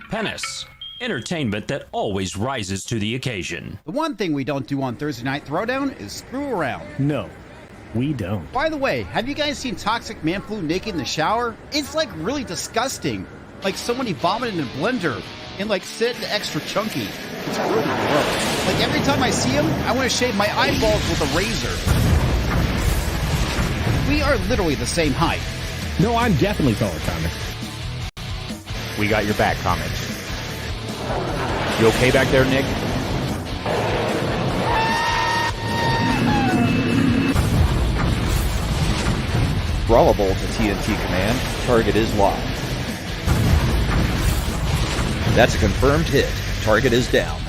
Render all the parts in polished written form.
Penis. Entertainment that always rises to the occasion. The one thing we don't do on Thursday Night Throwdown is screw around. No, we don't. By the way, have you guys seen Toxic Man Flu naked in the shower? It's like really disgusting. Like somebody vomited in a blender and like said extra chunky. It's really gross. Like every time I see him, I want to shave my eyeballs with a razor. We are literally the same height. No, I'm definitely taller, Comic. We got your back, Comics. You okay back there, Nick? Brahmabull to TNT command. Target is live. That's a confirmed hit. Target is down.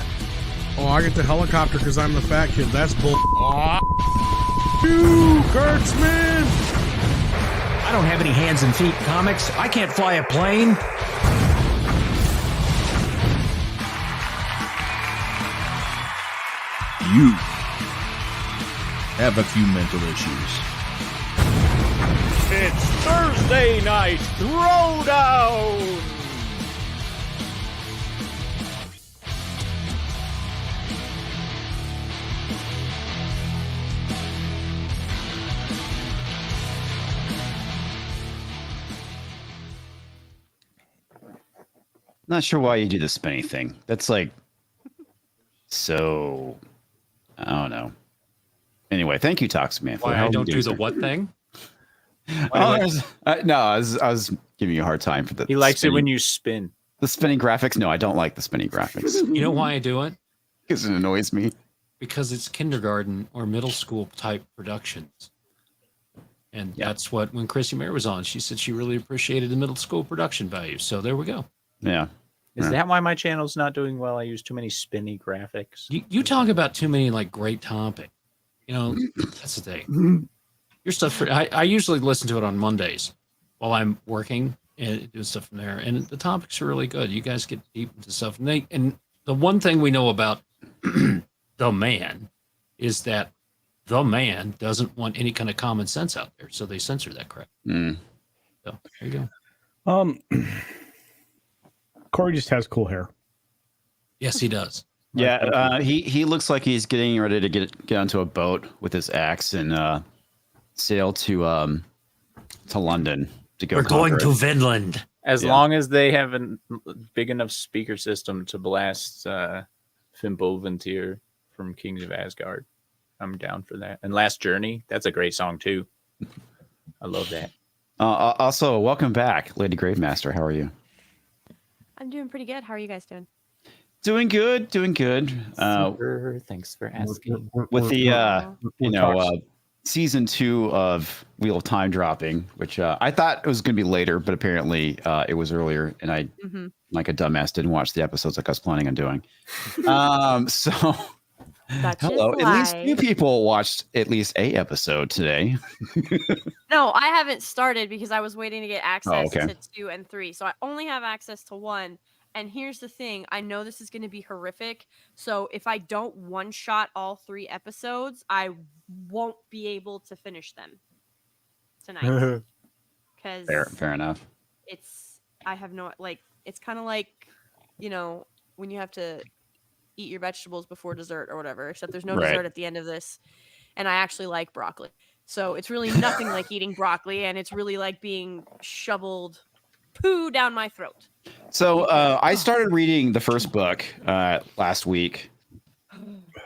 Oh, I get the helicopter because I'm the fat kid. That's bull. Oh, you, Kurtzman! I don't have any hands and feet, Comics. I can't fly a plane. You have a few mental issues. It's Thursday night Throwdown! Not sure why you do the spinny thing. That's like so. I don't know. Anyway, thank you, Toxic Man. Why I don't do the what thing? I was giving you a hard time for the. He likes it when you spin. The spinning graphics. No, I don't like the spinning graphics. You know why I do it? Because it annoys me. Because it's kindergarten or middle school type productions. And that's what, when Chrissy Mayer was on, she said she really appreciated the middle school production value. So there we go. Yeah. Is that why my channel's not doing well? I use too many spinny graphics. You talk about too many like great topic. You know, that's the thing. Your stuff, I usually listen to it on Mondays while I'm working and do stuff from there. And the topics are really good. You guys get deep into stuff. And the one thing we know about the man is that the man doesn't want any kind of common sense out there. So they censor that crap. So there you go. Corey just has cool hair. Yes, he does. Yeah, he looks like he's getting ready to get onto a boat with his axe and sail to London to go. We're going to Vinland. As long as they have a big enough speaker system to blast Fimbulventir from Kings of Asgard, I'm down for that. And Last Journey, that's a great song too. I love that. Also, welcome back, Lady Gravemaster. How are you? I'm doing pretty good. How are you guys doing? Doing good. Thanks for asking. With the season 2 of Wheel of Time dropping, which I thought it was going to be later, but apparently it was earlier, and I, like a dumbass, didn't watch the episodes like I was planning on doing. So, hello. At least you people watched at least a episode today. No, I haven't started because I was waiting to get access okay. to 2 and 3. So I only have access to 1. And here's the thing. I know this is going to be horrific. So if I don't one-shot all 3 episodes, I won't be able to finish them tonight. Because fair enough. I have no, it's kind of like, when you have to eat your vegetables before dessert or whatever, except there's no dessert at the end of this. And I actually like broccoli. So it's really nothing like eating broccoli, and it's really like being shoveled poo down my throat. So I started reading the first book last week.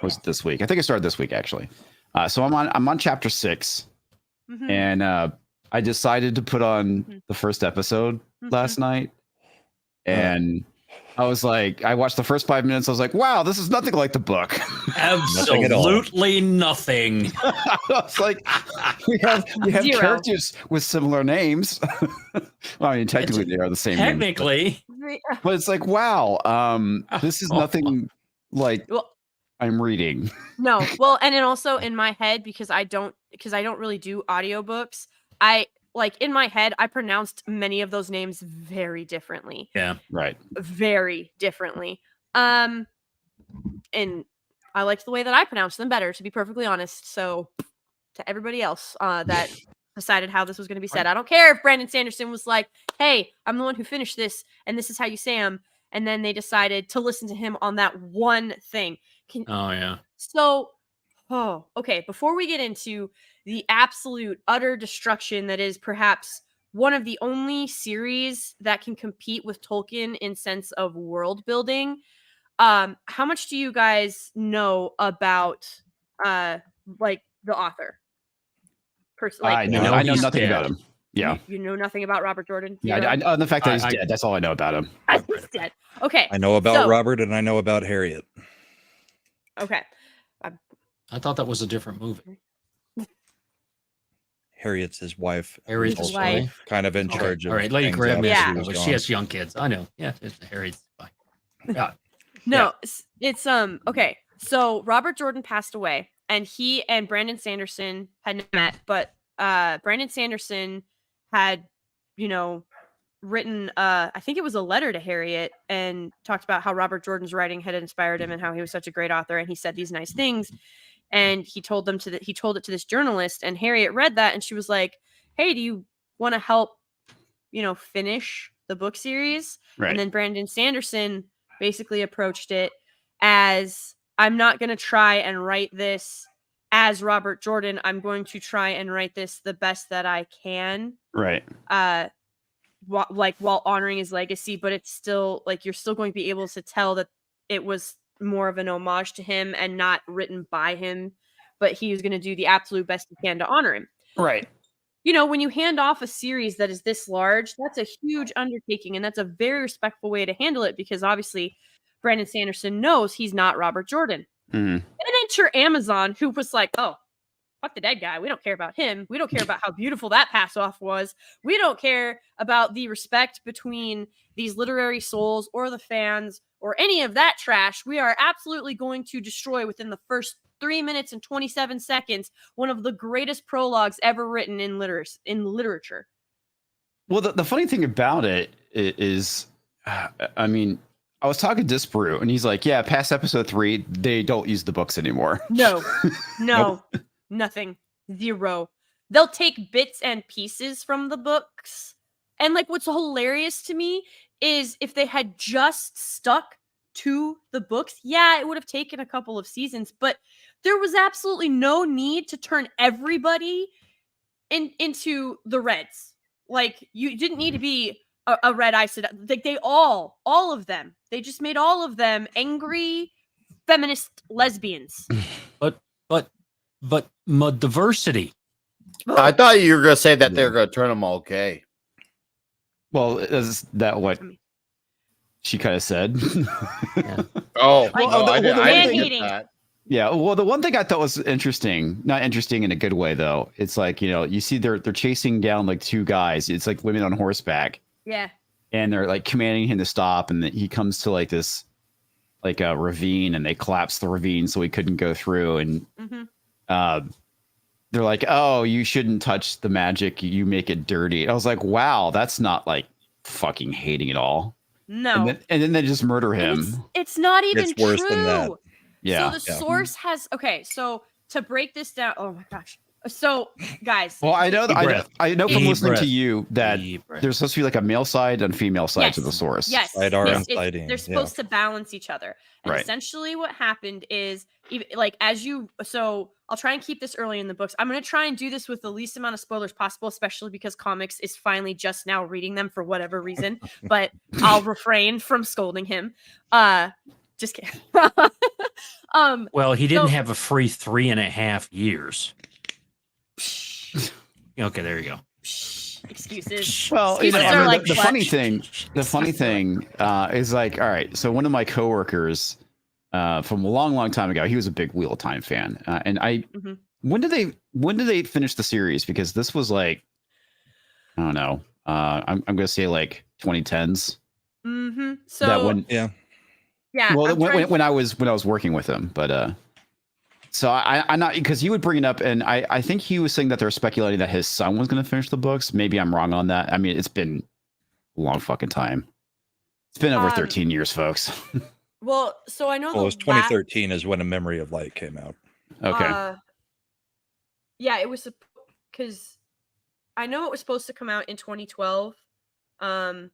Was it this week? I think I started this week actually. So I'm on chapter 6, and I decided to put on the first episode last night, and I was like, I watched the first 5 minutes. I was like, wow, this is nothing like the book. Absolutely nothing. I was like, you have characters with similar names. Well, I mean, technically they are the same. Technically. Names, but it's like, wow, this is nothing like I'm reading. No, well, and then also in my head, because I don't really do audiobooks, in my head, I pronounced many of those names very differently. Yeah, right. Very differently. And I liked the way that I pronounced them better, to be perfectly honest. So to everybody else that decided how this was going to be said, I don't care if Brandon Sanderson was like, hey, I'm the one who finished this, and this is how you say them. and then they decided to listen to him on that one thing. Oh yeah. So, okay. Before we get into the absolute utter destruction that is perhaps one of the only series that can compete with Tolkien in sense of world building, how much do you guys know about like the author? I know nothing about him. Yeah. You know nothing about Robert Jordan? Yeah, the fact that he's dead. That's all I know about him. He's dead. Okay. I know about Robert and I know about Harriet. Okay. I thought that was a different movie. Harriet's his wife. Harriet's his wife. Kind of in charge of. All right, let you grab me. Yeah. She has young kids. I know. Yeah, it's Harriet's fine. Yeah. No, it's okay. So Robert Jordan passed away, and he and Brandon Sanderson had never met, but Brandon Sanderson had, written I think it was a letter to Harriet and talked about how Robert Jordan's writing had inspired him and how he was such a great author, and he said these nice things, and he told it to this journalist, and Harriet read that and she was like, hey, do you want to help finish the book series? Right. And then Brandon Sanderson basically approached it as, I'm not going to try and write this as Robert Jordan. I'm going to try and write this the best that I can. Right. While honoring his legacy, but it's still you're still going to be able to tell that it was more of an homage to him and not written by him, but he was going to do the absolute best he can to honor him. Right. When you hand off a series that is this large, that's a huge undertaking, and that's a very respectful way to handle it, because obviously Brandon Sanderson knows he's not Robert Jordan. Mm. And then enter Amazon, who was like, oh, fuck the dead guy. We don't care about him. We don't care about how beautiful that pass off was. We don't care about the respect between these literary souls or the fans or any of that trash. We are absolutely going to destroy within the first 3 minutes and 27 seconds one of the greatest prologues ever written in literature. Well, the funny thing about it is, I mean, I was talking to Disparu, and he's like, yeah, past episode 3, they don't use the books anymore. No, nothing. 0. They'll take bits and pieces from the books. And what's hilarious to me is if they had just stuck to the books, yeah, it would have taken a couple of seasons, but there was absolutely no need to turn everybody into the Reds. You didn't need to be a red eye. They all of them. They just made all of them angry feminist lesbians. But diversity. I thought you were going to say that they're going to turn them all gay. Well, is that what she kind of said? Yeah. Oh, I didn't that. Yeah. Well, the one thing I thought was interesting, not interesting in a good way, though. It's you see they're chasing down 2 guys. It's like women on horseback. Yeah. And they're commanding him to stop, and he comes to this a ravine, and they collapse the ravine so he couldn't go through, and they're like, oh, you shouldn't touch the magic, you make it dirty. I was like, wow, that's not fucking hating at all. No. And then they just murder him. It's not even It's worse than that. Yeah. So the source has, so to break this down, oh my gosh. So guys. Well, I know from listening to you that breath. there's supposed to be a male side and female side to the source. Yes. They're supposed to balance each other. And essentially what happened is, I'll try and keep this early in the books. I'm going to try and do this with the least amount of spoilers possible, especially because Comix is finally just now reading them for whatever reason, but I'll refrain from scolding him. Just kidding. Well, he didn't have a free 3.5 years. Okay, there you go. Excuses. Well, Excuses are the funny thing is all right. So one of my coworkers from a long time ago, he was a big Wheel of Time fan, and when did they finish the series? Because this was I don't know. I'm going to say 2010s. Mm-hmm. So that one, yeah. Well, when I was working with him, but so I'm not, because he would bring it up, and I think he was saying that they're speculating that his son was going to finish the books. Maybe I'm wrong on that. I mean, it's been a long fucking time. It's been over 13 years, folks. Well, so I know. Well, it was 2013 is when A Memory of Light came out. Okay. Yeah, it was because I know it was supposed to come out in 2012, and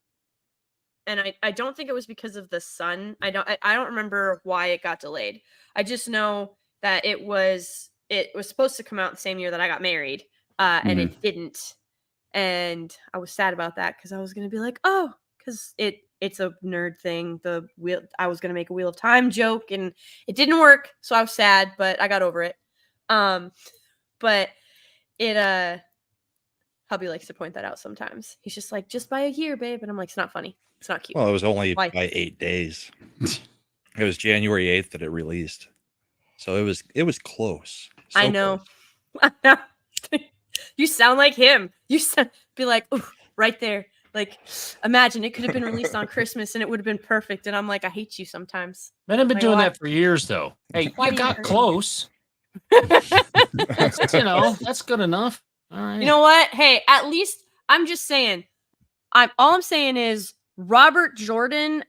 and I don't think it was because of the sun. I don't remember why it got delayed. I just know that it was supposed to come out the same year that I got married, and it didn't. And I was sad about that because I was gonna be like, oh, because it's a nerd thing. I was gonna make a Wheel of Time joke, and it didn't work, so I was sad, but I got over it. But it hubby likes to point that out sometimes. He's just like, just by a year, babe, and I'm like, it's not funny. It's not cute. Well, it was only Why? by 8 days. It was January 8th that it released, so it was close. So I know. close. You sound like him. Be like, ooh, right there. Like, imagine it could have been released on Christmas and it would have been perfect. And I'm like, I hate you sometimes. Men have been Like, doing why? that for years, though. Hey, Why you do you got hurt close. That's good enough. All right. You know what? Hey, at least I'm just saying. All I'm saying is Robert Jordan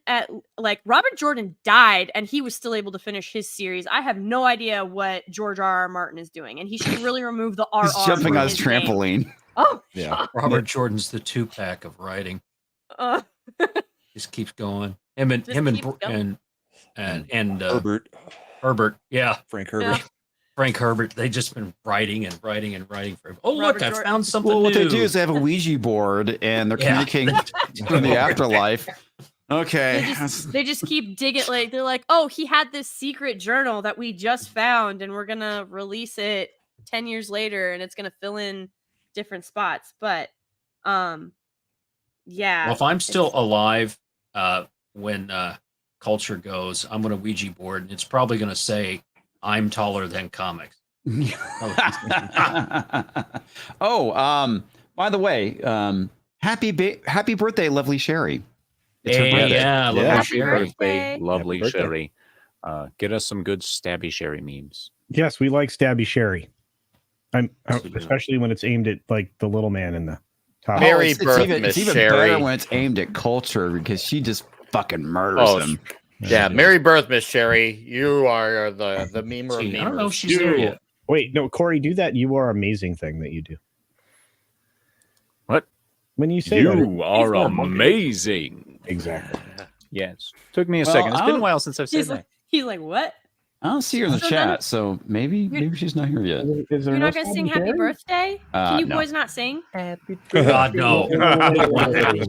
died and he was still able to finish his series. I have no idea what George R.R. Martin is doing, and he should really remove the R. He's jumping on his trampoline. Oh, Yeah. Robert Jordan's the 2-pack of writing. Just keeps going. Him and Herbert. Yeah. Frank Herbert. Yeah. Frank Herbert. They just been writing and writing and writing for him. Oh, Robert look, I Jordan. found something Well, what new. they do is they have a Ouija board and they're communicating in the afterlife. Okay. They just keep digging. Like, they're like, oh, he had this secret journal that we just found, and we're gonna release it 10 years later, and it's gonna fill in different spots. But yeah. Well, if I'm still alive when culture goes, I'm going to Ouija board, and it's probably going to say, I'm taller than comics. By the way, happy birthday, lovely Sherry. It's her Hey, birthday. yeah, lovely Yeah. Sherry. birthday. Lovely Happy birthday. Sherry. Get us some good stabby Sherry memes. Yes, we like stabby Sherry. Absolutely. Especially when it's aimed at like the little man in the top. Merry it's birth, even, Miss it's even Sherry. better when it's aimed at culture because she just fucking murders Oh, him. Yeah, Merry birth, Miss Sherry. You are the memer of See, I don't know if memers. she's there yet. Wait, no, Corey, do that. You are amazing thing that you do. What? When you say that, You are amazing. exactly. Yes. Took me a Well, second. It's I been a don't- while since I've said He's that. like, what? I don't see her in the So chat, then- so maybe she's not here yet. Is there You're no not gonna sing stabby Happy Sherry? Birthday? Can you No. boys not sing? God, no.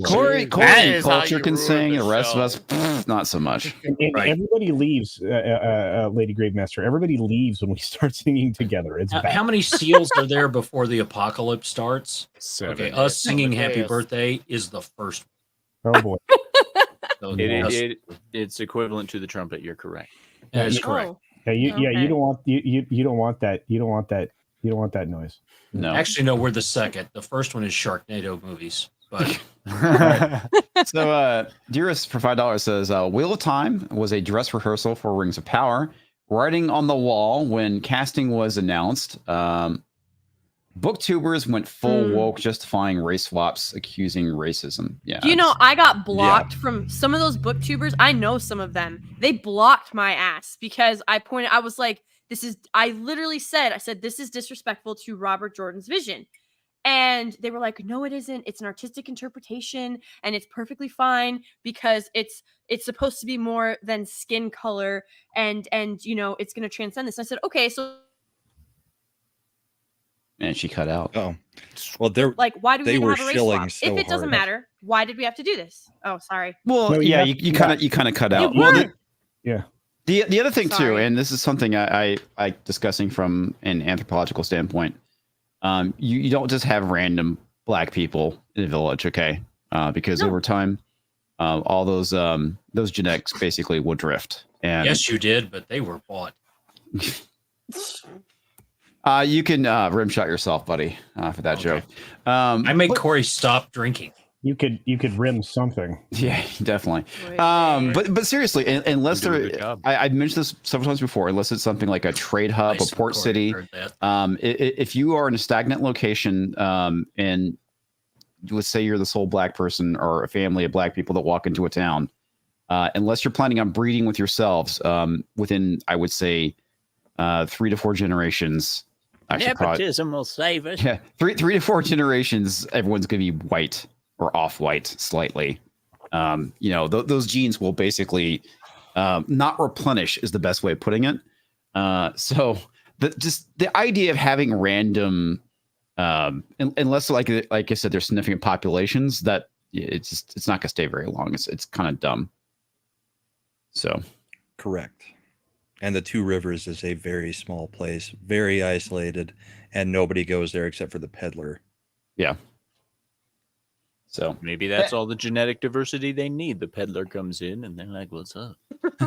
Corey, That is how culture you can ruin sing. the The rest of show. us, not so much. And Right. everybody leaves, Lady Gravemaster. Everybody leaves when we start singing together. It's bad. How many seals are there before the apocalypse starts? 7. Okay, us singing Happy Yes. Birthday is the first. Oh boy. So It's equivalent to the trumpet. You're correct. that is correct. Oh, Yeah, you Okay. don't want you don't want that. You don't want that. You don't want that noise. No. Actually, no, we're the second. The first one is Sharknado movies. But So, Dearest for $5 says, Wheel of Time was a dress rehearsal for Rings of Power. Writing on the wall when casting was announced. Booktubers went full woke, justifying race swaps, accusing racism. Yeah. Do you know I got blocked from some of those booktubers? I know some of them. They blocked my ass because I was like, I literally said, this is disrespectful to Robert Jordan's vision. And they were like, no, it isn't. It's an artistic interpretation and it's perfectly fine because it's supposed to be more than skin color and you know, it's going to transcend this. And I said, okay, so And she cut out. Oh, well, they're like, why do we they even were have a race shilling swap? so If it doesn't hard. matter, why did we have to do this? Oh, sorry. Well, No, yeah, you you kind of cut out. They Well, weren't. Yeah. the other thing too, Sorry. and this is something I discussing from an anthropological standpoint. You don't just have random black people in a village, okay? Because No. over time, all those genetics basically will drift. And yes, you did, but they were bought. you can rim shot yourself, buddy, for that Okay. joke. I made but- Corey stop drinking. You could rim something. Yeah, definitely. Wait. But seriously, unless You're doing a there, good job. I've mentioned this several times before. Unless it's something like a trade hub, Nice, a port Corey, city. heard that. If you are in a stagnant location, and let's say you're the sole black person or a family of black people that walk into a town, unless you're planning on breeding with yourselves, within I would say 3 to 4 generations. Actually, probably, Nepotism will save us. yeah, 3 to 4 generations, everyone's gonna be white or off-white slightly. those genes will basically not replenish is the best way of putting it. So the idea of having random, unless like I said, there's significant populations, that it's not gonna stay very long. It's kind of dumb. So correct. And the Two Rivers is a very small place, very isolated, and nobody goes there except for the peddler. Yeah. So maybe that's all the genetic diversity they need. The peddler comes in and they're like, "What's up?"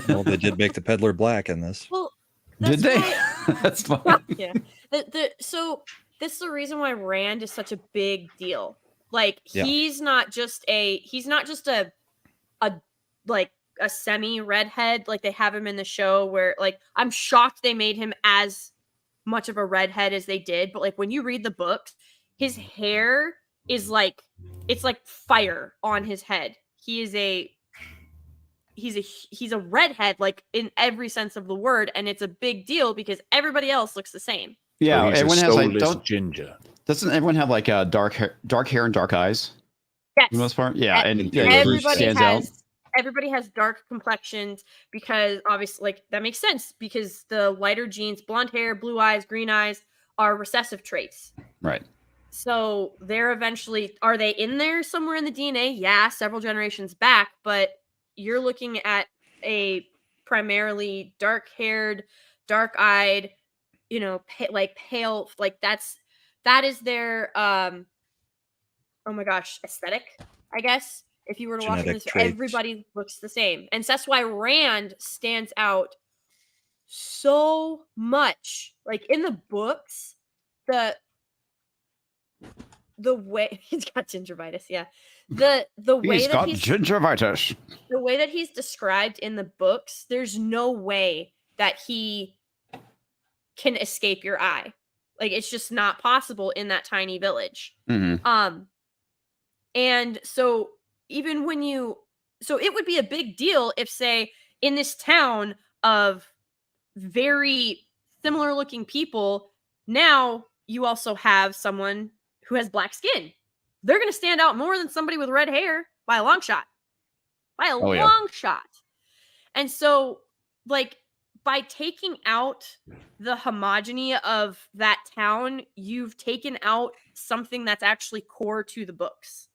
Well, they did make the peddler black in this. Well, did they? That's fine. Yeah. So this is the reason why Rand is such a big deal. Like he's not just a semi redhead like they have him in the show, where like I'm shocked they made him as much of a redhead as they did, but like when you read the books, his hair is like it's like fire on his head. He's a redhead, like in every sense of the word, and it's a big deal because everybody else looks the same. Yeah, everyone has like ginger. Doesn't everyone have like dark hair and dark eyes? Yes, for the most part. Yeah, and everybody has dark complexions because obviously, like that makes sense because the lighter genes, blonde hair, blue eyes, green eyes, are recessive traits. Right. So they're eventually, are they in there somewhere in the DNA? Yeah, several generations back, but you're looking at a primarily dark-haired, dark-eyed, pale, like that is their oh my gosh, aesthetic, I guess. If you were to watch this, everybody looks the same. And that's why Rand stands out so much. Like in the books, the way he's got gingivitis, yeah. The way he's got gingivitis. The way that he's described in the books, there's no way that he can escape your eye. Like it's just not possible in that tiny village. Mm-hmm. And so even when so it would be a big deal if, say, in this town of very similar looking people, now you also have someone who has black skin. They're going to stand out more than somebody with red hair by a long shot. By a long shot. And so, like, by taking out the homogeny of that town, you've taken out something that's actually core to the books.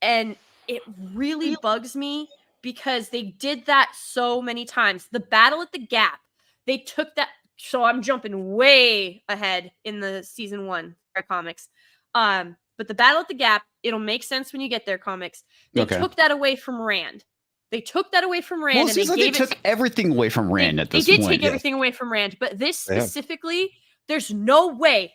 And it really bugs me because they did that so many times. The battle at the Gap, they took that. So I'm jumping way ahead in the season 1 comics. But the battle at the Gap, it'll make sense when you get there, comics. They took that away from Rand. Well, it seems like they took everything away from Rand at this point. They did take everything away from Rand, but this specifically, there's no way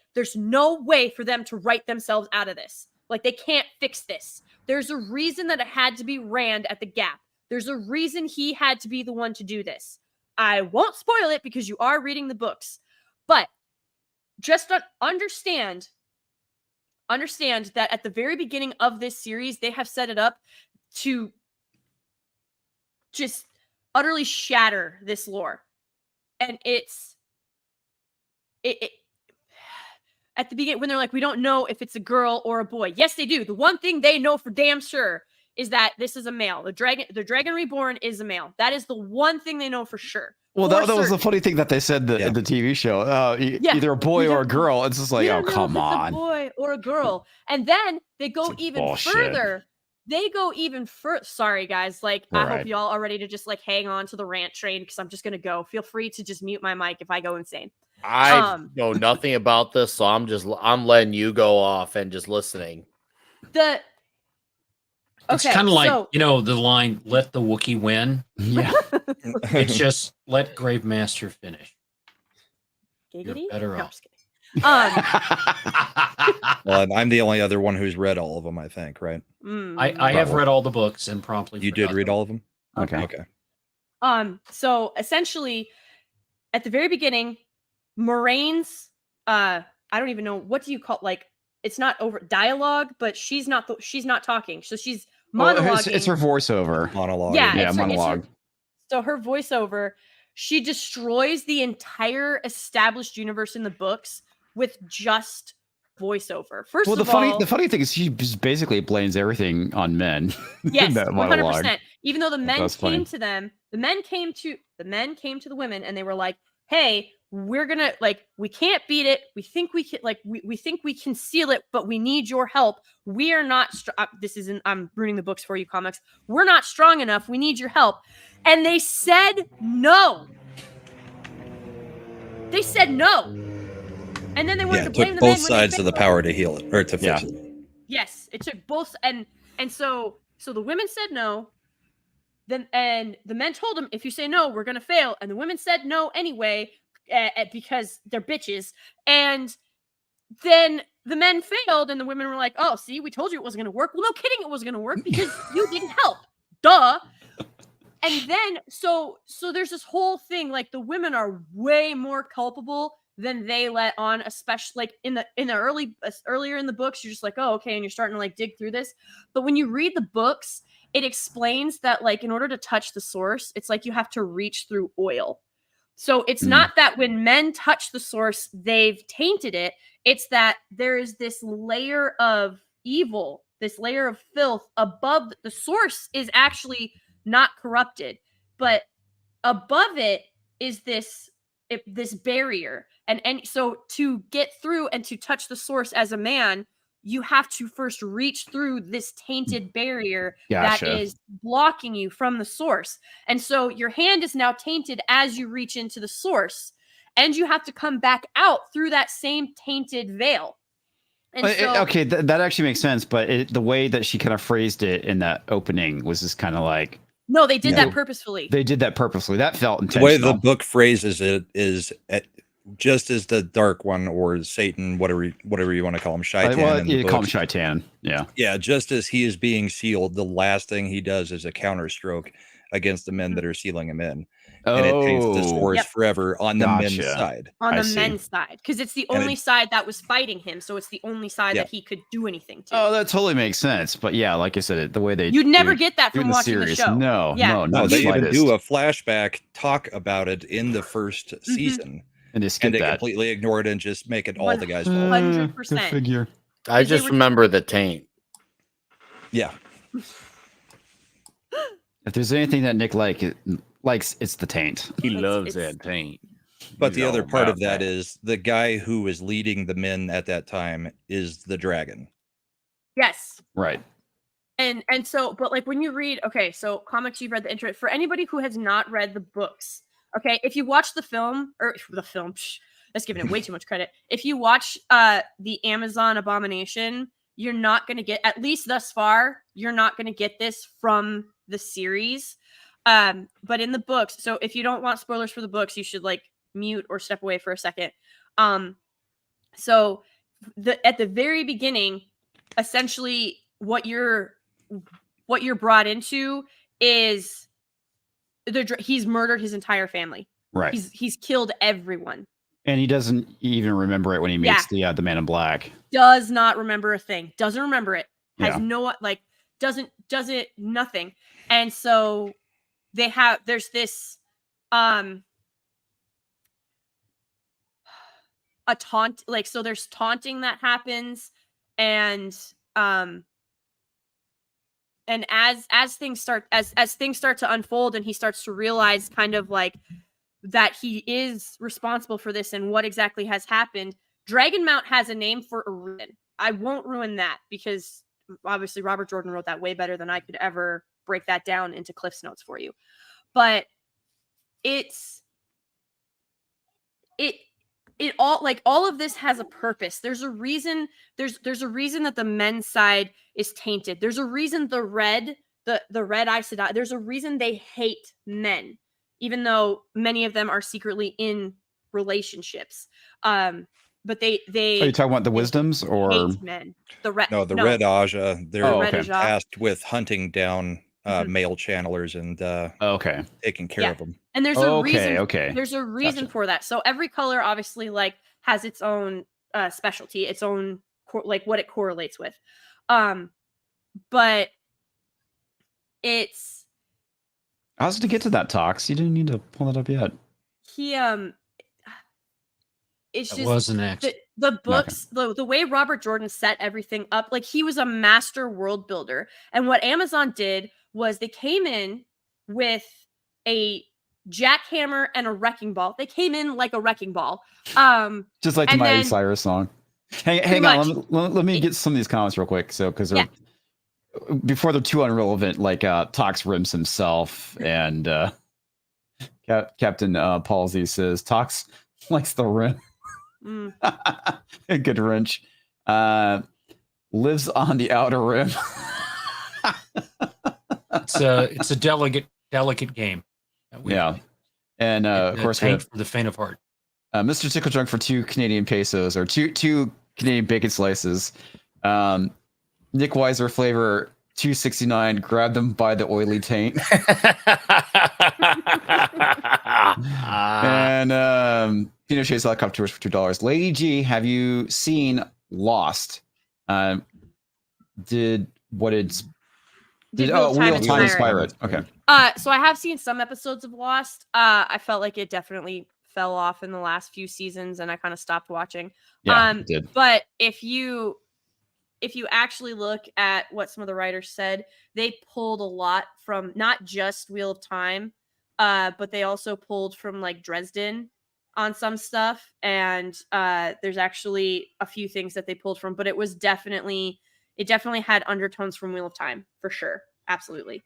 for them to write themselves out of this. Like, they can't fix this. There's a reason that it had to be Rand at the Gap. There's a reason he had to be the one to do this. I won't spoil it because you are reading the books, but just understand that at the very beginning of this series, they have set it up to just utterly shatter this lore. And it at the beginning, when they're like, we don't know if it's a girl or a boy. Yes, they do. The one thing they know for damn sure is that this is a male. The Dragon Reborn is a male. That is the one thing they know for sure. Well, that was the funny thing that they said in the TV show. Either a boy or a girl. It's just like, oh, come on. A boy or a girl. And then they go even further. They go even further. Sorry, guys. Like, I hope y'all are ready to just like hang on to the rant train because I'm just going to go. Feel free to just mute my mic if I go insane. I know nothing about this, so I'm letting you go off and just listening. It's kind of like, the line, let the Wookiee win. Yeah. It's just let Gravemaster finish. Giggity? You're better off. Well, I'm the only other one who's read all of them, I think, right? I have read all the books and promptly. You did read all of them? Okay. So essentially, at the very beginning, Moraine's, I don't even know, what do you call, like, it's not over dialogue, but she's not talking. So she's monologuing. It's her voiceover. Monologue. Yeah, monologue. So her voiceover, she destroys the entire established universe in the books with just voiceover. First Well, of all, the funny thing is she just basically blames everything on men. yes, in that 100%. monologue. Even though the men That's came funny. to them, the men came to the women, and they were like, "Hey, we're gonna we can't beat it. We think we can we think we can seal it, but we need your help. We are not. I'm ruining the books for you, comics. We're not strong enough. We need your help." And they said no. They said no. And then they wanted to blame took the both men sides of the power to heal it or to fix it. Yes, it took both, and so the women said no. Then and the men told them, if you say no, we're gonna fail. And the women said no anyway, because they're bitches. And then the men failed, and the women were like, "Oh, see, we told you it wasn't gonna work." Well, no kidding, it was gonna work because you didn't help. Duh. And then so there's this whole thing, like the women are way more culpable than they let on, especially like in the earlier in the books. You're just like, oh, okay, and you're starting to like dig through this. But when you read the books, it explains that like in order to touch the source, it's like you have to reach through oil. So it's not that when men touch the source, they've tainted it. It's that there is this layer of evil, this layer of filth above the source is actually not corrupted, but above it is this barrier. And so to get through and to touch the source as a man, you have to first reach through this tainted barrier that is blocking you from the source. And so your hand is now tainted as you reach into the source, and you have to come back out through that same tainted veil. And okay, that actually makes sense, but the way that she kind of phrased it in that opening was just kind of like... No, they did that purposefully. They did that purposely. That felt intentional. The way the book phrases it is just as the Dark One or Satan, whatever you want to call him, Shaitan. Well, you call him Shaitan. Yeah. Yeah, just as he is being sealed, the last thing he does is a counterstroke against the men that are sealing him in. And it takes the source forever on the men's side. On the men's side. Because it's the only side that was fighting him. So it's the only side that he could do anything to. Oh, that totally makes sense. But yeah, like I said, the way they... You'd never get that from watching the show. No, they even do a flashback talk about it in the first season. And they completely ignore it and just make it all the guys' fault. 100%. Figure. I just remember the taint. Yeah. If there's anything that Nick likes, it's the taint. He loves that taint. But the other part of that is the guy who is leading the men at that time is the dragon. Yes. Right. And so, but like when you read, okay, so comics, you've read the intro. For anybody who has not read the books, okay, if you watch that's giving it way too much credit. If you watch the Amazon Abomination, you're not going to get, at least thus far, you're not going to get this from the series. But in the books, so if you don't want spoilers for the books, you should like mute or step away for a second. So at the very beginning, essentially what you're brought into is he's murdered his entire family. Right. He's killed everyone. And he doesn't even remember it when he meets the Man in Black. Does not remember a thing. Doesn't remember it. Has does it nothing. And so there's this a taunt, like, so there's taunting that happens, and as things start to unfold and he starts to realize kind of like that he is responsible for this and what exactly has happened, Dragonmount has a name for a reason. I won't ruin that because obviously Robert Jordan wrote that way better than I could ever break that down into Cliff's Notes for you. But it all, like, all of this has a purpose. There's a reason. There's a reason that the men's side is tainted. There's a reason the red Aes Sedai, there's a reason they hate men, even though many of them are secretly in relationships. But they are you talking about the wisdoms or hate men? Red Aja. They're tasked with hunting down male channelers and taking care of them. And there's a reason. There's a reason for that. So every color obviously like has its own specialty, its own like what it correlates with. But it's. How's to get to that, Tox? You didn't need to pull it up yet. It's just, was an accident. the books, the way Robert Jordan set everything up, like he was a master world builder. And what Amazon did was they came in with a jackhammer and a wrecking ball. They came in like a wrecking ball. Just like the Miley Cyrus song. Hang on, let me get some of these comments real quick. So, because they're before they're too irrelevant, like Tox rims himself, and Captain Palsy says Tox likes the rim. Good wrench. Lives on the outer rim. It's a delicate game. Yeah, and of course we have for the faint of heart. Mr. Tickle Drunk for 2 Canadian pesos or two Canadian bacon slices. Nickweiser flavor 269. Grab them by the oily taint. And Pinochet's helicopters for $2. Lady G, have you seen Lost? Did Wheel of Time inspire it? Okay. So I have seen some episodes of Lost. I felt like it definitely fell off in the last few seasons, and I kind of stopped watching. Yeah, it did. But if you actually look at what some of the writers said, they pulled a lot from not just Wheel of Time, but they also pulled from like Dresden on some stuff. And there's actually a few things that they pulled from, but it definitely had undertones from Wheel of Time for sure. Absolutely.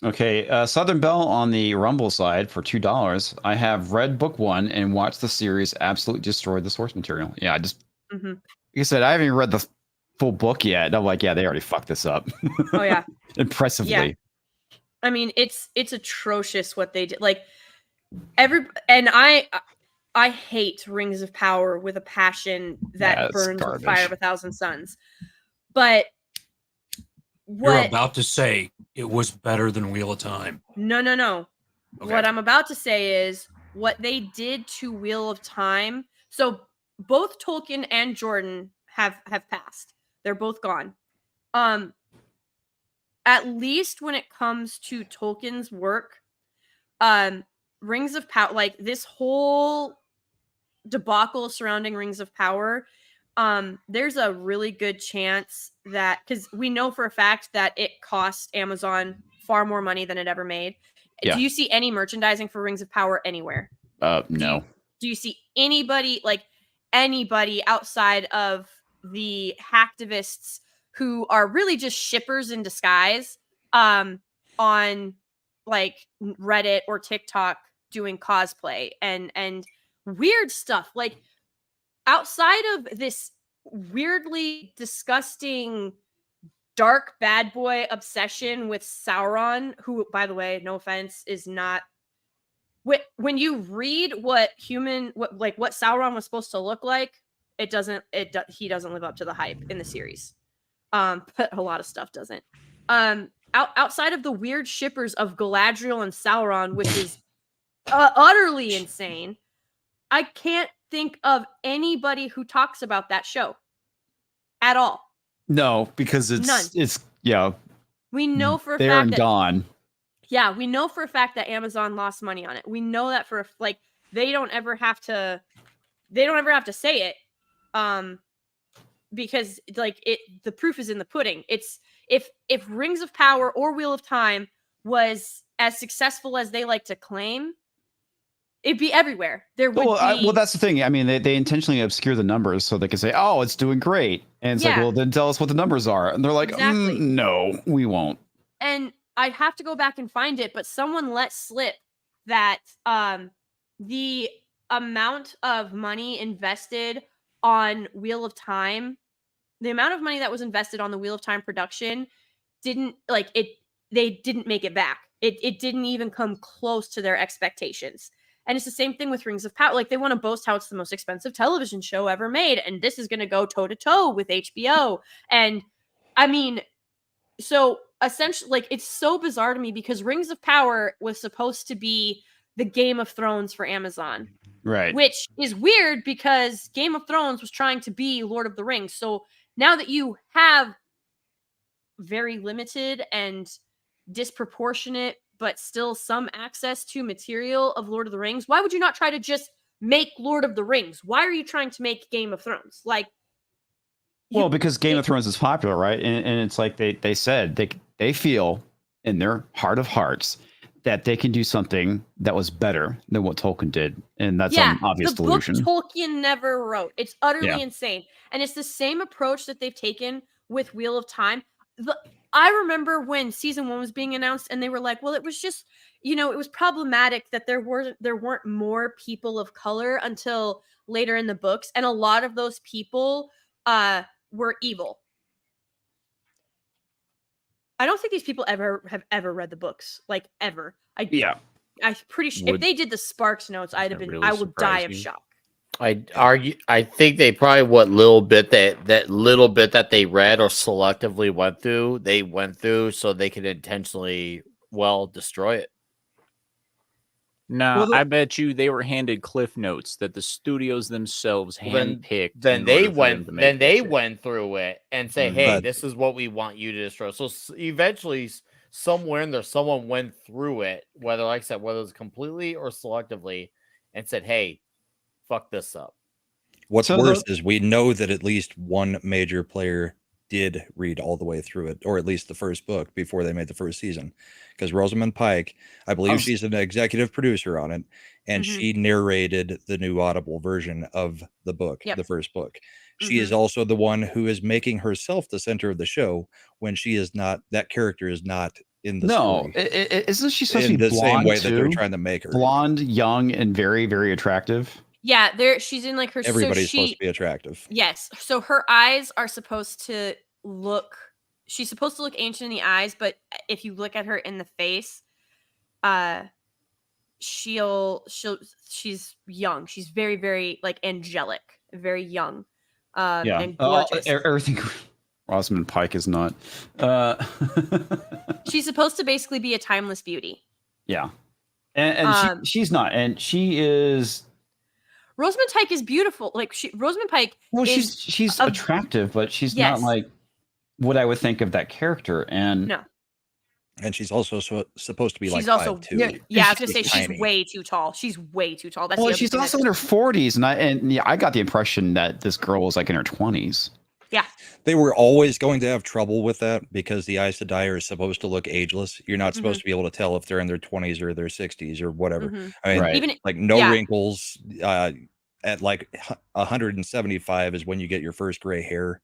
Okay, Southern Belle on the Rumble side for $2. I have read book 1 and watched the series absolutely destroy the source material. Yeah, I just like I said, I haven't even read the full book yet. And I'm like, yeah, they already fucked this up. Oh yeah, impressively. Yeah. I mean, it's atrocious what they did. Like I hate Rings of Power with a passion that burns with fire of 1,000 suns. But you're about to say it was better than Wheel of Time. No. Okay. What I'm about to say is what they did to Wheel of Time. So both Tolkien and Jordan have passed. They're both gone. At least when it comes to Tolkien's work, Rings of Power, like this whole debacle surrounding Rings of Power, there's a really good chance that, because we know for a fact that it cost Amazon far more money than it ever made. Yeah. Do you see any merchandising for Rings of Power anywhere? No. Do you see anybody outside of the hacktivists who are really just shippers in disguise on like Reddit or TikTok doing cosplay and weird stuff? Like, outside of this weirdly disgusting dark bad boy obsession with Sauron, who, by the way, no offense, is not. When you read what Sauron was supposed to look like, he doesn't live up to the hype in the series. But a lot of stuff doesn't. Outside of the weird shippers of Galadriel and Sauron, which is utterly insane, I can't think of anybody who talks about that show at all. No, because it's we know for a fact fact that gone. Yeah, we know for a fact that Amazon lost money on it. We know that for they don't ever have to say it, because the proof is in the pudding. It's if Rings of Power or Wheel of Time was as successful as they like to claim, it'd be everywhere. There would be. Well, that's the thing. I mean, they intentionally obscure the numbers so they can say, "Oh, it's doing great," and it's like, "Well, then tell us what the numbers are." And they're like, exactly. "No, we won't." And I'd have to go back and find it, but someone let slip that the amount of money invested on Wheel of Time, the amount of money that was invested on the Wheel of Time production, they didn't make it back. It didn't even come close to their expectations. And it's the same thing with Rings of Power. Like, they want to boast how it's the most expensive television show ever made, and this is going to go toe to toe with HBO. And I mean, so essentially, it's so bizarre to me because Rings of Power was supposed to be the Game of Thrones for Amazon. Right. Which is weird because Game of Thrones was trying to be Lord of the Rings. So now that you have very limited and disproportionate, but still some access to material of Lord of the Rings, why would you not try to just make Lord of the Rings? Why are you trying to make Game of Thrones? Like, well, because Game of Thrones is popular, right? And it's like they said they feel in their heart of hearts that they can do something that was better than what Tolkien did, and that's an obvious delusion. The book Tolkien never wrote. It's utterly insane, and it's the same approach that they've taken with Wheel of Time. I remember when season 1 was being announced, and they were like, "Well, it was just, it was problematic that there weren't more people of color until later in the books, and a lot of those people were evil." I don't think these people have ever read the books, like ever. I'm pretty sure if they did the Sparks notes, I would die of shock. I think they probably what little bit that they read or selectively went through so they could intentionally destroy it. No, I bet you they were handed cliff notes that the studios themselves handpicked. Then they went through it and say, "Hey, this is what we want you to destroy." So eventually, somewhere in there, someone went through it, whether it was completely or selectively, and said, "Hey, fuck this up." What's worse is we know that at least one major player did read all the way through it, or at least the first book before they made the first season, because Rosamund Pike, I believe she's an executive producer on it, and she narrated the new Audible version of the book, the first book. She is also the one who is making herself the center of the show when she is not. That character is not in the story. Isn't she supposed to be the blonde same way too? that they're trying to make her blonde, young, and very, very attractive? Yeah, she's in like her. Everybody's supposed to be attractive. Yes, so her eyes are supposed to look. She's supposed to look ancient in the eyes, but if you look at her in the face, she's young. She's very, very like angelic, very young, and gorgeous. Everything. Rosamund Pike is not. She's supposed to basically be a timeless beauty. Yeah, and she's not, and she is. Rosamund Pike is beautiful. Like Rosamund Pike. Well, she's attractive, but she's not like what I would think of that character. And no. And she's also supposed to be she's like also 5'2". Yeah, I was gonna say she's way too tall. She's way too tall. That's she's also in her 40s, and I got the impression that this girl was like in her 20s. Yeah. They were always going to have trouble with that because the Aes Sedai are supposed to look ageless. You're not supposed to be able to tell if they're in their 20s or their 60s or whatever. I mean, Even, like no wrinkles at like 175 is when you get your first gray hair.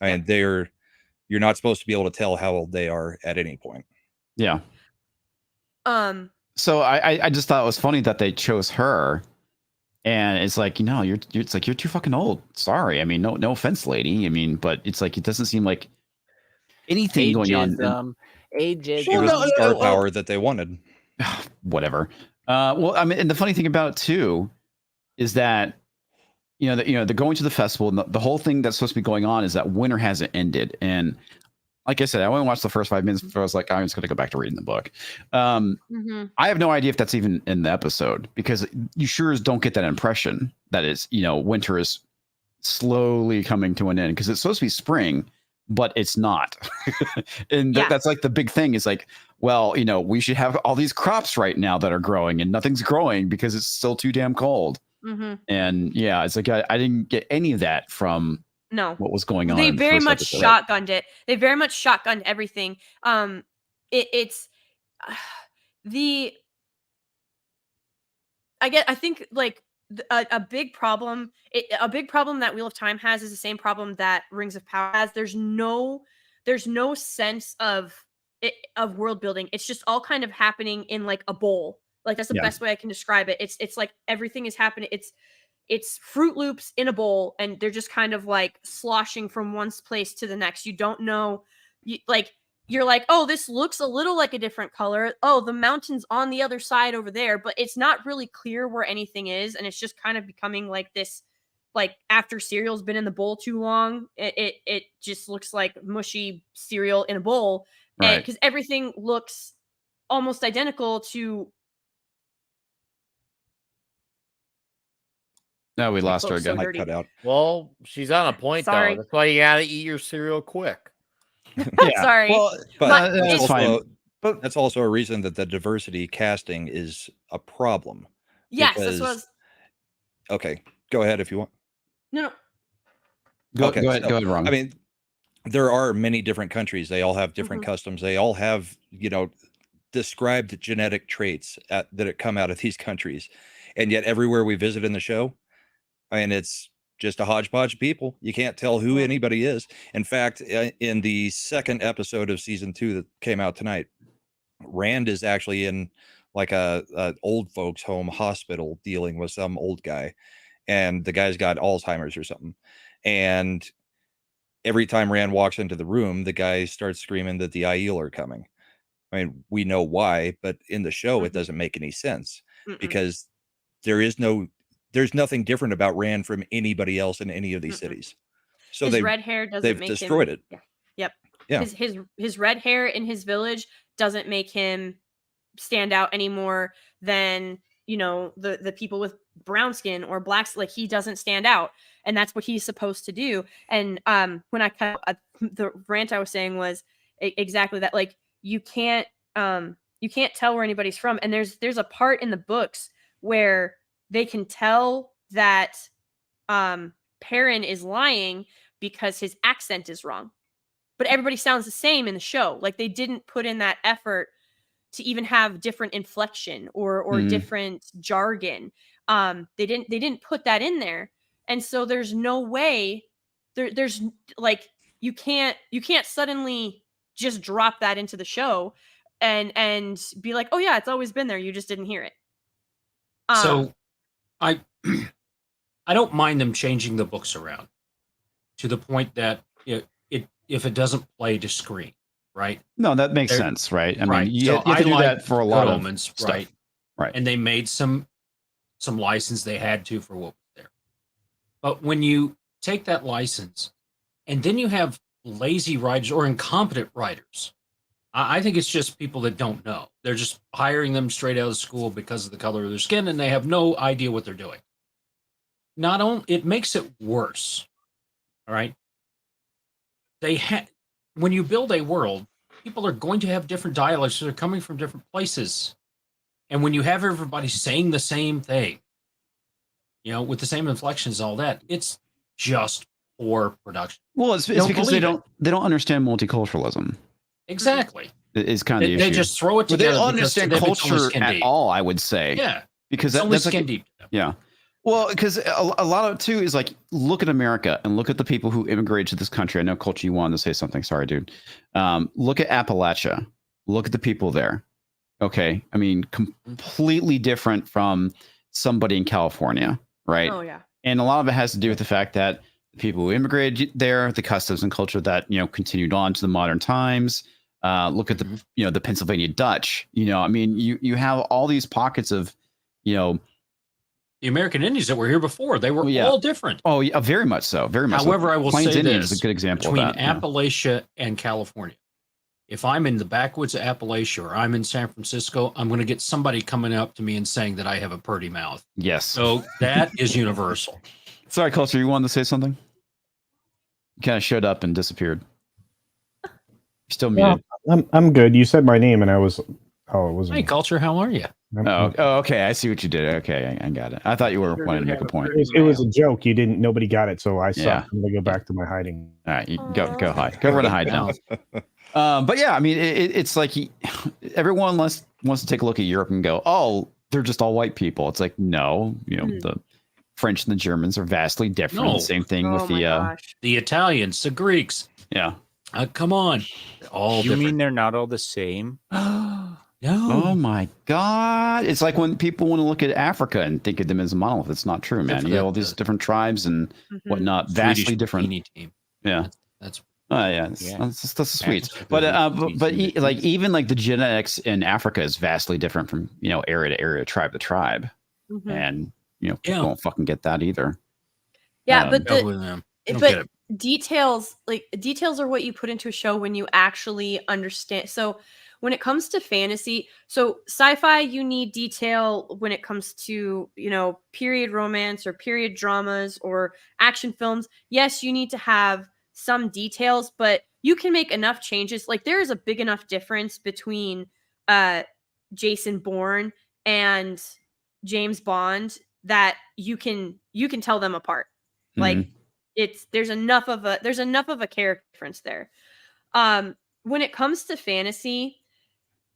I mean, you're not supposed to be able to tell how old they are at any point. Yeah. So I just thought it was funny that they chose her. And it's like, you're too fucking old. Sorry. I mean, no offense, lady. I mean, but it's like, it doesn't seem like anything going on. She was the star power that they wanted. Whatever. Well, I mean, and the funny thing about it too is that, they're going to the festival, and the whole thing that's supposed to be going on is that winter hasn't ended. And like I said, I only watched the first 5 minutes before I was like, I'm just going to go back to reading the book. I have no idea if that's even in the episode, because you sure don't get that impression that it's, winter is slowly coming to an end, because it's supposed to be spring, but it's not. And that's like the big thing is like, well, we should have all these crops right now that are growing, and nothing's growing because it's still too damn cold. And it's like, I didn't get any of that from what was going on. They very much shotgunned it. They very much shotgunned everything. It's I think like a big problem that Wheel of Time has is the same problem that Rings of Power has. There's no sense of world building. It's just all kind of happening in like a bowl. Like that's the best way I can describe it. It's like everything is happening. It's Fruit Loops in a bowl, and they're just kind of like sloshing from one place to the next. You don't know, you're like, oh, this looks a little like a different color. Oh, the mountain's on the other side over there, but it's not really clear where anything is, and it's just kind of becoming like this. Like after cereal's been in the bowl too long, it just looks like mushy cereal in a bowl, right? Because everything looks almost identical to. No, we lost her again. I cut out. Well, she's on a point though. That's why you gotta eat your cereal quick. Sorry. Well, but that's fine. But that's also a reason that the diversity casting is a problem. Yes, that's what Okay, go ahead if you want. No. Go ahead, Ron. I mean, there are many different countries. They all have different Mm-hmm. customs. They all have, described genetic traits that come out of these countries. And yet everywhere we visit in the show, I mean, it's just a hodgepodge of people. You can't tell who anybody is. In fact, in the second episode of season 2 that came out tonight, Rand is actually in like a old folks home hospital dealing with some old guy, and the guy's got Alzheimer's or something. And every time Rand walks into the room, the guy starts screaming that the Aiel are coming. I mean, we know why, but in the show, it doesn't make any sense because there's nothing different about Rand from anybody else in any of these cities. So his red hair doesn't they've make destroyed him, it. Yep. Yeah. His red hair in his village doesn't make him stand out any more than the people with brown skin or blacks. Like, he doesn't stand out, and that's what he's supposed to do. And when the rant I was saying was exactly that. Like, you can't tell where anybody's from, and there's a part in the books where they can tell that Perrin is lying because his accent is wrong, but everybody sounds the same in the show. Like, they didn't put in that effort to even have different inflection or different jargon. They didn't put that in there. And so there's no way there's like, you can't suddenly just drop that into the show and be like, oh yeah, it's always been there. You just didn't hear it. So I don't mind them changing the books around to the point that if it doesn't play to screen, right? No, that makes sense, right? I mean, you have to do like that for a lot of Omens, stuff. right? Right. And they made some license they had to for what was there. But when you take that license and then you have lazy writers or incompetent writers, I think it's just people that don't know. They're just hiring them straight out of school because of the color of their skin, and they have no idea what they're doing. Not only it makes it worse. All right. When you build a world, people are going to have different dialects. So they're coming from different places. And when you have everybody saying the same thing, with the same inflections, all that, it's just poor production. Well, it's because they don't understand multiculturalism. Exactly. It's kind of the issue. They just throw it together. They don't understand culture at all, I would say. Yeah. Because that's skin deep. Yeah. Well, because a lot of it too is like, look at America and look at the people who immigrated to this country. I know, Culture, you wanted to say something. Sorry, dude. Look at Appalachia. Look at the people there. Okay. I mean, completely different from somebody in California, right? Oh, yeah. And a lot of it has to do with the fact that the people who immigrated there, the customs and culture that, continued on to the modern times. Look at the, the Pennsylvania Dutch. I mean, you have all these pockets of, the American Indians that were here before, they were all different. Oh, yeah, very much so. Very much. However, I will Plains say Indians this, is a good example between of that. Appalachia and California, if I'm in the backwoods of Appalachia or I'm in San Francisco, I'm going to get somebody coming up to me and saying that I have a purty mouth. Yes. So that is universal. Sorry, Culture, you wanted to say something? You kind of showed up and disappeared. You're still muted. I'm good. You said my name and I was... Oh, it wasn't. Hey, Culture, how are you? Oh, okay. I see what you did. Okay, I got it. I thought you were wanting to make a point. It was a joke. Nobody got it, so I suck. I'm gonna go back to my hiding. All right, you go hide. Go run and hide now. But yeah, I mean, it's like everyone wants to take a look at Europe and go, "Oh, they're just all white people." It's like, no, the French and the Germans are vastly different. No. Same thing with the Italians, the Greeks. Yeah. Come on. All you different. mean they're not all the same? No. Oh my God! It's like when people want to look at Africa and think of them as a monolith. It's not true, man. You have all these different tribes and whatnot, vastly different. Team. Yeah, that's. Oh yeah, that's sweet. But even like the genetics in Africa is vastly different from area to area, tribe to tribe, and people don't fucking get that either. Yeah, but details are what you put into a show when you actually understand. So when it comes to fantasy, so sci-fi, you need detail when it comes to, period romance or period dramas or action films. Yes, you need to have some details, but you can make enough changes. Like, there is a big enough difference between Jason Bourne and James Bond that you can tell them apart. Like there's enough of a character difference there. When it comes to fantasy,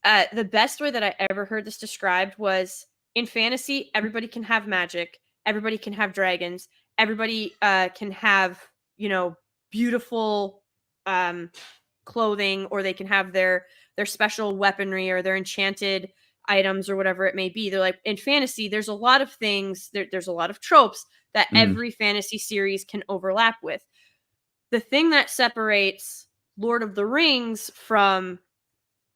the best way that I ever heard this described was, in fantasy, everybody can have magic, everybody can have dragons, everybody can have, beautiful clothing, or they can have their special weaponry or their enchanted items or whatever it may be. They're like, in fantasy, there's a lot of things, there's a lot of tropes that every fantasy series can overlap with. The thing that separates Lord of the Rings from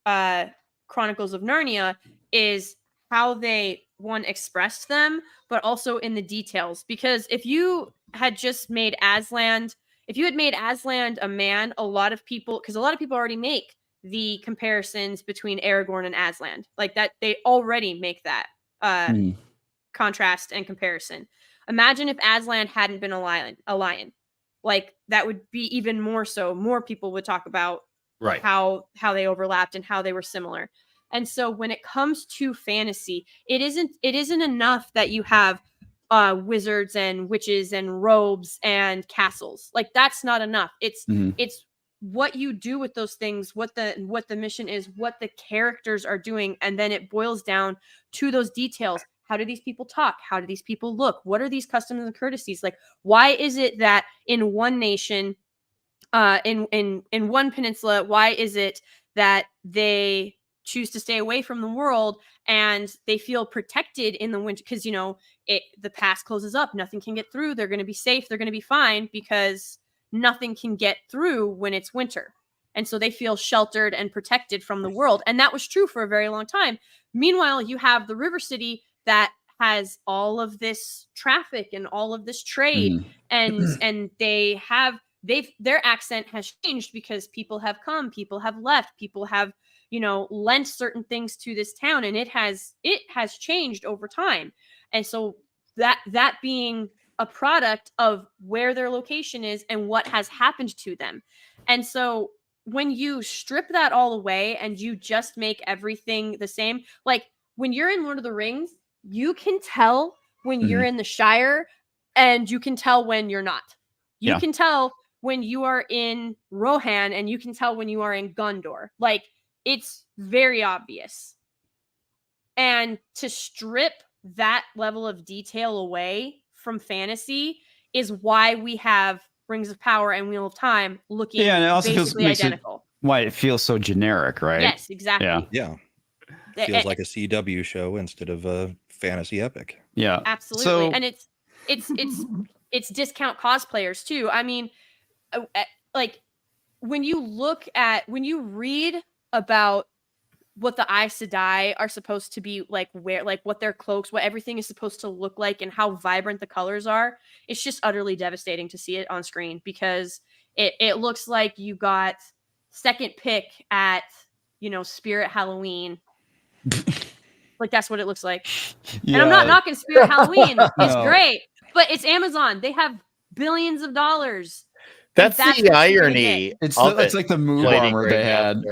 Chronicles of Narnia is how they, one, expressed them, but also in the details. Because if you had just made Aslan, a man, a lot of people already make the comparisons between Aragorn and Aslan. Like that, they already make that contrast and comparison. Imagine if Aslan hadn't been a lion. Like that would be even more so. More people would talk about how they overlapped and how they were similar. And so when it comes to fantasy, it isn't enough that you have wizards and witches and robes and castles. Like that's not enough. It's what you do with those things, what the mission is, what the characters are doing, and then it boils down to those details. How do these people talk? How do these people look? What are these customs and courtesies? Like, why is it that in one nation, in one peninsula, why is it that they choose to stay away from the world and they feel protected in the winter? Because, the pass closes up. Nothing can get through. They're going to be safe. They're going to be fine because nothing can get through when it's winter. And so they feel sheltered and protected from the world. And that was true for a very long time. Meanwhile, you have the River City that has all of this traffic and all of this trade, and their accent has changed because people have come, people have left, people have lent certain things to this town, and it has changed over time. And so that being a product of where their location is and what has happened to them. And so when you strip that all away and you just make everything the same, like when you're in Lord of the Rings, you can tell when you're in the Shire, and you can tell when you're not. You can tell when you are in Rohan, and you can tell when you are in Gondor. Like, it's very obvious. And to strip that level of detail away from fantasy is why we have Rings of Power and Wheel of Time looking and it also basically identical. Why it feels so generic, right? Yes, exactly. Yeah. Feels like a CW show instead of a fantasy epic. Yeah, absolutely. So, and it's discount cosplayers too. I mean, like when you read about what the Aes Sedai are supposed to be like, where, like what their cloaks, what everything is supposed to look like, and how vibrant the colors are, it's just utterly devastating to see it on screen, because it looks like you got second pick at Spirit Halloween. Like that's what it looks like. Yeah. And I'm not knocking Spirit Halloween. It's great, but it's Amazon. They have billions of dollars. That's the irony. It's like the move armor they had.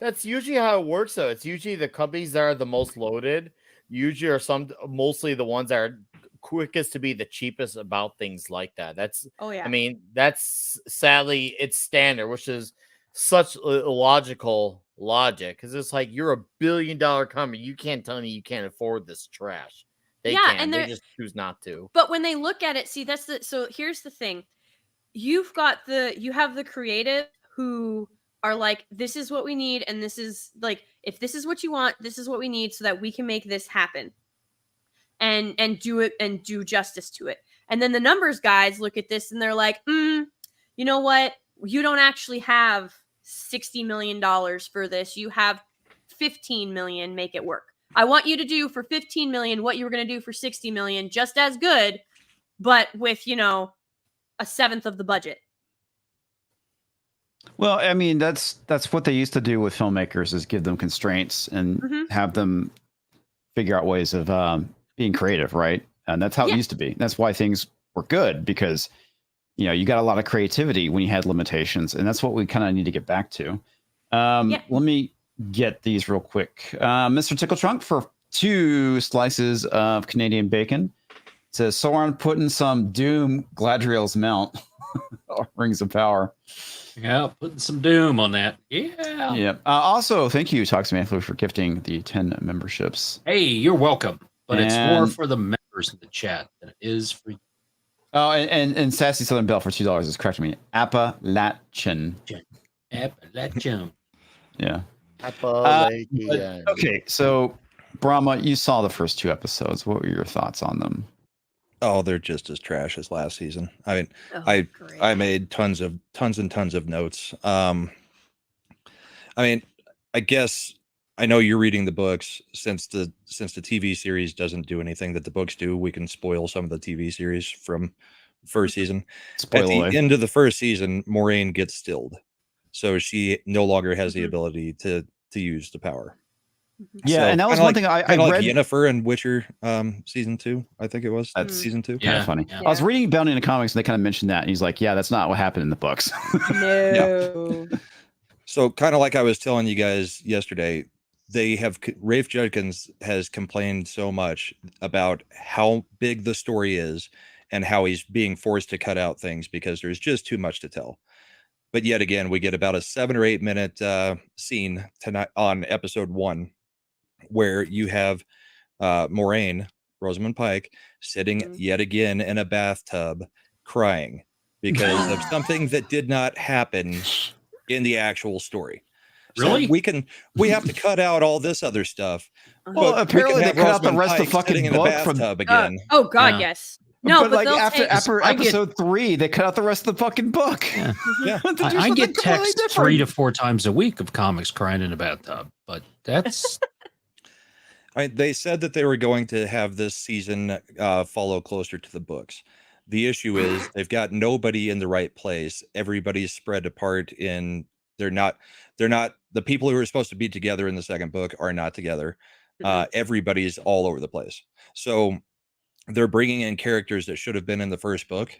That's usually how it works, though. It's usually the companies that are the most loaded. Usually are mostly the ones that are quickest to be the cheapest about things like that. That's I mean, that's sadly it's standard, which is such illogical logic, because it's like, you're $1 billion company. You can't tell me you can't afford this trash. They can. And they just choose not to. But when they look at it, see, so here's the thing. You have the creative who are like, this is what we need, and this is like, if this is what you want, this is what we need so that we can make this happen. And do it and do justice to it. And then the numbers guys look at this and they're like, you know what? You don't actually have $60 million for this. You have 15 million, make it work. I want you to do for 15 million what you were going to do for 60 million, just as good, but with, a seventh of the budget. Well, I mean, that's what they used to do with filmmakers, is give them constraints and have them figure out ways of being creative, right? And that's how it used to be. That's why things were good, because you got a lot of creativity when you had limitations, and that's what we kind of need to get back to. Let me get these real quick. Mr. Tickle Trunk for 2 slices of Canadian bacon. says Sauron putting some Doom Gladriel's mount. Rings of Power. Yeah, putting some Doom on that. Yeah. Yeah. Also, thank you, Toxmanflu, for gifting the 10 memberships. Hey, you're welcome. But it's more for the members in the chat than it is for you. Oh, and Sassy Southern Belle for $2 is correcting me. Appalachian. Appalachian. Yeah. Appalachian. Okay, so Brahma, you saw the first 2 episodes. What were your thoughts on them? Oh, they're just as trash as last season. I mean, I made tons and tons of notes. I mean, I guess I know you're reading the books. Since the TV series doesn't do anything that the books do, we can spoil some of the TV series from first season. At the end of the first season, Moraine gets stilled, so she no longer has the ability to use the power. Yeah, so, and that was one thing I read. Like Yennefer and Witcher season 2, I think it was. That's season 2. Kind of funny. Yeah. I was reading Bounty in the comics and they kind of mentioned that. And he's like, yeah, that's not what happened in the books. No. Yeah. So kind of like I was telling you guys yesterday, Rafe Judkins has complained so much about how big the story is and how he's being forced to cut out things because there's just too much to tell. But yet again, we get about a 7 or 8 minute scene tonight on episode 1. Where you have Moraine, Rosamund Pike, sitting yet again in a bathtub crying because of something that did not happen in the actual story. Really? So we have to cut out all this other stuff. Well, apparently they cut out the rest of the fucking in a book bathtub again. Oh God, yes. No, but like after episode 3, they cut out the rest of the fucking book. Yeah. Yeah. I get texts 3 to 4 times a week of comics crying in a bathtub, but that's. They said that they were going to have this season follow closer to the books. The issue is they've got nobody in the right place. Everybody's spread apart they're not the people who are supposed to be together in the second book are not together. Everybody's all over the place. So they're bringing in characters that should have been in the first book.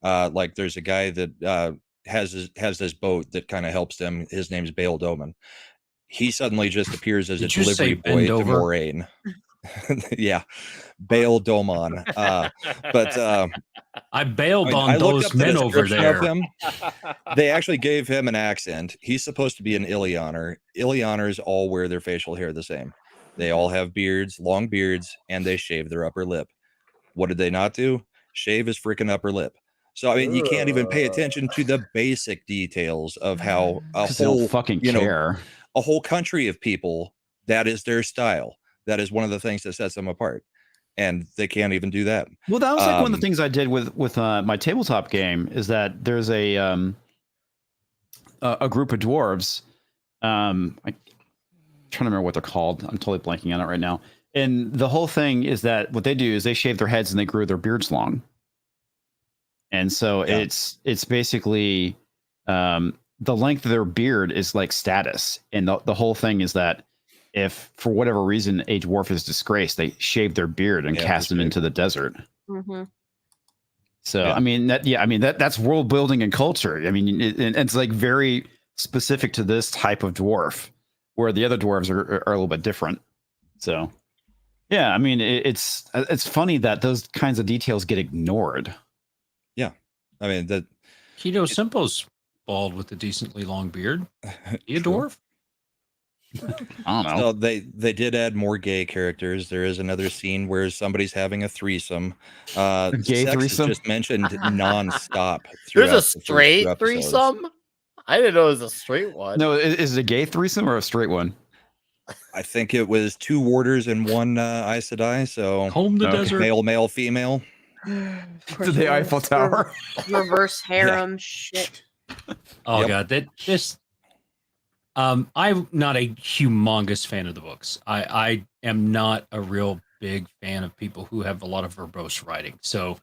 Like there's a guy that has this boat that kind of helps them. His name's Bail Doman. He suddenly just appears as a delivery boy to Moraine. Yeah, Bail Doman. But I bailed on those men over there. They actually gave him an accent. He's supposed to be an Illianer. Illianers all wear their facial hair the same. They all have beards, long beards, and they shave their upper lip. What did they not do? Shave his freaking upper lip. So I mean, you can't even pay attention to the basic details of how a whole fucking care. A whole country of people, that is their style. That is one of the things that sets them apart, and they can't even do that. Well, that was like one of the things I did with my tabletop game is that there's a group of dwarves. I'm trying to remember what they're called. I'm totally blanking on it right now. And the whole thing is that what they do is they shave their heads and they grew their beards long. And so it's basically the length of their beard is like status. And the whole thing is that if for whatever reason a dwarf is disgraced, they shave their beard and cast him into the desert. Mm-hmm. So, I mean, that's world building and culture. I mean, it's like very specific to this type of dwarf where the other dwarves are a little bit different. So, yeah, I mean, it's funny that those kinds of details get ignored. Yeah. I mean, Keto Simpo's bald with a decently long beard. He a dwarf? I don't know. So they did add more gay characters. There is another scene where somebody's having a threesome. A gay sex threesome? is just mentioned nonstop. There's a straight threesome? I didn't know it was a straight one. No, is it a gay threesome or a straight one? I think it was 2 warders and 1 Aes Sedai. So home the desert, male, female. To the Eiffel Tower. Reverse harem shit. Oh God, this. I'm not a humongous fan of the books. I am not a real big fan of people who have a lot of verbose writing. So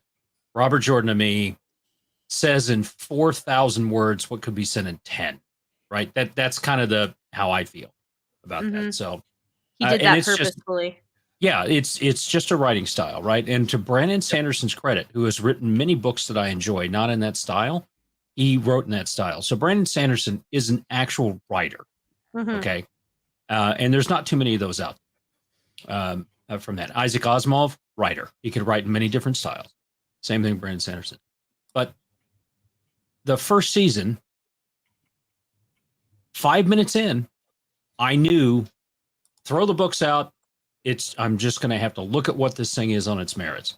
Robert Jordan to me says in 4,000 words what could be said in 10. Right? That's kind of how I feel about that. So he did that purposefully. It's just a writing style, right? And to Brandon Sanderson's credit, who has written many books that I enjoy, not in that style, he wrote in that style. So Brandon Sanderson is an actual writer, okay? And there's not too many of those out from that. Isaac Asimov, writer. He could write in many different styles. Same thing, Brandon Sanderson. But the first season, 5 minutes in, I knew, throw the books out. I'm just going to have to look at what this thing is on its merits.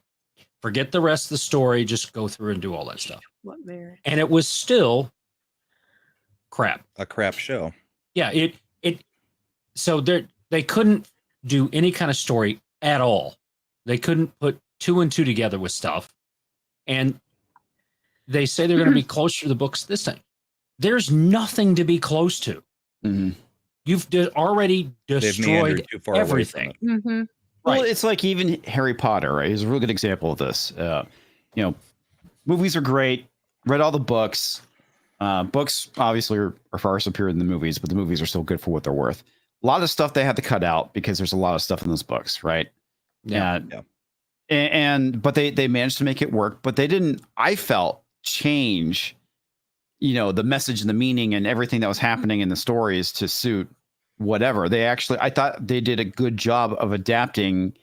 Forget the rest of the story. Just go through and do all that stuff. What merit? And it was still crap. A crap show. Yeah. So they couldn't do any kind of story at all. They couldn't put 2 and 2 together with stuff. And they say they're going to be closer to the books this time. There's nothing to be close to. Mm-hmm. You've already destroyed everything. Mm-hmm. Well, it's like even Harry Potter, right? Is a real good example of this. Movies are great. Read all the books. Books obviously are far superior than the movies, but the movies are still good for what they're worth. A lot of stuff they had to cut out because there's a lot of stuff in those books, right? Yeah. But they managed to make it work, but they didn't, I felt, change, the message and the meaning and everything that was happening in the stories to suit whatever. I thought they did a good job of adapting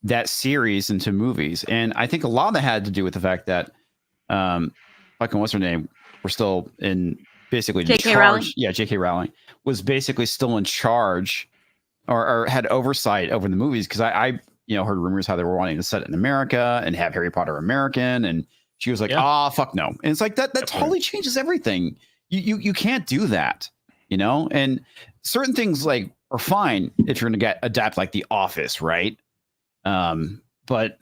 that series into movies. And I think a lot of that had to do with the fact that, what's her name? We're still in basically J.K. Rowling. Yeah, J.K. Rowling was basically still in charge or had oversight over the movies. Because I heard rumors how they were wanting to set it in America and have Harry Potter American. And she was like, fuck no. And it's like that totally changes everything. You can't do that, and certain things like are fine if you're going to adapt like The Office, right? But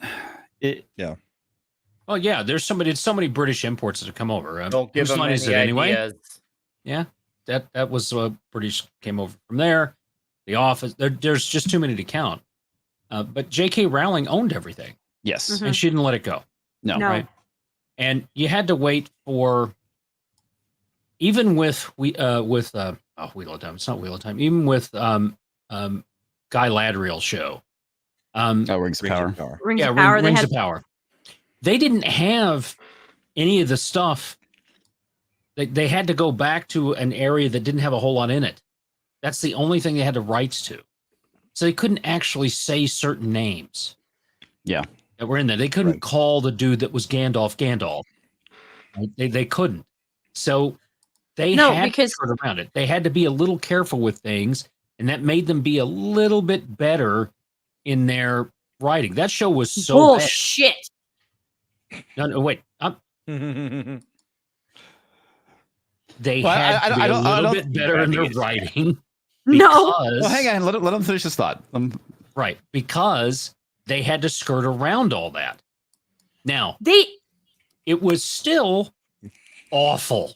Oh yeah, there's so many British imports that have come over. Don't give them any ideas. Yeah, that was British came over from there. The Office. There's just too many to count. But J.K. Rowling owned everything. Yes, Mm-hmm. and she didn't let it go. No. Right? And you had to wait for, even with Wheel of Time. It's not Wheel of Time. Even with Guy Ladriel's show. Rings of Power. Rings of Power. Rings of Power. They didn't have any of the stuff. They had to go back to an area that didn't have a whole lot in it. That's the only thing they had the rights to. So they couldn't actually say certain names. Yeah. That were in there. They couldn't call the dude that was Gandalf. Right? They couldn't. So they had to turn around it. They had to be a little careful with things, and that made them be a little bit better in their writing. That show was so bullshit. No, wait. They Well, had to be a little bit better in their writing. No. Well, hang on. Let him finish his thought. Right. Because they had to skirt around all that. Now, it was still awful.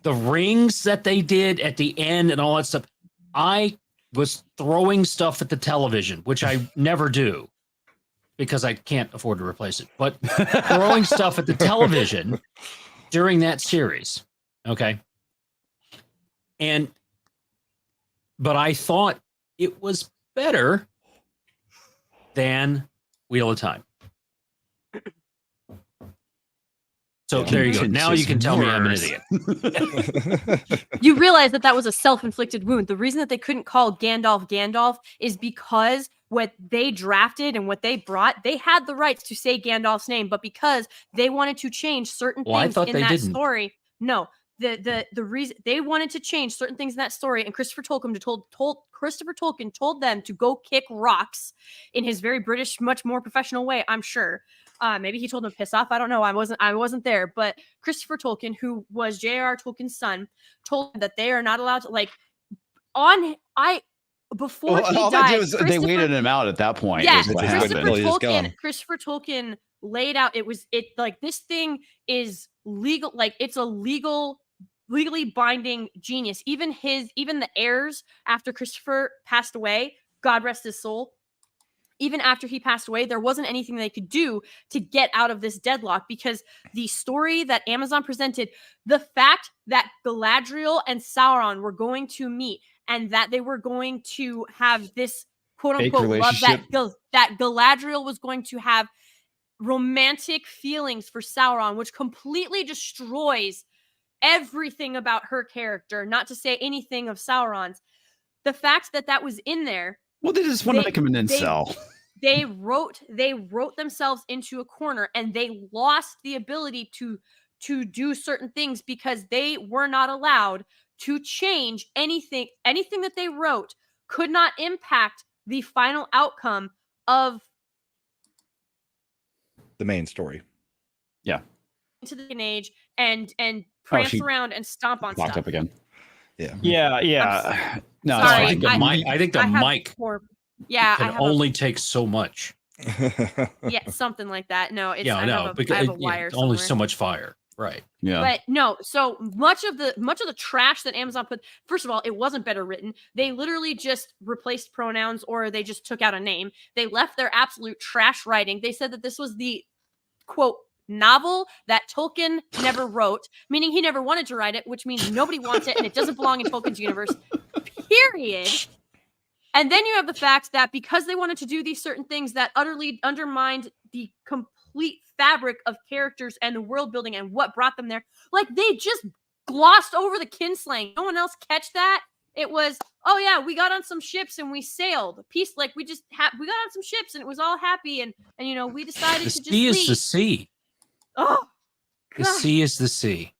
The rings that they did at the end and all that stuff. I was throwing stuff at the television, which I never do because I can't afford to replace it. But throwing stuff at the television during that series. Okay. But I thought it was better than Wheel of Time. So there you go. Now you can tell me I'm an idiot. You realize that was a self-inflicted wound. The reason that they couldn't call Gandalf is because what they drafted and what they brought, they had the rights to say Gandalf's name, but because they wanted to change certain things in that story. No, the reason they wanted to change certain things in that story, and Christopher Tolkien told them to go kick rocks in his very British, much more professional way. I'm sure. Maybe he told them to piss off. I don't know. I wasn't there. But Christopher Tolkien, who was J.R.R. Tolkien's son, told them that they are not allowed to before he died. They waited him out at that point. Yeah, Christopher Tolkien laid out. This thing is legal. Like it's a legally binding genius. Even the heirs after Christopher passed away, God rest his soul. Even after he passed away, there wasn't anything they could do to get out of this deadlock because the story that Amazon presented, the fact that Galadriel and Sauron were going to meet and that they were going to have this quote-unquote love, that Galadriel was going to have romantic feelings for Sauron, which completely destroys everything about her character, not to say anything of Sauron's. The fact that was in there. Well, they just want to make him an incel. they wrote themselves into a corner, and they lost the ability to do certain things because they were not allowed to change anything. Anything that they wrote could not impact the final outcome of the main story. Yeah. Into the age and prance around and stomp on locked stuff. up again. Yeah. No, sorry. I think the mic can only take so much. Yeah, something like that. No, it's I have a wire only somewhere. so much fire. Right. Yeah. But no, so much of the trash that Amazon put, first of all, it wasn't better written. They literally just replaced pronouns, or they just took out a name. They left their absolute trash writing. They said that this was the quote novel that Tolkien never wrote, meaning he never wanted to write it, which means nobody wants it and it doesn't belong in Tolkien's universe. Period. And then you have the fact that because they wanted to do these certain things that utterly undermined the complete fabric of characters and the world building and what brought them there, like they just glossed over the kinslaying. No one else catch that. It was, oh yeah, we got on some ships and we sailed. Peace, like we got on some ships and it was all happy and you know we decided to just sea leave. is the sea. Oh, the sea is the sea.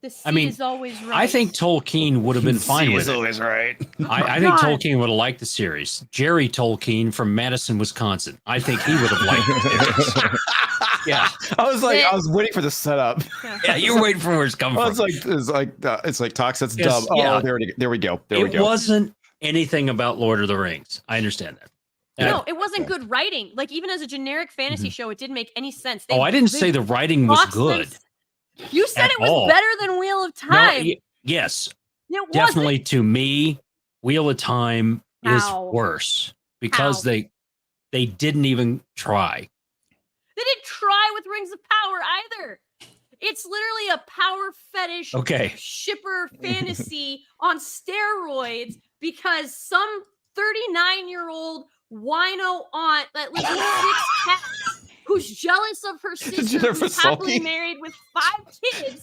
The sea is always right. I think Tolkien would have been fine with it. Always right. I think Tolkien would have liked the series. Jerry Tolkien from Madison, Wisconsin. I think he would have liked the series. Yeah, I was waiting for the setup. Yeah, you were waiting for where it's coming from. It's like Tox. That's Yes, dumb. yeah. Oh, there we go. It wasn't anything about Lord of the Rings. I understand that. No, it wasn't good writing. Like even as a generic fantasy show, it didn't make any sense. I didn't say the writing was good. You said it was all. better than Wheel of Time. No, yes, it definitely. wasn't. To me, Wheel of Time is How? worse because How? they didn't even try. They didn't try with Rings of Power either. It's literally a power fetish shipper fantasy on steroids because some 39-year-old wino aunt that lives with 6 cats who's jealous of her sister who's happily married with 5 kids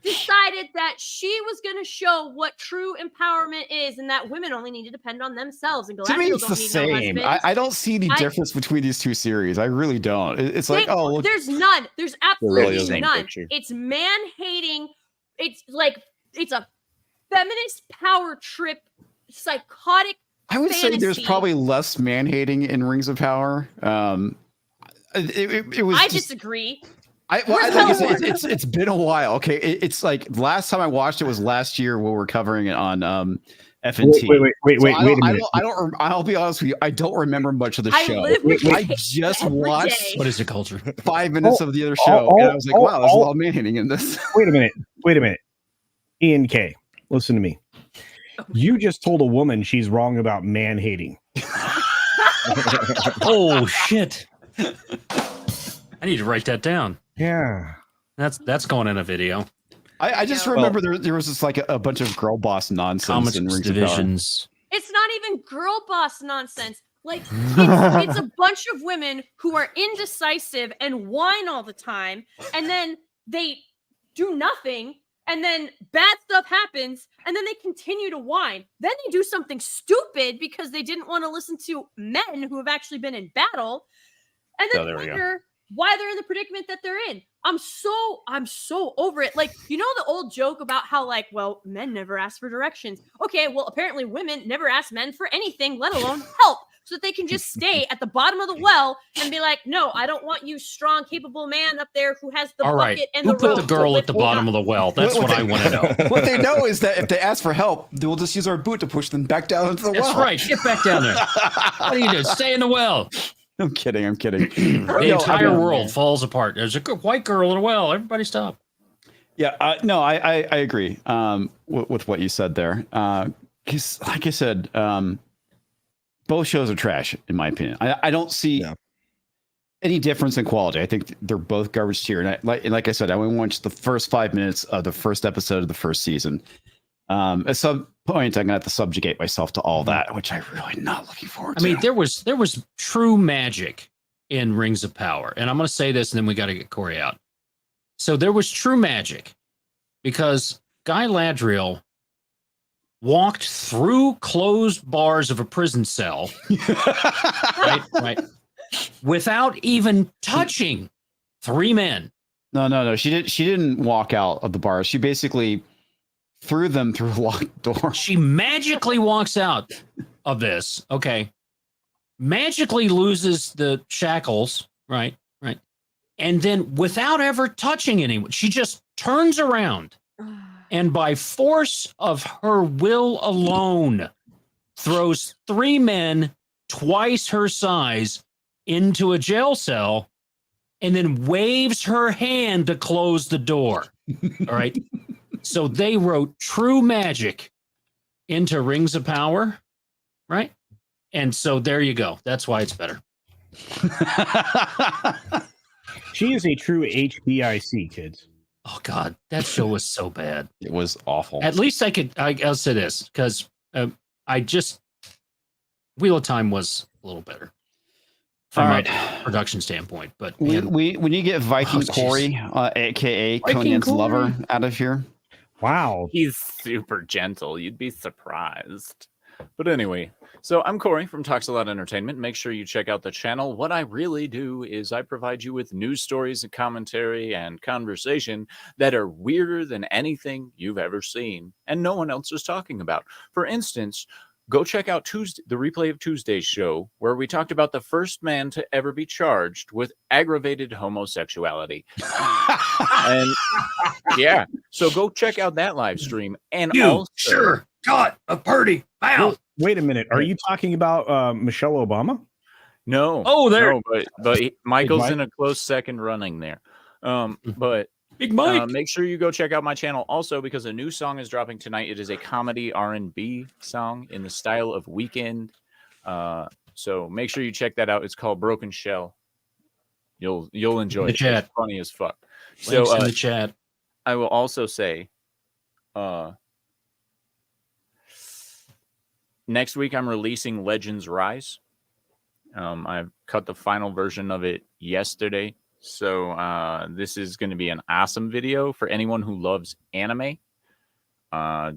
decided that she was going to show what true empowerment is and that women only need to depend on themselves. And to me, it's the same. I don't see any difference between these two series. I really don't. It's like, look. There's none. There's absolutely really none. picture. It's man-hating. It's like, it's a feminist power trip, psychotic I would say there's fantasy. probably less man-hating in Rings of Power. It was. I disagree. It's been a while. Okay, it's like last time I watched it was last year when we were covering it on FNT. Wait a minute. I'll be honest with you. I don't remember much of the show. I just watched. What is it, culture? 5 minutes of the other show, and I was like, wow, there's a lot of man-hating in this. Wait a minute. Ian K, listen to me. You just told a woman she's wrong about man-hating. Oh shit! I need to write that down. Yeah, that's going in a video. I just remember there was just like a bunch of girl boss nonsense in Comix Rings Divisions. It's not even girl boss nonsense. Like it's a bunch of women who are indecisive and whine all the time, and then they do nothing, and then bad stuff happens, and then they continue to whine. Then they do something stupid because they didn't want to listen to men who have actually been in battle, and then wonder why they're in the predicament that they're in. I'm so over it. Like, you know the old joke about how, like, well, men never ask for directions. Okay, well, apparently women never ask men for anything, let alone help, so that they can just stay at the bottom of the well and be like, no, I don't want you strong, capable man up there who has the bucket and who the put rope the girl to at the lift bottom up. of the well? That's what I want to know. What they know is that if they ask for help, we'll just use our boot to push them back down into the well. That's right. Get back down there. What do you do? Stay in the well. I'm kidding. The entire world falls apart. There's a white girl in a well. Everybody stop. Yeah, I agree with what you said there. Because, like I said, both shows are trash, in my opinion. I don't see any difference in quality. I think they're both garbage tier. And like I said, I only watched the first 5 minutes of the first episode of the first season. At some point, I'm gonna have to subjugate myself to all that, which I'm really not looking forward to. I mean, there was true magic in Rings of Power, and I'm gonna say this, and then we got to get Corey out. So there was true magic because Guy Ladriel walked through closed bars of a prison cell, right, without even touching 3 men. No. She didn't walk out of the bar. She basically threw them through a locked door. She magically walks out of this. Okay. Magically loses the shackles. Right. And then without ever touching anyone, she just turns around and by force of her will alone throws 3 men twice her size into a jail cell and then waves her hand to close the door. All right. So they wrote true magic into Rings of Power, right? And so there you go. That's why it's better. She is a true HBIC, kids. Oh God, that show was so bad. It was awful. At least I'll say this because Wheel of Time was a little better from a production standpoint. But when you get Viking Corey, aka Conan's lover, out of here. Wow, he's super gentle. You'd be surprised. But anyway, so I'm Corey from Talks a Lot Entertainment. Make sure you check out the channel. What I really do is I provide you with news stories and commentary and conversation that are weirder than anything you've ever seen and no one else is talking about. For instance, go check out the replay of Tuesday's show where we talked about the first man to ever be charged with aggravated homosexuality. And yeah, so go check out that live stream. And also, got a party. Wow. Wait a minute. Are you talking about Michelle Obama? No. Oh, there. No, but Michael's in a close second running there. But Big Mike. Make sure you go check out my channel also because a new song is dropping tonight. It is a comedy R&B song in the style of Weekend. So make sure you check that out. It's called Broken Shell. You'll enjoy it. Chat. It's funny as fuck. Links So in the chat. I will also say next week I'm releasing Legends Rise. I've cut the final version of it yesterday. So this is going to be an awesome video for anyone who loves anime.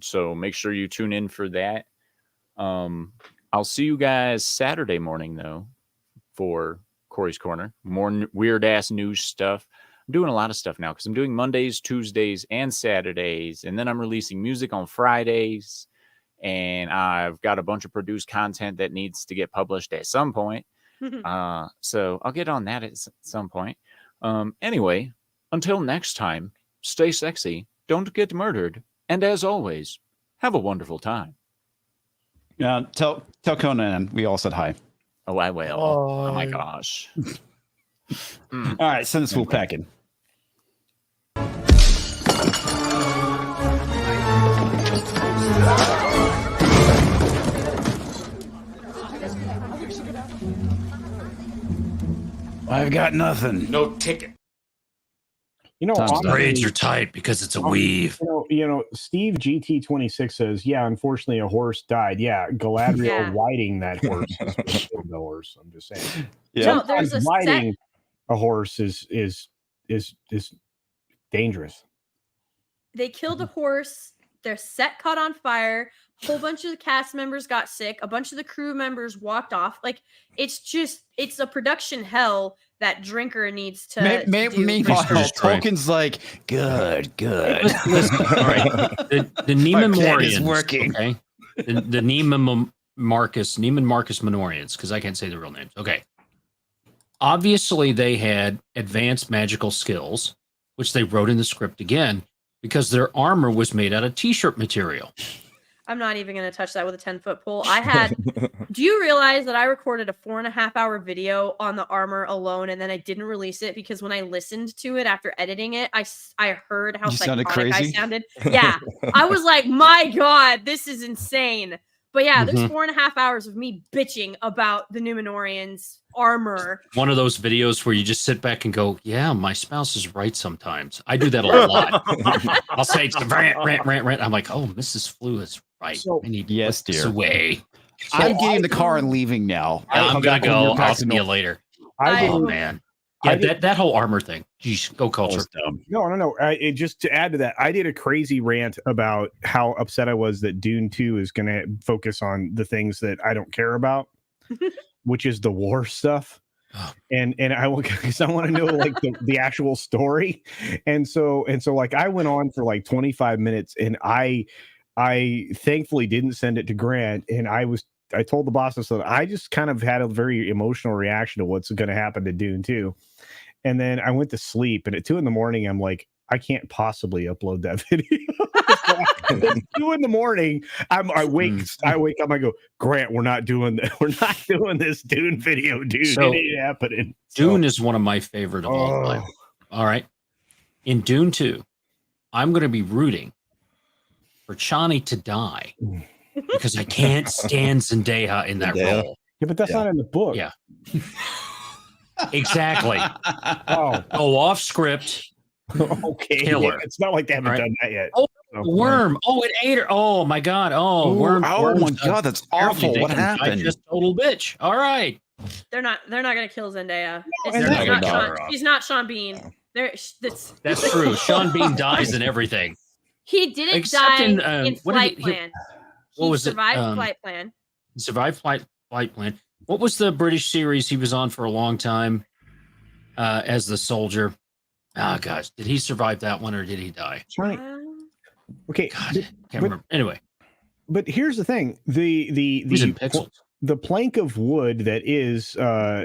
So make sure you tune in for that. I'll see you guys Saturday morning, though, for Corey's Corner. More weird-ass news stuff. I'm doing a lot of stuff now because I'm doing Mondays, Tuesdays, and Saturdays. And then I'm releasing music on Fridays. And I've got a bunch of produced content that needs to get published at some point. So I'll get on that at some point. Anyway, until next time, stay sexy, don't get murdered, and as always, have a wonderful time. Tell Conan we all said hi. Oh, I will. Oh my gosh. All right, send this fool packing. I've got nothing. No ticket. You know, braids are tight because it's a weave. You know, Steve GT26 says, "Yeah, unfortunately, a horse died." Yeah, Galadriel riding that horse is the horse. I'm just saying. Yeah, no, there's riding a horse is dangerous. They killed a horse. Their set caught on fire. A whole bunch of the cast members got sick. A bunch of the crew members walked off. Like, it's a production hell that Drinker needs to Meanwhile, Tolkien's like, good. Listen, all right. The Neiman Marcus working. Okay? The Neiman Marcus Minorians, because I can't say the real names. Okay. Obviously, they had advanced magical skills, which they wrote in the script again, because their armor was made out of t-shirt material. I'm not even going to touch that with a 10-foot pole. Do you realize that I recorded a 4.5-hour video on the armor alone, and then I didn't release it because when I listened to it after editing it, I heard how psychotic I sounded. Yeah. I was like, my God, this is insane. But yeah, there's 4.5 hours of me bitching about the Numenorians' armor. One of those videos where you just sit back and go, yeah, my spouse is right sometimes. I do that a lot. I'll say, rant. I'm like, oh, Mrs. Flu is right. So, I need to put this away. I'm getting in the car and leaving now. I'm going to go. I'll see you later. Oh, man. Yeah, that whole armor thing. Jeez, go culture. No. Just to add to that, I did a crazy rant about how upset I was that Dune 2 is going to focus on the things that I don't care about, which is the war stuff. and I want to know like the actual story, and so like I went on for like 25 minutes, and I thankfully didn't send it to Grant, and I told the boss that I just kind of had a very emotional reaction to what's going to happen to Dune 2. And then I went to sleep, and at 2 a.m, I'm like, I can't possibly upload that video. 2 a.m, I wake up, I go, Grant, we're not doing this Dune video, dude. So, it ain't happening. Dune is one of my favorite of all time. All right. In Dune 2, I'm going to be rooting for Chani to die because I can't stand Zendaya in that role. Yeah, but that's not in the book. Yeah. Exactly. Go off script. Okay. Killer. It's not like they haven't done that yet. Oh, worm. Oh, it ate her. Oh my God. Oh, worm. Oh my God, that's awful. What happened? Just total bitch. All right. They're not gonna kill Zendaya. No, she's not Sean Bean. That's true. Sean Bean dies in everything. He didn't Except die in Flight Plan. What was survived Flight Plan. He survived Flight Plan. What was the British series he was on for a long time as the soldier? Oh, gosh. Did he survive that one or did he die? Okay. God, can't remember. Anyway. But here's the thing. The plank of wood that is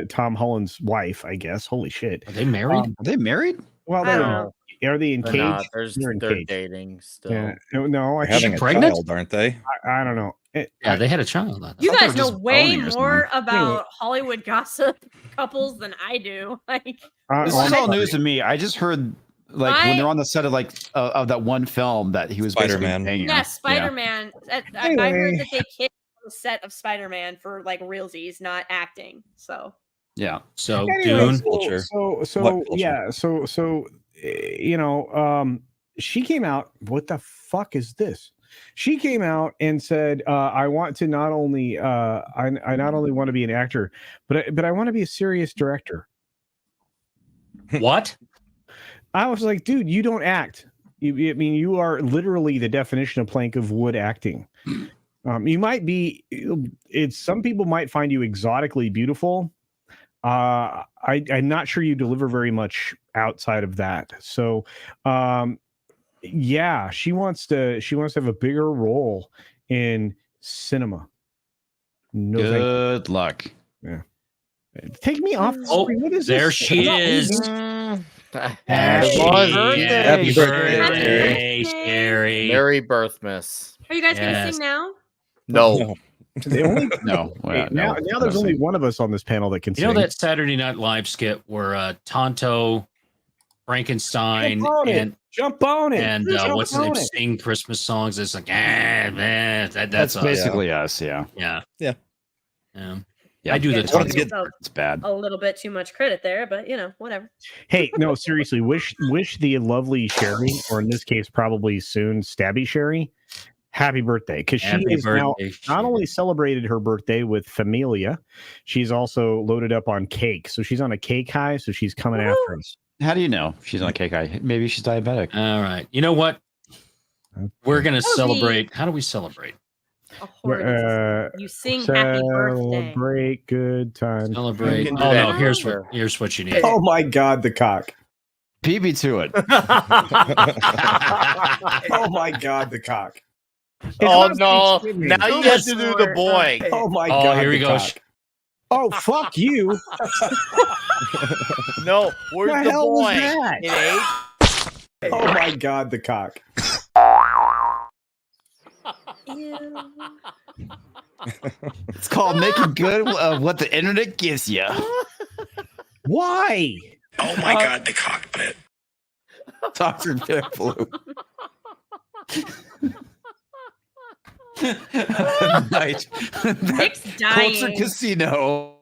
Tom Holland's wife, I guess. Holy shit. Are they married? Are they married? Well, are they engaged? They're dating still. Yeah. No, having a child, aren't they? I don't know. They had a child. You guys know way more about Hollywood gossip couples than I do. Like this is all news to me. I just heard when they're on the set of of that one film that he was Spider-Man. Yes, Spider-Man. Yeah. I heard that they kissed on the set of Spider-Man for like realsies, not acting. So yeah. So anyway, Dune. So she came out. What the fuck is this? She came out and said, "I want to not only I not only want to be an actor, but I want to be a serious director." What? I was like, dude, you don't act. You are literally the definition of plank of wood acting. You might be. Some people might find you exotically beautiful. I'm not sure you deliver very much outside of that. So, yeah, she wants to have a bigger role in cinema. No, good luck. Yeah. Take me off. What is there? She is. Happy birthday, Sherry. Merry birthmas. Are you guys gonna sing now? No. Now there's only one of us on this panel that can sing. You know that Saturday Night Live skit where Tonto, Frankenstein, jump on it, and what's his name, sing Christmas songs? It's like that's basically us. Yeah. I do the Tonto. It's bad. A little bit too much credit there, but whatever. Hey, no, seriously, wish the lovely Sherry, or in this case, probably soon Stabby Sherry, happy birthday, because she is now not only celebrated her birthday with Familia, she's also loaded up on cake. So she's on a cake high. So she's coming after us. How do you know she's on a cake high? Maybe she's diabetic. All right. You know what? We're gonna celebrate. How do we celebrate? You sing happy birthday. Celebrate good times. Celebrate. Oh no! Here's what you need. Oh my God, the cock. PB to it. Oh my God, the cock. Oh no! Now you have to do the boy. Oh my God! Here we go. Oh fuck you! No, where's the hell boy? Was that? Oh my God, the cock. It's called making good of what the internet gives you. Why? Oh my God, the cockpit. Dr. Blue. Night. Nick's dying. Culture Casino.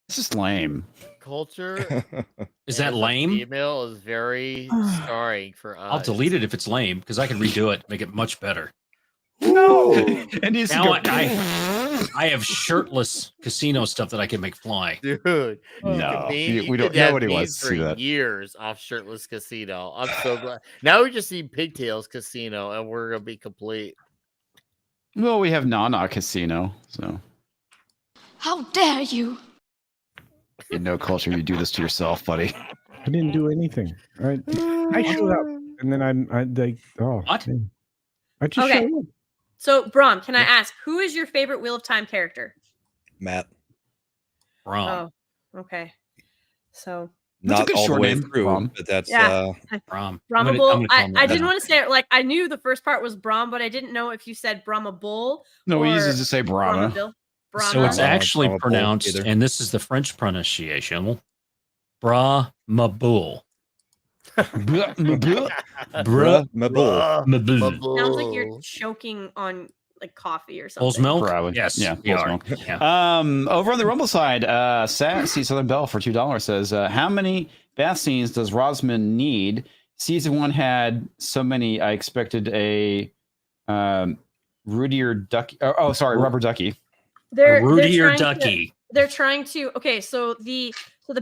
It's just lame. Culture is that lame? Email is very starring for us. I'll delete it if it's lame because I can redo it, make it much better. No. And he's Now I have shirtless casino stuff that I can make fly. Dude, No, we we don't. could have Nobody memes wants to for see that. years off shirtless casino. I'm so glad. Now we just need pigtails casino, and we're gonna be complete. Well, we have Nana Casino, so. How dare you? In no culture, you do this to yourself, buddy. I didn't do anything. I showed up, and then I What? Man. I just Okay. showed up. So, Brahm, can I ask, who is your favorite Wheel of Time character? Matt. Brahm. Oh, okay. So, That's a Not good all the short way name, through, Brahm. but that's Yeah. Brahm. Brahmabull. I I didn't want to say it. Like, I knew the first part was Brahm, but I didn't know if you said Brahmabull. No, we or use it to say Brahma. Brahmabill. So it's Brahma. actually Brahmabull pronounced, either. and this is the French pronunciation, Brahmabull. Brahmabull. Brahmabull. Sounds like you're choking on like coffee or something. Bull's milk? Probably. Yes. Yeah, we Bull's are. milk. Yeah. Over on the Rumble side, Sassy Southern Belle for $2 says, how many bath scenes does Rosamund need? Season 1 had so many, I expected a Rudier Ducky. Oh, sorry, Rubber Ducky. Rudy or trying to- Ducky. They're trying to. Okay, so the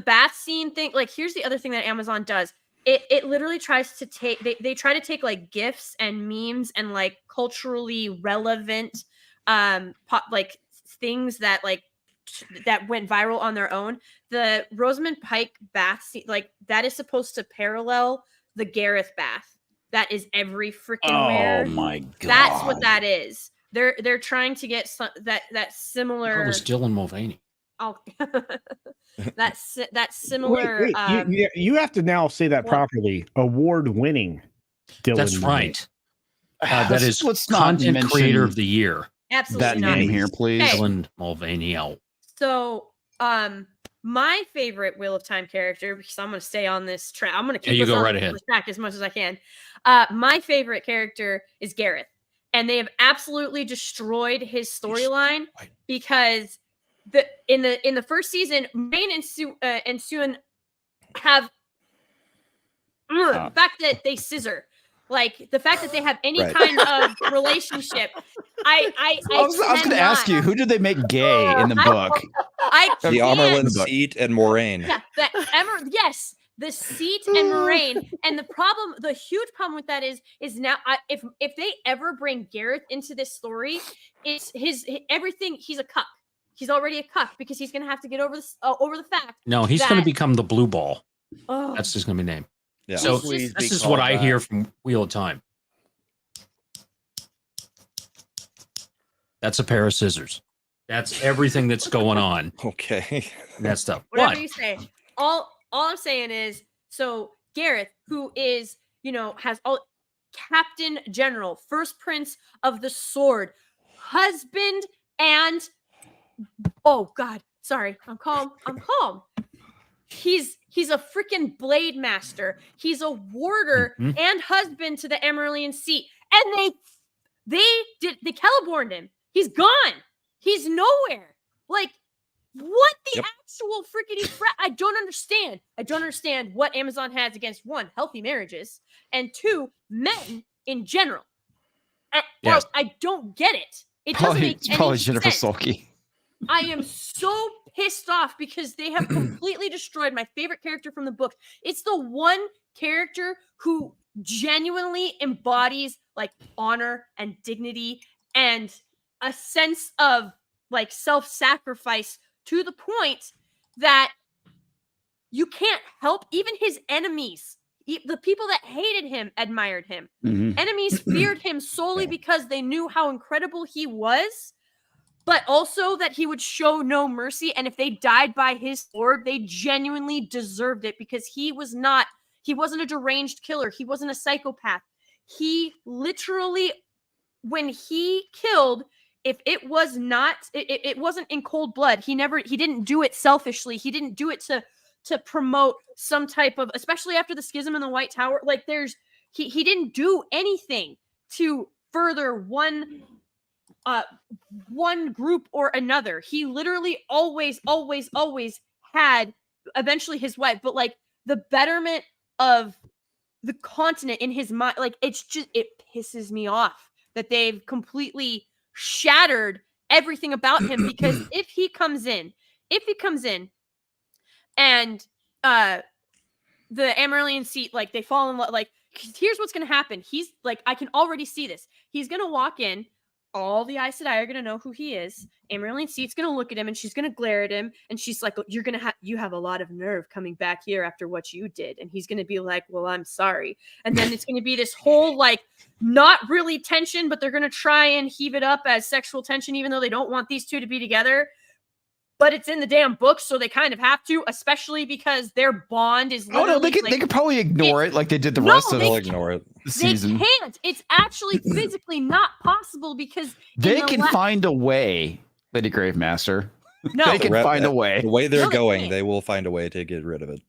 bath scene thing. Like, here's the other thing that Amazon does. It literally tries to take. They try to take like GIFs and memes and like culturally relevant, like things that like that went viral on their own. The Rosamund Pike bath scene, like that is supposed to parallel the Gareth bath. That is every freaking where. Oh my god. That's what that is. They're trying to get that similar. That was Dylan Mulvaney. Oh, that similar. Wait, you have to now say that properly. Award-winning. Dylan That's Mulvaney. right. That is let's not content mention creator of the year. Absolutely that not. name here, please. Okay. Dylan Mulvaney. So, my favorite Wheel of Time character, because I'm going to stay on this track. I'm going to keep you us go on right this ahead. track as much as I can. My favorite character is Gareth, and they have absolutely destroyed his storyline because in the first season, Rain and Suan have the fact that they scissor. Like the fact that they have any Right. kind of relationship, I was going to ask you, who did they make gay in the book? The can't- Amerlin seat and Moraine. Yeah, yes, the seat and Moraine. And the huge problem with that is now if they ever bring Gareth into this story, it's his everything. He's a cuck. He's already a cuck because he's going to have to get over the fact. No, he's going to that- become the Blue Ball. Oh, That's just going to be named. Yeah. So Please this be is what called I that. hear from Wheel of Time. That's a pair of scissors. That's everything that's going on. Okay. That stuff. whatever What? you say. All I'm saying is, so Gareth, who is has all Captain General, First Prince of the Sword, husband, and oh god, sorry, I'm calm. He's a freaking blade master. He's a warder and husband to the Emeralian seat. And they Celeborned him. He's gone. He's nowhere. Like, what the actual frickety crap? I don't understand. I don't understand what Amazon has against, one, healthy marriages, and two, men in general. Yes. I don't get it. It doesn't make any Probably Jennifer sense. Sulky. I am so pissed off because they have completely destroyed my favorite character from the book. It's the one character who genuinely embodies like honor and dignity and a sense of like self-sacrifice to the point that you can't help even his enemies. The people that hated him admired him. Enemies feared him solely because they knew how incredible he was, but also that he would show no mercy. And if they died by his sword, they genuinely deserved it because he wasn't a deranged killer. He wasn't a psychopath. He literally, when he killed, if it was not, it wasn't in cold blood. He didn't do it selfishly. He didn't do it to promote some type of, especially after the schism in the White Tower. Like he didn't do anything to further one group or another. He literally always had eventually his wife, but like the betterment of the continent in his mind, like it pisses me off that they've completely shattered everything about him, because if he comes in and the Amaryllian seat, like, they fall in love, like, here's what's gonna happen. He's like, I can already see this. He's gonna walk in, all the Aes Sedai are gonna know who he is. Amaryllian seat's gonna look at him and she's gonna glare at him, and she's like, you have a lot of nerve coming back here after what you did. And he's gonna be like, well, I'm sorry. And then it's gonna be this whole, like, not really tension, but they're gonna try and heave it up as sexual tension, even though they don't want these two to be together. But it's in the damn book, so they kind of have to, especially because their bond is literally... Oh, no, they could probably ignore it like they did the rest of they'll ignore it. The season. They can't. It's actually physically not possible, because... They can find a way, Lady Gravemaster. No. They can find a way. The way they're No, they going, can't. they will find a way to get rid of it.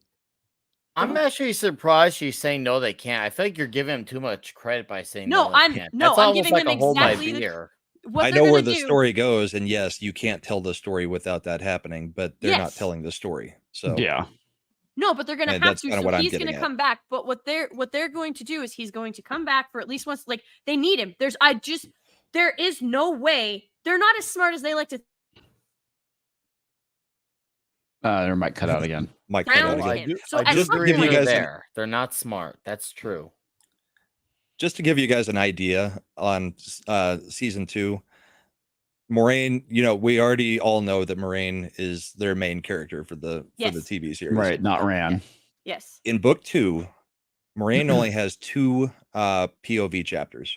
I'm actually surprised she's saying no, they can't. I feel like you're giving him too much credit by saying No, no, they I'm can't. no, That's I'm almost giving like them a hold my exactly beer. what I they're know where gonna the do. story goes, and yes, you can't tell the story without that happening, but they're not Yes. telling the story. So Yeah. No, but they're gonna And have that's to. kinda So what I'm he's gonna getting at. come back. But what they're going to do is he's going to come back for at least once. Like, they need him. There is no way. They're not as smart as they like to. Their mic cut out again. Mike cut out Sound again. him. So I at do some agree give you with point, you guys an- there. They're not smart. That's true. Just to give you guys an idea on season 2, Moraine, we already all know that Moraine is their main character for the Yes. TV series. Right, not Ran. yes. In book 2, Moraine only has 2 POV chapters.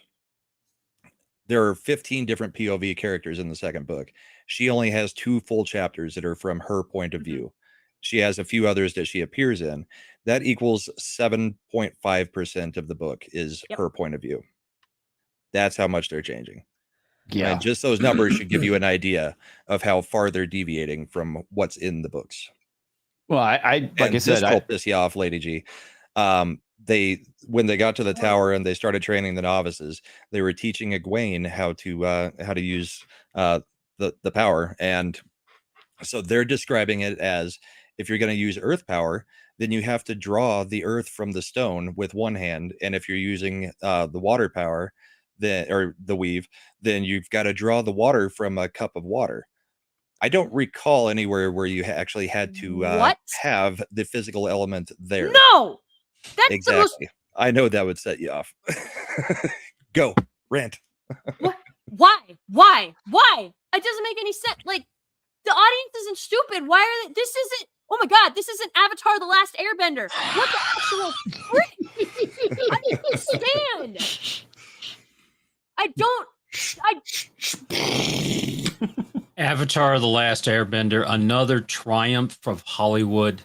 There are 15 different POV characters in the second book. She only has 2 full chapters that are from her point of view. She has a few others that she appears in. That equals 7.5% of the book is her point of view. That's how much they're changing. Yeah. And just those numbers should give you an idea of how far they're deviating from what's in the books. Well, I like I This said, will piss you off, Lady G. When they got to the tower and they started training the novices, they were teaching Egwene how to use the power, and so they're describing it as, if you're going to use earth power, then you have to draw the earth from the stone with one hand, and if you're using the water power, or the weave, then you've got to draw the water from a cup of water. I don't recall anywhere where you actually had to have the physical element there. No, that's Exactly. I know that would set you off. Go, rant. Why? It doesn't make any sense. Like, the audience isn't stupid. Why are they? This isn't. Oh my God! This isn't Avatar: The Last Airbender. What the actual frick? I don't understand. Avatar: The Last Airbender, another triumph of Hollywood.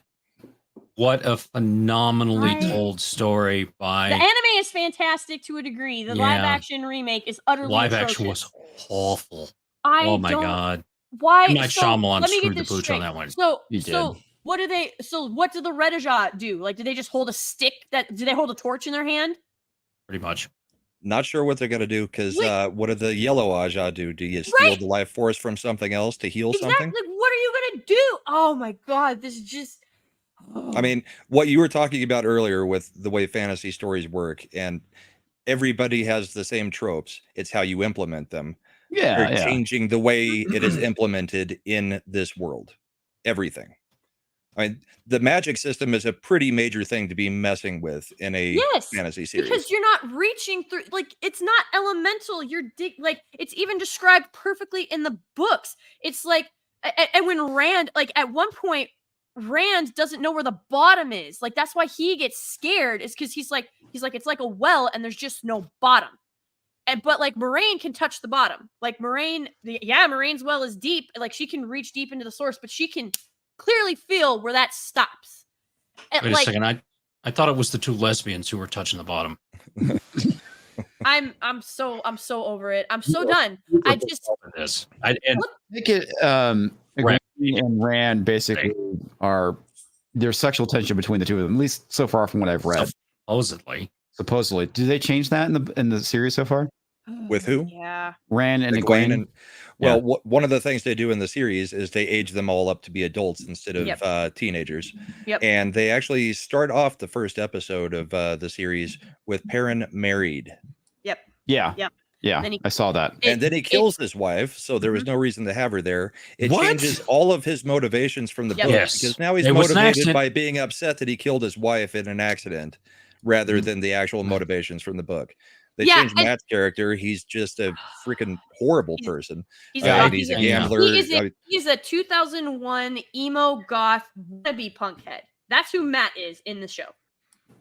What a phenomenally told story by... The anime is fantastic to a degree. The live action remake is utterly live atrocious. action was awful. I Oh my don't- God. Why? M. Night Shyamalan let me screwed get the this pooch on straight. that one. So, He so did. what do they? So what do the Redajah do? Like, do they just hold a stick? Do they hold a torch in their hand? Pretty much. Not sure what they're gonna do, because what do the yellow Aja do? Do you steal the life force from something else to heal Exactly. something? Like, what are you gonna do? Oh my God! This is just. I mean, what you were talking about earlier with the way fantasy stories work, and everybody has the same tropes. It's how you implement them. They're changing the way it is implemented in this world. Everything. I mean, the magic system is a pretty major thing to be messing with in a fantasy series. Because you're not reaching through, like, it's not elemental. Like, it's even described perfectly in the books. It's like, and when Rand, like, at one point, Rand doesn't know where the bottom is. Like, that's why he gets scared, is because he's like, it's like a well and there's just no bottom. But like, Moraine can touch the bottom. Like, Moraine's well is deep. Like, she can reach deep into the source, but she can clearly feel where that stops. And, Wait a second. I thought it was the 2 lesbians who were touching the bottom. I'm so over it. I'm so done. I just think it and Rand basically there's sexual tension between the two of them, at least so far from what I've read. Supposedly. Do they change that in the series so far? With who? Yeah. Rand and Egwene. Egwene. One of the things they do in the series is they age them all up to be adults instead of teenagers. Yep. And they actually start off the first episode of the series with Perrin married. Yep. Yeah. Yep. Yeah, then I saw that. And then he kills his wife, so there was no reason to have her there. It changes all of his motivations from the book, because now he's motivated by being upset that he killed his wife in an accident rather than the actual motivations from the book. They changed Matt's character. He's just a freaking horrible person. He's a gambler. He's a 2001 emo goth wannabe punk head. That's who Matt is in the show.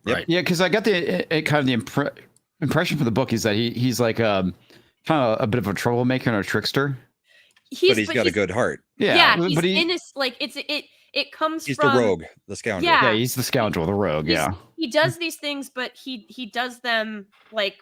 Right. Yeah, because I got the impression from the book is that he's like kind of a bit of a troublemaker and a trickster. But he's got a good heart. Yeah, he's innocent. Like it comes he's from the rogue, the scoundrel. Yeah, he's the scoundrel, the rogue. He does these things, but he does them like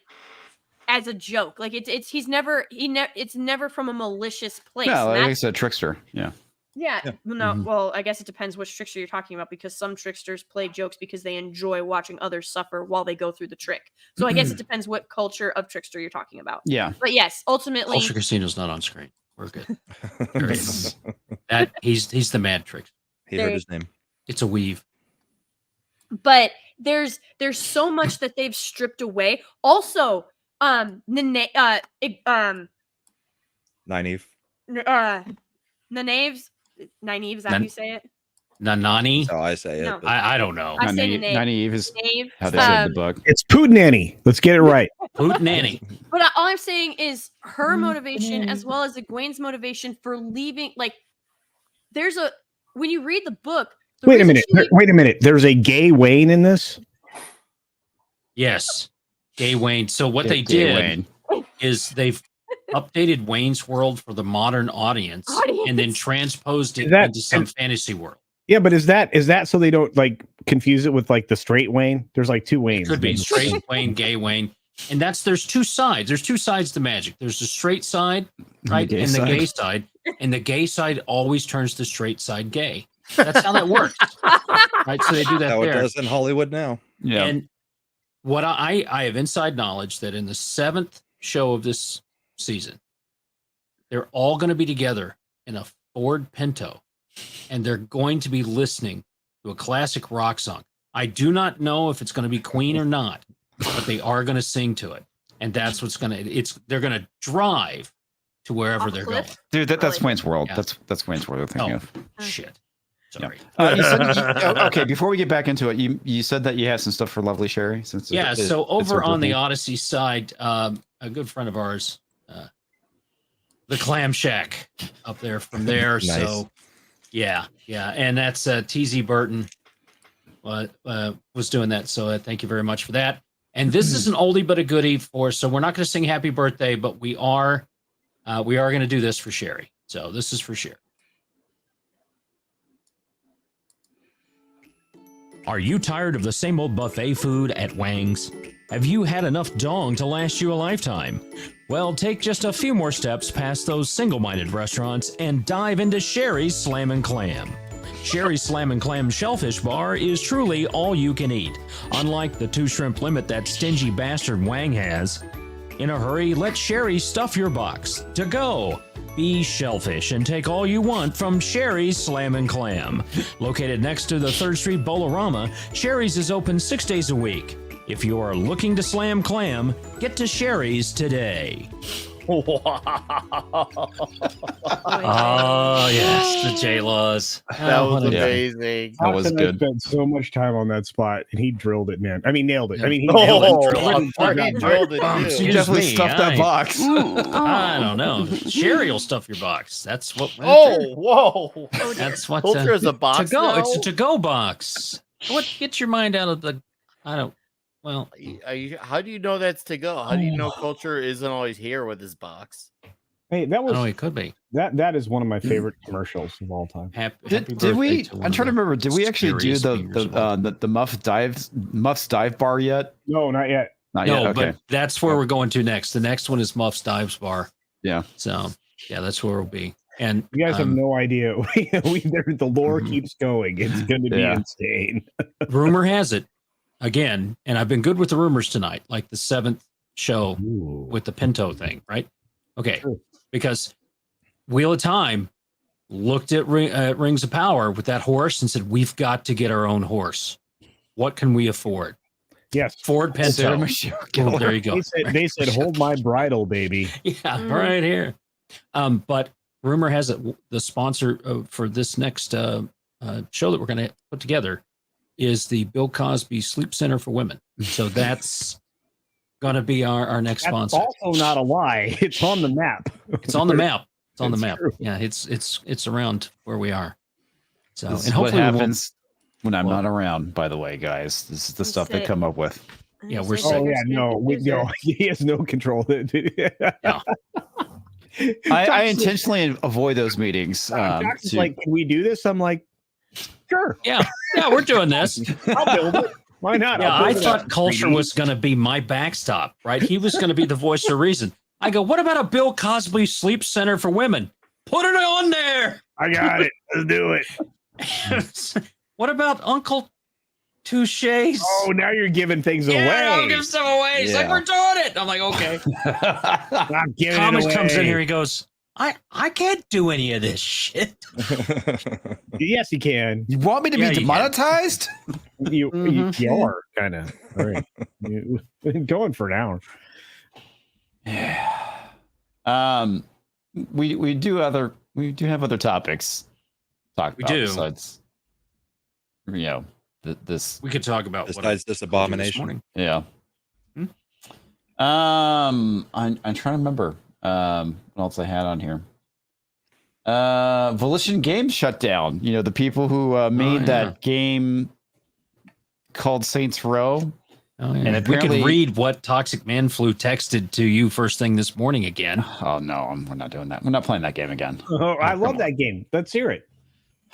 as a joke. Like it's never from a malicious place. Yeah, like I said, trickster. Yeah. Yeah. No. Well, I guess it depends which trickster you're talking about, because some tricksters play jokes because they enjoy watching others suffer while they go through the trick. So I guess it depends what culture of trickster you're talking about. Yeah. But yes, ultimately, Culture Casino's not on screen. We're good. That he's the mad trick. He heard his name. It's a weave. But there's so much that they've stripped away. Also, Nynaeve. Nynaeve, is that how you say it? Nanani? Oh, I say it. No. I don't know. I say Nynaeve is Nynaeve. how they say in the book. It's Poodananny. Let's get it right. Poodananny. But all I'm saying is her motivation, as well as Egwene's motivation for leaving. Like, when you read the book. Wait a minute. There's a gay Wayne in this? Yes. Gay Wayne. So what they did is they've updated Wayne's World for the modern audience and then transposed it into some fantasy world. Yeah, but is that so they don't like confuse it with like the straight Wayne? There's like two Waynes. It could be straight Wayne, gay Wayne. And there's two sides. There's two sides to magic. There's the straight side, right? And the gay side. And the gay side always turns the straight side gay. That's how that works. Right? So they do that How there. it does in Hollywood now. Yeah. And what I have inside knowledge that in the 7th show of this season, they're all going to be together in a Ford Pinto, and they're going to be listening to a classic rock song. I do not know if it's going to be Queen or not, but they are going to sing to it, and that's what's going to. They're going to drive to wherever they're going. Dude, that's Wayne's World. Yeah. That's Wayne's World. They're thinking of. Shit. Sorry. Okay, before we get back into it, you said that you had some stuff for Lovely Sherry. So over on the Odyssey side, a good friend of ours, the Clam Shack up there from there. Nice. So yeah, and that's TZ Burton was doing that. So thank you very much for that. And this is an oldie but a goodie so we're not going to sing Happy Birthday, but we are going to do this for Sherry. So this is for Sherry. Are you tired of the same old buffet food at Wang's? Have you had enough dong to last you a lifetime? Well, take just a few more steps past those single-minded restaurants and dive into Sherry's Slam & Clam. Sherry's Slam & Clam Shellfish Bar is truly all you can eat, unlike the 2 shrimp limit that stingy bastard Wang has. In a hurry, let Sherry stuff your box. To go! Be shellfish and take all you want from Sherry's Slam & Clam. Located next to the 3rd Street Bolorama, Sherry's is open 6 days a week. If you are looking to slam clam, get to Sherry's today. Oh, yes, the J-Laws. That was amazing. That was good. I spent so much time on that spot, and he drilled it, man. I mean, nailed it. I mean, he nailed it. He drilled it. You definitely stuffed that box. I don't know. Sherry will stuff your box. That's what. Whoa! That's what. Culture is a box. To go. Now? It's a to-go box. What gets your mind out of the? I don't. Well, how do you know that's to go? How do you know culture isn't always here with his box? Hey, that was. Oh, it could be. That is one of my favorite commercials of all time. Did we? I'm trying to remember. Did we actually do the Muff's Dive Bar yet? No, not yet. Not yet. Okay. But that's where we're going to next. The next one is Muff's Dives Bar. Yeah. So yeah, that's where we'll be. And you guys have no idea. The lore keeps going. It's going to be insane. Rumor has it. Again, and I've been good with the rumors tonight, like the 7th show with the Pinto thing, right? Okay, because Wheel of Time looked at Rings of Power with that horse and said, we've got to get our own horse. What can we afford? Yes. Ford Pinto. Oh, there you go. They said, hold my bridle, baby. Yeah, right here. But rumor has it the sponsor for this next show that we're going to put together is the Bill Cosby Sleep Center for Women. So that's going to be our next sponsor. Also not a lie. It's on the map. It's on the map. It's on the map. True. Yeah, it's around where we are. So This and is what hopefully happens when I'm not around. By the way, guys, this is the stuff they come up with. Yeah, we're Oh yeah, no, he has no control. Yeah. I intentionally avoid those meetings. Doc's like, can we do this? I'm like, sure. Yeah, we're doing this. I'll build it. Why not? Yeah, I thought culture was going to be my backstop, right? He was going to be the voice of reason. I go, what about a Bill Cosby Sleep Center for Women? Put it on there. I got it. Let's do it. What about Uncle Touche's? Oh, now you're giving things away. I'll give some away. He's like, we're doing it. I'm like, okay. I'm giving Comix it away. comes in here. He goes, I can't do any of this shit. Yes, he can. You want me to be demonetized? You are kind of right. Going for an hour. Yeah. We do have other topics. We do. Besides, this. We could talk about besides this abomination. Yeah. I'm trying to remember what else I had on here. Volition Games shut down. The people who made that game called Saints Row. Oh, yeah. And we can read what Toxic Man Flu texted to you first thing this morning again. Oh no, we're not doing that. We're not playing that game again. Oh, I love that game. Let's hear it.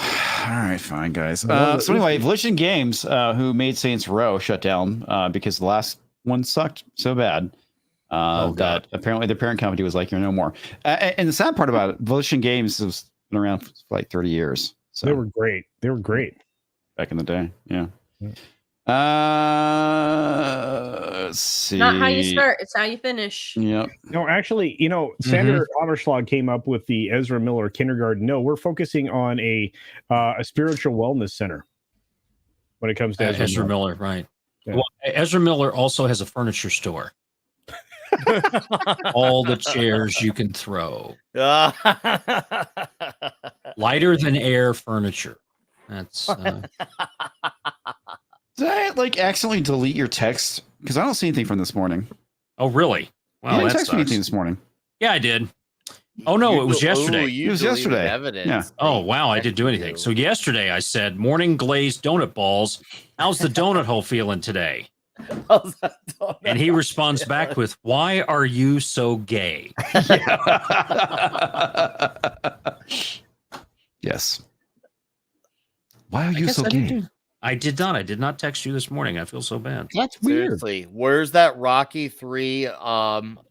All right, fine, guys. So anyway, Volition Games, who made Saints Row, shut down because the last one sucked so bad that apparently the parent company was like, "You're no more." And the sad part about it, Volition Games has been around for like 30 years. So they were great. They were great back in the day. Yeah. Let's see. Not how you start, it's how you finish. Yep. No, actually, Senator Otterschlag came up with the Ezra Miller Kindergarten. No, we're focusing on a spiritual wellness center when it comes to Ezra Miller, right? Yeah. Well, Ezra Miller also has a furniture store. All the chairs you can throw. Lighter than air furniture. That's. Did I accidentally delete your text? Because I don't see anything from this morning. Oh, really? Wow, you didn't that text me anything this morning. Yeah, I did. Oh no, it was yesterday. It was yesterday. Evidence. Yeah. Oh wow, I didn't do anything. So yesterday I said, "Morning glazed donut balls. How's the donut hole feeling today?" And he responds back with, "Why are you so gay?" Yes. Why are you so gay? I did not. I did not text you this morning. I feel so bad. That's weird. Seriously, where's that Rocky 3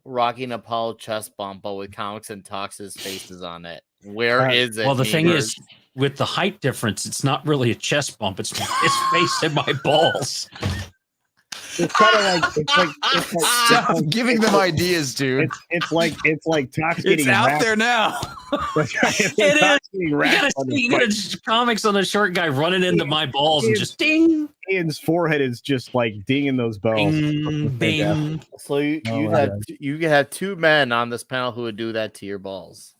Rocky and Apollo chest bump but with Comix and Tox's faces on it? Where is it? Well, the thing is, with the height difference, it's not really a chest bump. It's his face and my balls. It's kind of like Stop giving them ideas, dude. It's like Tox It's getting out wrapped. there now. It is. You got a Comix on the short guy running into my balls and just ding. Ian's forehead is just like dinging those bells. Bing, bing. So you have two men on this panel who would do that to your balls.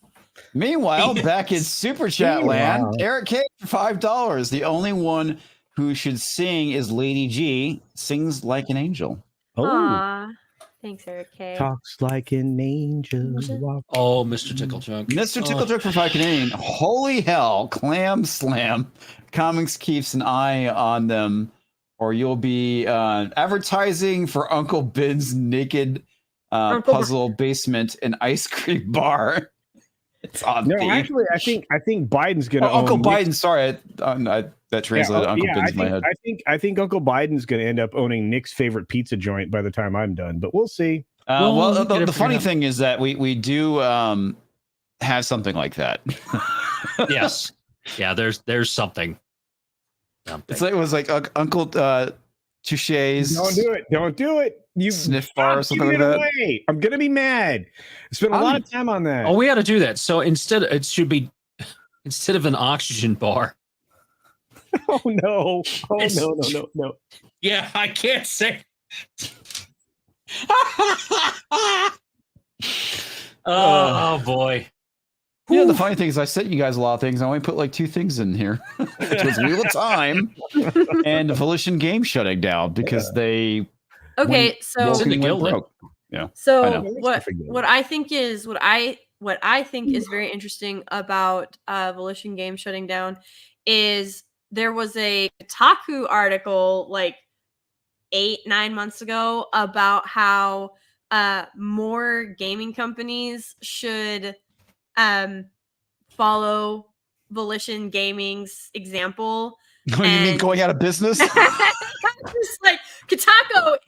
Meanwhile, back in Super Chat land, Eric K for $5. The only one who should sing is Lady G. Sings like an angel. Aw. Thanks, Eric K. Talks like an angel. Oh, Mr. Ticklechuck. Mr. Ticklechuck for 5 Canadian. Holy hell, Clam Slam. Comix keeps an eye on them, or you'll be advertising for Uncle Ben's naked puzzle basement and ice cream bar. It's on No, theme. actually, I think Biden's gonna. Uncle own Biden. Sorry, that translated Uncle Ben's in my head. I think Uncle Biden's gonna end up owning Nick's favorite pizza joint by the time I'm done. But we'll see. Well, the funny thing is that we do have something like that. Yes. Yeah. There's something. It's like, it was like Uncle Touche's. Don't do it. You sniff bar or something like that. Away. I'm gonna be mad. I spent a lot of time on that. Oh, we got to do that. So instead of an oxygen bar. Oh no! Oh no! Yeah, I can't say Oh boy. You know, the funny thing is I sent you guys a lot of things. I only put like 2 things in here. It was Wheel of Time and Volition Games shutting down because they so broke. Yeah. So what I think is very interesting about Volition Games shutting down is there was a Kotaku article like 8-9 months ago about how more gaming companies should follow Volition Gaming's example. Oh, you mean going out of business? It's like Kotaku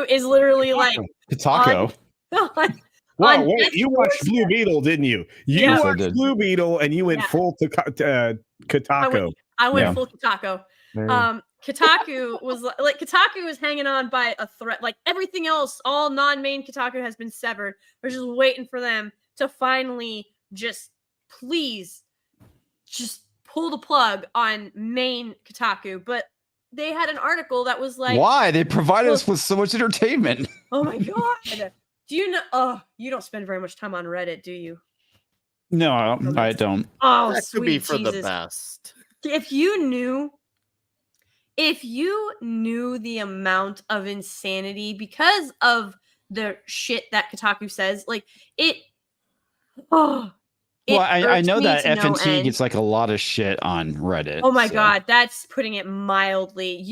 is literally like Kotaku. Wow, wait, you watched Blue Beetle, didn't you? You watched Blue Beetle and you went full to Kotaku. I went full Kotaku. Kotaku was like Kotaku was hanging on by a thread. Like everything else, all non-main Kotaku has been severed. We're just waiting for them to finally just pull the plug on main Kotaku. But they had an article that was like, why? They provided us with so much entertainment. Oh my god. Do you know? Oh, you don't spend very much time on Reddit, do you? No, I don't. Oh, that could be for the best. If you knew the amount of insanity because of the shit that Kotaku says, like it. Oh. Well, I know that FNT gets like a lot of shit on Reddit. Oh my god, that's putting it mildly.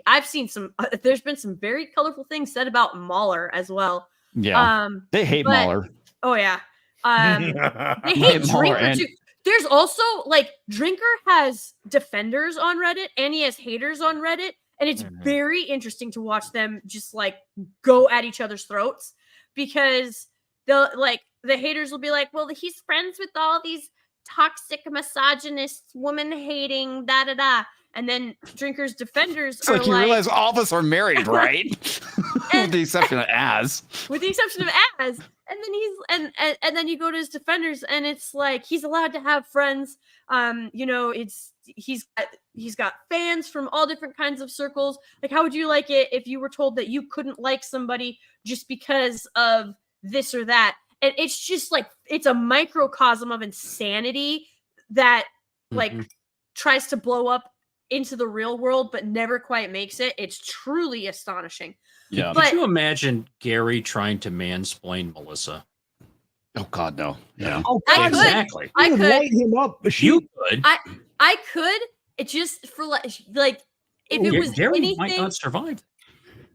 I've seen some. There's been some very colorful things said about Mauler as well. Yeah, they hate Mauler. Oh yeah, they hate Drinker too. There's also like Drinker has defenders on Reddit and he has haters on Reddit, and it's very interesting to watch them just like go at each other's throats because they'll like. The haters will be like, well, he's friends with all these toxic, misogynist, woman-hating, da-da-da. And then Drinker's defenders it's like you realize all of us are married, right? With the exception of Az. With the exception of Az. And then and then you go to his defenders and it's like he's allowed to have friends. He's got fans from all different kinds of circles. Like, how would you like it if you were told that you couldn't like somebody just because of this or that? And it's just like it's a microcosm of insanity that like tries to blow up into the real world, but never quite makes it. It's truly astonishing. Yeah. Could you imagine Gary trying to mansplain Melissa? Oh God, no. Yeah. Oh, God, exactly. I could light him up. You could. I could. It just for like if it was Gary anything, might not survive.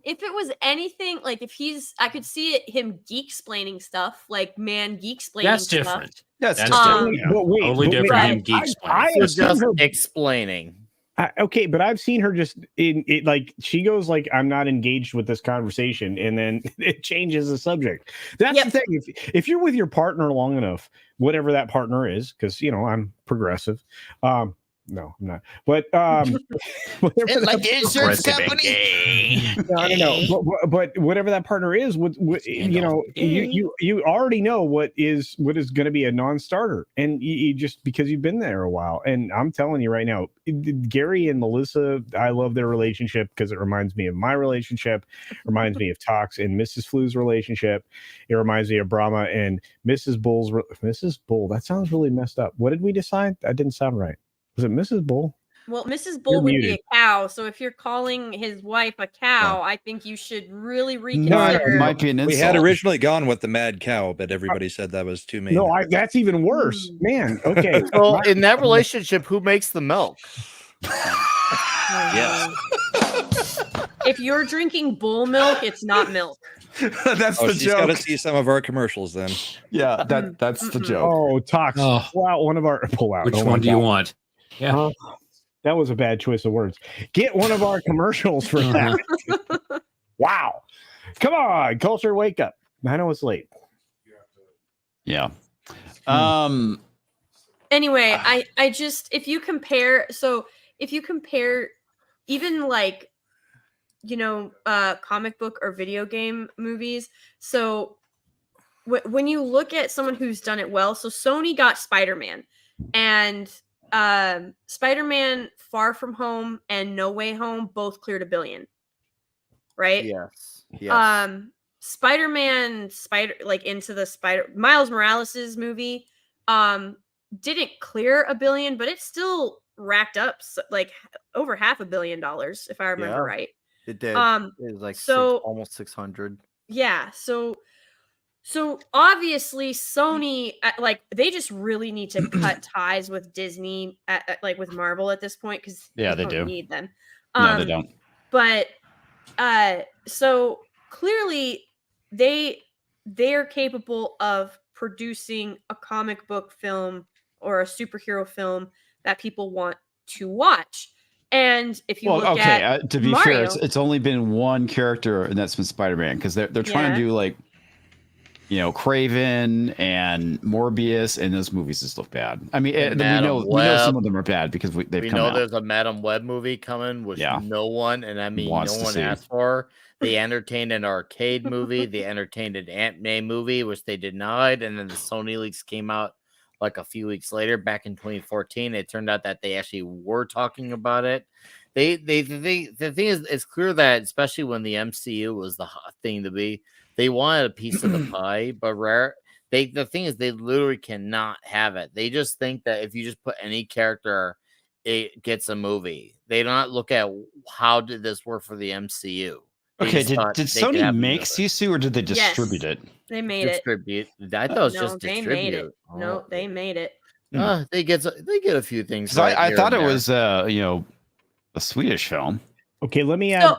If it was anything, like if I could see him geek-splaining stuff, like geek-splaining That's stuff. different. That's different. Yeah. Totally different than geek-splaining. Just explaining. Okay, but I've seen her just in it, like she goes like, "I'm not engaged with this conversation," and then it changes the subject. That's the thing. If you're with your partner long enough, whatever that partner is, because I'm progressive. No, I'm not. But like the insurance company. No. But whatever that partner is, you already know what is going to be a non-starter, and you just because you've been there a while. And I'm telling you right now, Gary and Melissa, I love their relationship because it reminds me of my relationship, reminds me of Tox and Mrs. Flu's relationship. It reminds me of Brahma and Mrs. Bull's. Mrs. Bull. That sounds really messed up. What did we decide? That didn't sound right. Was it Mrs. Bull? Well, Mrs. Bull would be a cow. So if you're calling his wife a cow, I think you should really reconsider. No, it might be an insult. We had originally gone with the mad cow, but everybody said that was too mean. No, that's even worse, man. Okay. Well, in that relationship, who makes the milk? Yes. If you're drinking bull milk, it's not milk. That's the she's joke. got to see some of our commercials then. Yeah, that's the joke. Oh, Tox. Oh. Pull out one of our. Pull out. Which one do you want? Yeah. That was a bad choice of words. Get one of our commercials for that. Wow. Come on, culture, wake up. I know it's late. Yeah. Anyway, I just if you compare even like comic book or video game movies. So when you look at someone who's done it well, so Sony got Spider-Man, and Spider-Man Far From Home and No Way Home both cleared $1 billion. right? Yes. Yes. Spider-Man, Miles Morales' movie, didn't clear $1 billion, but it still racked up like over $500 million, if I remember right. It did. It was like almost 600. Yeah. So obviously Sony, like, they just really need to cut ties with Disney, like with Marvel at this point, because they don't need them. No, they don't. But so clearly they're capable of producing a comic book film or a superhero film that people want to watch. And if you look at to be Mario, fair, it's only been one character, and that's been Spider-Man, because they're trying to do like, Craven and Morbius, and those movies just look bad. I mean, we know some of them are bad because they've come out. There's a Madam Web movie coming, which no one, and I mean no one asked for. They entertained an arcade movie. They entertained an Ant-May movie, which they denied, and then the Sony leaks came out like a few weeks later, back in 2014. It turned out that they actually were talking about it. The thing is, it's clear that especially when the MCU was the hot thing to be, they wanted a piece of the pie, but the thing is, they literally cannot have it. They just think that if you just put any character, it gets a movie. They don't look at how did this work for the MCU. Did Sony make Sisu, or did they distribute it? They made it. I thought it was just distribute. They made it. No, they made it. They get a few things. I thought it was a Swedish film. Okay, let me add.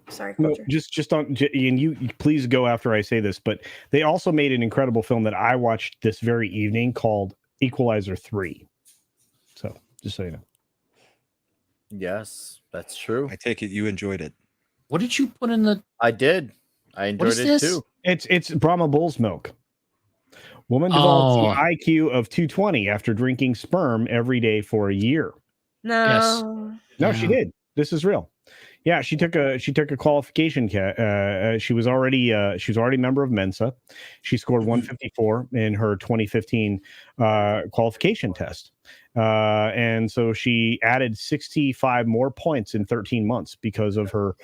Sorry, no, just on, and you please go after I say this, but they also made an incredible film that I watched this very evening called Equalizer 3. So just so you know. Yes, that's true. I take it you enjoyed it. What did you put in the? I did. I enjoyed it too. It's Brahmabull's milk. Woman develops an IQ of 220 after drinking sperm every day for a year. No, she did. This is real. Yeah, she took a qualification. She was already a member of Mensa. She scored 154 in her 2015 qualification test, and so she added 65 more points in 13 months because of her.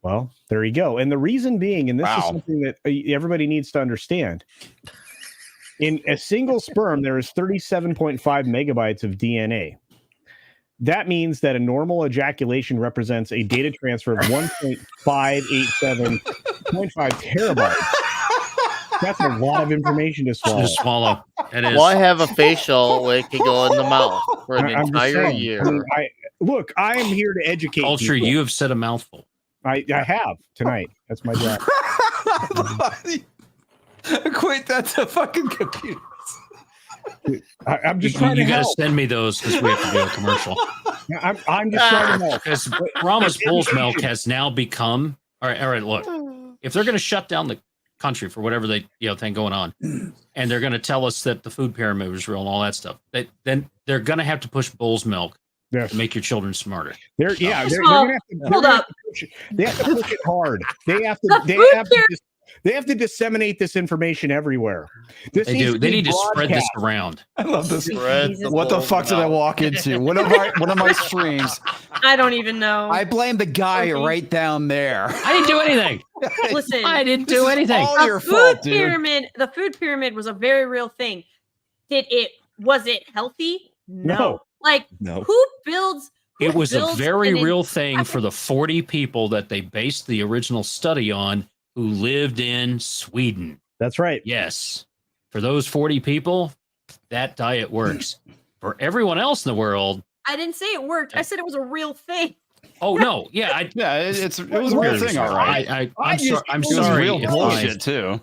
Well, there you go. And the reason being, and this is something that everybody needs to understand. In a single sperm, there is 37.5 megabytes of DNA. That means that a normal ejaculation represents a data transfer of 1.587.5 terabytes. That's a lot of information to swallow. It is. Well, I have a facial where it can go in the mouth for an entire year. I mean, I am here to educate. Culture, people. you have said a mouthful. I have tonight. That's my job. Equate that to fucking computers. I'm just trying to help. You got to send me those because we have to do a commercial. I'm just trying to help. Because Brahma's Bull's milk has now become all right. Look, if they're going to shut down the country for whatever they thing going on, and they're going to tell us that the food pyramid was real and all that stuff, then they're going to have to push Bull's milk to make your children smarter. They're going to have to push it hard. They have to disseminate this information everywhere. They need to spread this around. I love this. What the fuck did I walk into? One of my streams. I don't even know. I blame the guy right down there. I didn't do anything. Listen, I didn't do anything. All your fault, dude. The food pyramid was a very real thing. Was it healthy? No. Who builds? It was a very real thing for the 40 people that they based the original study on, who lived in Sweden. That's right. Yes. For those 40 people, that diet works. For everyone else in the world. I didn't say it worked. I said it was a real thing. Oh, no. Yeah. It was a real thing. All right. I'm sorry. Real bullshit, too.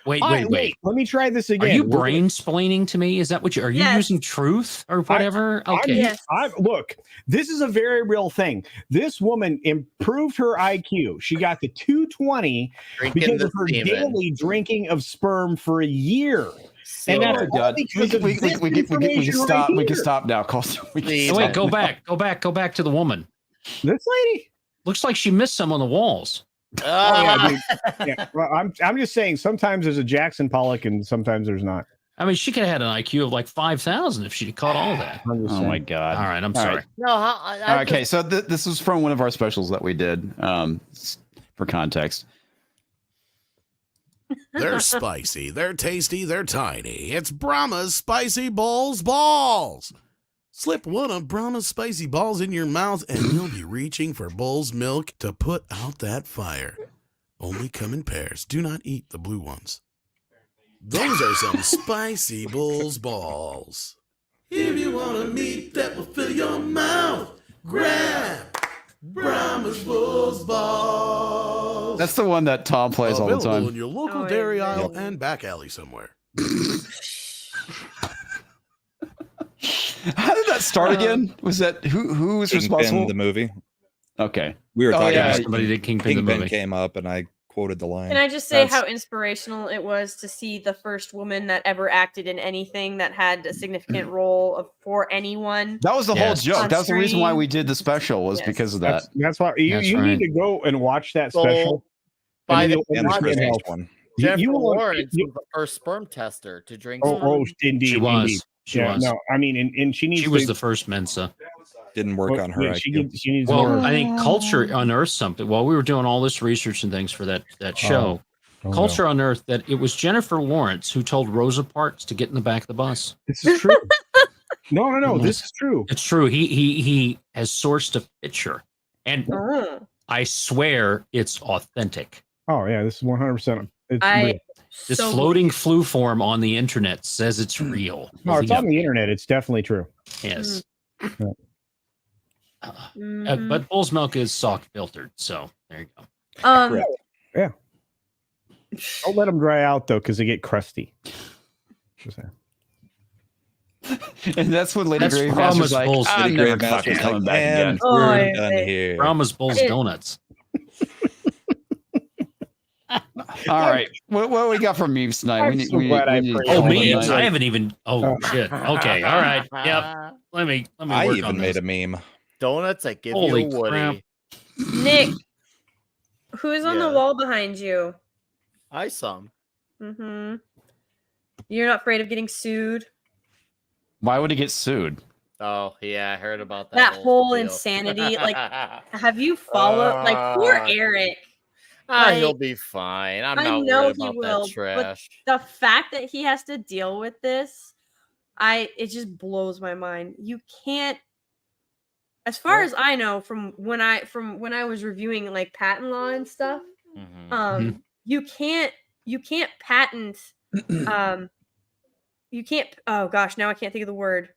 Wait. Let me try this again. Are you brain-splaining to me? Is that what are you using truth or whatever? Okay. Look, this is a very real thing. This woman improved her IQ. She got to 220 because of her daily drinking of sperm for a year. And that's because of we can stop. We can stop now. Wait, go back to the woman. This lady looks like she missed some on the walls. Yeah, dude. Yeah. Well, I'm just saying sometimes there's a Jackson Pollock and sometimes there's not. I mean, she could have had an IQ of like 5,000 if she'd caught all that. Oh my god! All right, I'm sorry. Right. No, Okay, so this was from one of our specials that we did. For context, They're spicy, they're tasty, they're tiny. It's Brahma's Spicy Balls. Slip one of Brahma's spicy balls in your mouth and you'll be reaching for Bull's milk to put out that fire. Only come in pairs. Do not eat the blue ones. Those are some spicy Bull's balls. If you want a meat that will fill your mouth, grab Brahma's Bull's balls. that's the one that Tom plays all the Available time. in your local dairy aisle and back alley somewhere. How did that start again? Was that who was responsible? The movie. Okay, we were talking. Yeah, somebody did Kingpin the movie. Came up, and I quoted the line. Can I just say how inspirational it was to see the first woman that ever acted in anything that had a significant role for anyone? That was the whole joke. That was the reason why we did the special was because of that. That's why you need to go and watch that special. By the one. Jennifer Lawrence was the first sperm tester to drink. Indeed, she was. She was. No, I mean, and she needs. She was the first Mensa. Didn't work on her. Yeah, she needs well, more. I think Culture unearthed something while we were doing all this research and things for that show. Culture unearthed that it was Jennifer Lawrence who told Rosa Parks to get in the back of the bus. This is true. No, this is true. It's true. He has sourced a picture, and I swear it's authentic. Oh yeah, this is 100%. This floating flu form on the internet says it's real. No, it's on the internet. It's definitely true. Yes. But bull's milk is soft filtered, so there you go. Yeah. Don't let them dry out though, because they get crusty. And that's when Lady Greymaster's like, I'm never fucking coming back again. We're done here. Brahma's Bull's donuts. All right, what we got for memes tonight? Memes. I haven't even. Oh shit. Okay. All right. Yep. Let me. I work even on made this. a meme. Donuts that give Holy you a Woody. crap. Nick, who's on the wall behind you? I saw him. Mm-hmm. You're not afraid of getting sued? Why would he get sued? Oh yeah, I heard about that. That whole deal. insanity. Like, have you followed? Like, poor Eric. He'll be fine. I'm I not know worried he about will, that trash. but the fact that he has to deal with this, it just blows my mind. You can't, as far as I know, from when I was reviewing like patent law and stuff, you can't patent, you can't. Oh gosh, now I can't think of the word.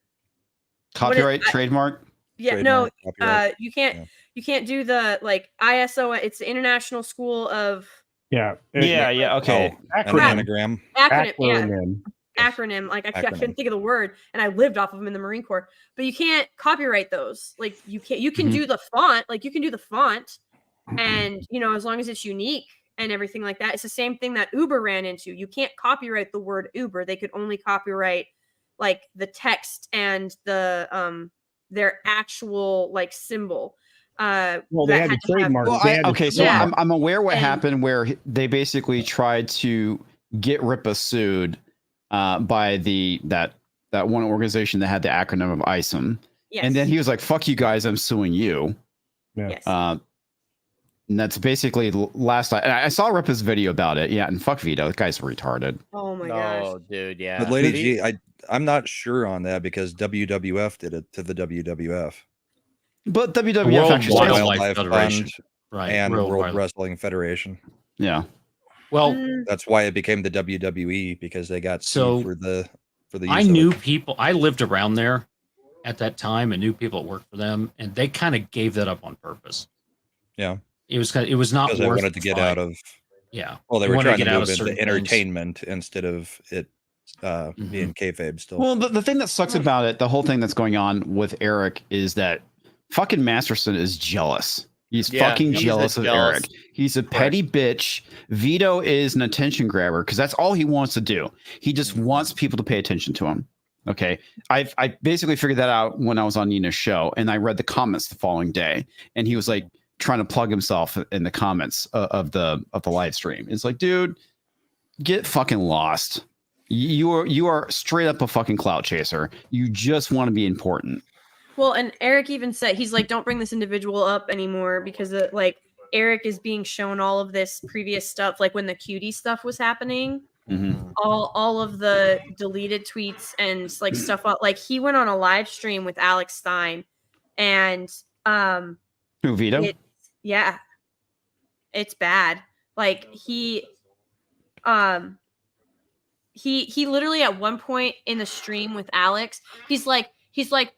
Copyright, trademark. Yeah, Trademark, no, copyright. you can't. Yeah. You can't do the like ISO. It's the International School of. Okay. Acronym. Acronym. Like I couldn't think of the word, and I lived off of them in the Marine Corps. But you can't copyright those. Like you can't. You can do the font. Like you can do the font, and as long as it's unique and everything like that. It's the same thing that Uber ran into. You can't copyright the word Uber. They could only copyright like the text and the their actual like symbol. Well, they had to trademark. I'm aware what happened where they basically tried to get Ripa sued by that one organization that had the acronym of ISOM. Yes. And then he was like, "Fuck you guys, I'm suing you." Yeah. Yes. And that's basically last. I saw Ripa's video about it. Yeah, and fuck Vito, the guy's retarded. Oh my gosh. Oh, dude, yeah. But Lady G, I'm not sure on that because WWF did it to the WWF. But WWF actually Wildlife Federation, right? And World World Wildlife. Wrestling Federation. Yeah. Well, that's why it became the WWE because they got sued for the I knew people. I lived around there at that time and knew people that worked for them, and they kind of gave that up on purpose. Yeah. It was not because worth they wanted to get out of. Yeah. Well, they They were wanted to trying get to out move of into certain entertainment instead of it being kayfabe still. Well, the thing that sucks about it, the whole thing that's going on with Eric is that fucking Masterson is jealous. He's fucking jealous of Eric. He's a petty bitch. Vito is an attention grabber because that's all he wants to do. He just wants people to pay attention to him. Okay. I basically figured that out when I was on Nina's show and I read the comments the following day and he was like trying to plug himself in the comments of the live stream. It's like, dude, get fucking lost. You are straight up a fucking clout chaser. You just want to be important. Well, and Eric even said, he's like, don't bring this individual up anymore because like Eric is being shown all of this previous stuff, like when the cutie stuff was happening. Mm-hmm. All of the deleted tweets and like stuff. Like he went on a live stream with Alex Stein, and Who, Vito? Yeah, it's bad. Like he literally at one point in the stream with Alex, he's like,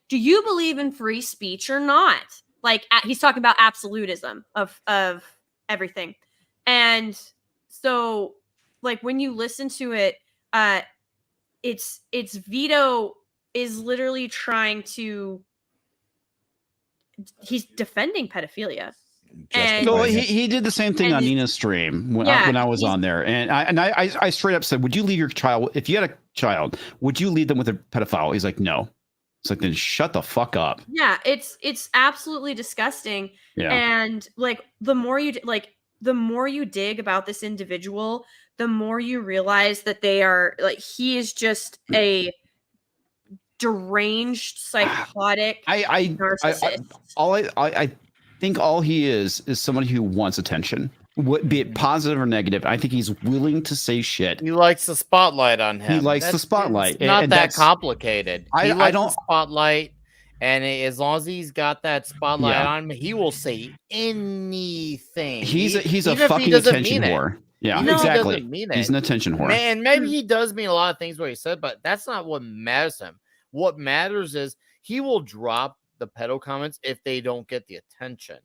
do you believe in free speech or not? Like he's talking about absolutism of everything, and so. Like when you listen to it, it's Vito is literally trying to. He's defending pedophilia. And so he did the same thing on Nina's stream when I was on there, and I straight up said, "Would you leave your child if you had a child? Would you leave them with a pedophile?" He's like, "No." It's like, then shut the fuck up. Yeah, it's absolutely disgusting. Yeah. And like the more you dig about this individual, the more you realize that they are like he is just a deranged, psychotic narcissist. I think all he is somebody who wants attention, be it positive or negative. I think he's willing to say shit. He likes the spotlight on him. He likes the spotlight. It's not that complicated. He likes don't the spotlight. And as long as he's got that spotlight on him, he will say anything. He's a fucking attention whore. Yeah, exactly. He's an attention whore. And maybe he does mean a lot of things what he said, but that's not what matters to him. What matters is he will drop the pedo comments if they don't get the attention.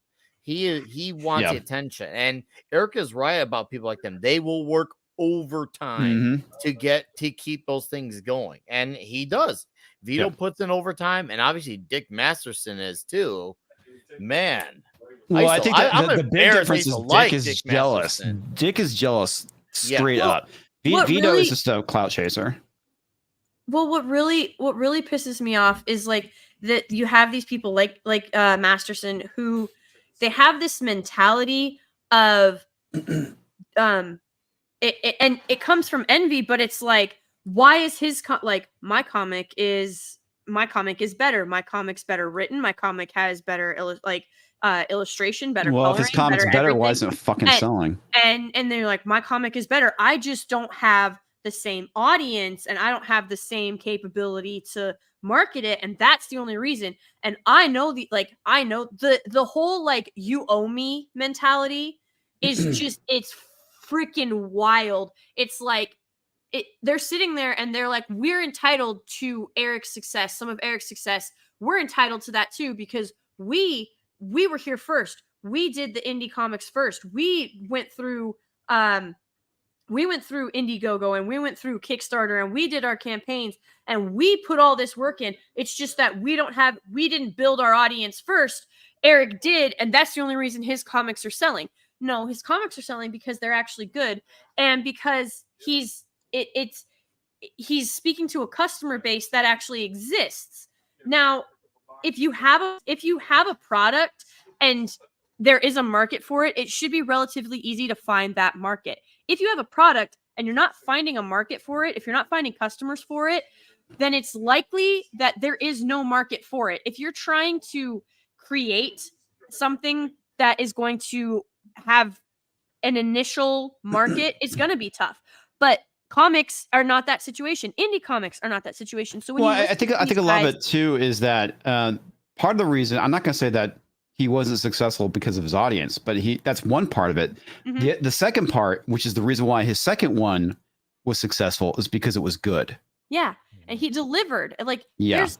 He wants the attention. And Eric is right about people like them. They will work overtime to keep those things going. And he does. Vito puts in overtime, and obviously Dick Masterson is too. Man. Well, I think the big difference is Dick is jealous. Dick is jealous straight up. Vito is just a clout chaser. Well, what really pisses me off is like that you have these people like Masterson who they have this mentality of and it comes from envy, but it's like, why is his my comic is better, my comic's better written, my comic has better illustration, better coloring, if his comic's better, why isn't it fucking selling? And they're like, my comic is better, I just don't have the same audience and I don't have the same capability to market it, and that's the only reason. And I know the whole like you owe me mentality is just it's freaking wild. It's like they're sitting there and they're like, we're entitled to Eric's success, some of Eric's success. We're entitled to that too because we were here first. We did the indie comics first. We went through Indiegogo and we went through Kickstarter and we did our campaigns and we put all this work in. It's just that we didn't build our audience first. Eric did, and that's the only reason his comics are selling. No, his comics are selling because they're actually good and because he's speaking to a customer base that actually exists. Now, if you have a product and there is a market for it, it should be relatively easy to find that market. If you have a product and you're not finding a market for it, if you're not finding customers for it, then it's likely that there is no market for it. If you're trying to create something that is going to have an initial market, it's going to be tough. But comics are not that situation. Indie comics are not that situation. So I think a lot of it too is that part of the reason, I'm not going to say that he wasn't successful because of his audience, but that's one part of it. The second part, which is the reason why his second one was successful, is because it was good. Yeah. And he delivered. There's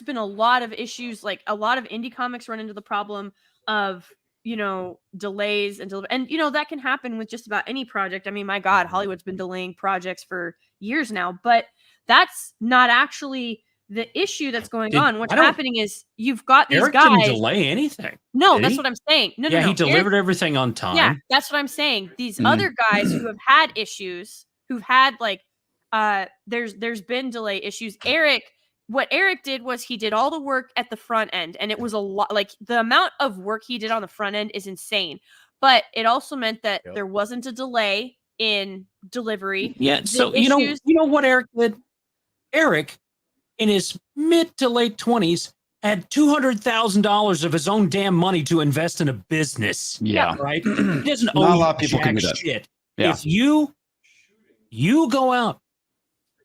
been a lot of issues. Like a lot of indie comics run into the problem of, delays and that can happen with just about any project. I mean, my God, Hollywood's been delaying projects for years now, but that's not actually the issue that's going on. What's happening is you've got these Eric guys. didn't delay anything. No, that's what I'm saying. No, he delivered everything on time. Yeah, that's what I'm saying. These other guys who have had issues, who've had there's been delay issues. What Eric did was he did all the work at the front end, and it was a lot. Like the amount of work he did on the front end is insane. But it also meant that there wasn't a delay in delivery. Yeah. The So issues- you know what Eric did? Eric, in his mid to late 20s, had $200,000 of his own damn money to invest in a business. Yeah. Right. He doesn't Not owe a lot of people can jack do that. shit. Yeah. If you go out,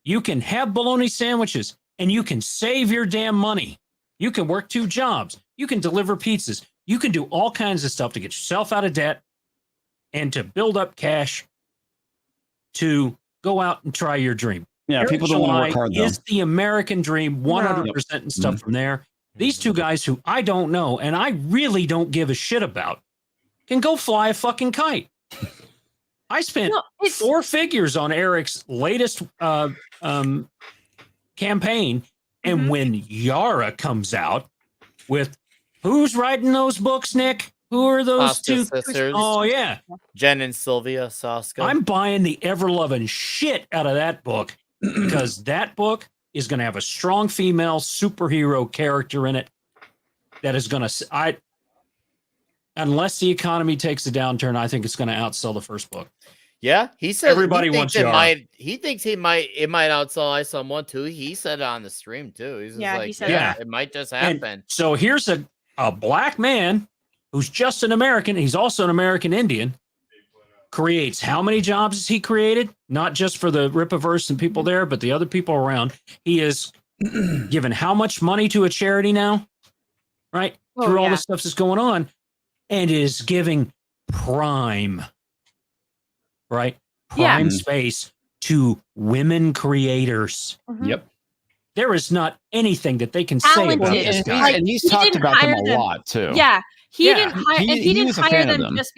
you can have bologna sandwiches and you can save your damn money. You can work 2 jobs. You can deliver pizzas. You can do all kinds of stuff to get yourself out of debt and to build up cash to go out and try your dream. Yeah, Eric people don't want to work July hard, though. is the American dream, 100% and stuff from there. These 2 guys who I don't know and I really don't give a shit about can go fly a fucking kite. I spent 4 figures on Eric's latest campaign, and when Yara comes out with who's writing those books, Nick? Who are those Saska 2 sisters. Oh yeah, Jen and Sylvia Saska. I'm buying the ever-loving shit out of that book because that book is going to have a strong female superhero character in it that is going to, unless the economy takes a downturn, I think it's going to outsell the first book. Yeah, he said Everybody wants Yara. He thinks it might outsell someone too. He said it on the stream too. He's just he said it might just happen. And so here's a black man who's just an American. He's also an American Indian. Creates how many jobs has he created? Not just for the Rippaverse and people there, but the other people around. He is given how much money to a charity now, right? Through all the stuff that's going on, and is giving prime space to women creators. Yep. There is not anything that they can say about this guy. And he's talked about them a lot too. Yeah. He didn't hire, and he didn't was a hire fan of them just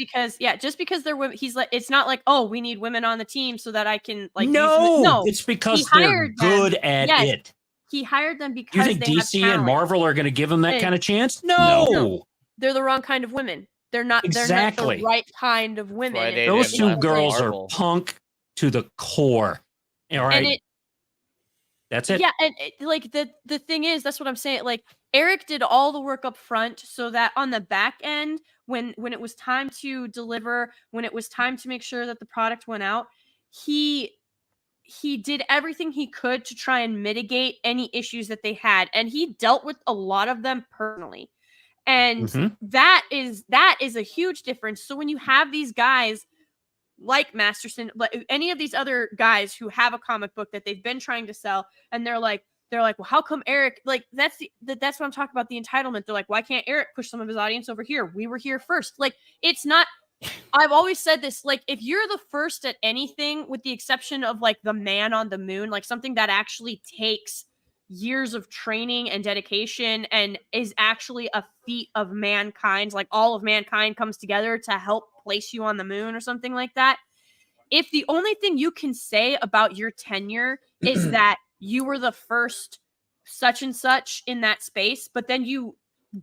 because they're women. He's like, it's not like, oh, we need women on the team so that I can like. No, it's because they're good at it. He hired them because You think they DC have and talent. Marvel are going to give him that And- kind of chance? No. They're the wrong kind of women. They're not. They're Exactly. not the right kind of women. Right, Those 2 girls Marvel. are punk to the core. All right. And That's it. Yeah, and like the thing is, that's what I'm saying. Like Eric did all the work up front so that on the back end, when it was time to deliver, when it was time to make sure that the product went out, he did everything he could to try and mitigate any issues that they had, and he dealt with a lot of them personally. And that is a huge difference. So when you have these guys like Masterson, like any of these other guys who have a comic book that they've been trying to sell, and they're like, well, how come Eric? Like that's what I'm talking about, the entitlement. They're like, why can't Eric push some of his audience over here? We were here first. Like it's not. I've always said this. Like if you're the first at anything, with the exception of like the Man on the Moon, like something that actually takes years of training and dedication and is actually a feat of mankind, like all of mankind comes together to help place you on the moon or something like that. If the only thing you can say about your tenure is that you were the first such and such in that space, but then you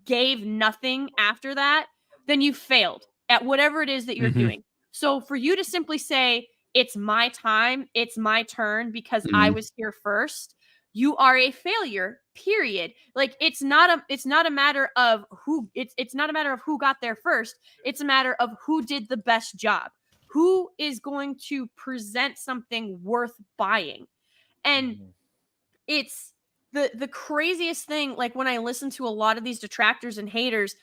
gave nothing after that, then you failed at whatever it is that you're doing. So for you to simply say, it's my time, it's my turn because I was here first, you are a failure, period. Like it's not a matter of who it's not a matter of who got there first. It's a matter of who did the best job. Who is going to present something worth buying? And it's the craziest thing. Like when I listen to a lot of these detractors and haters,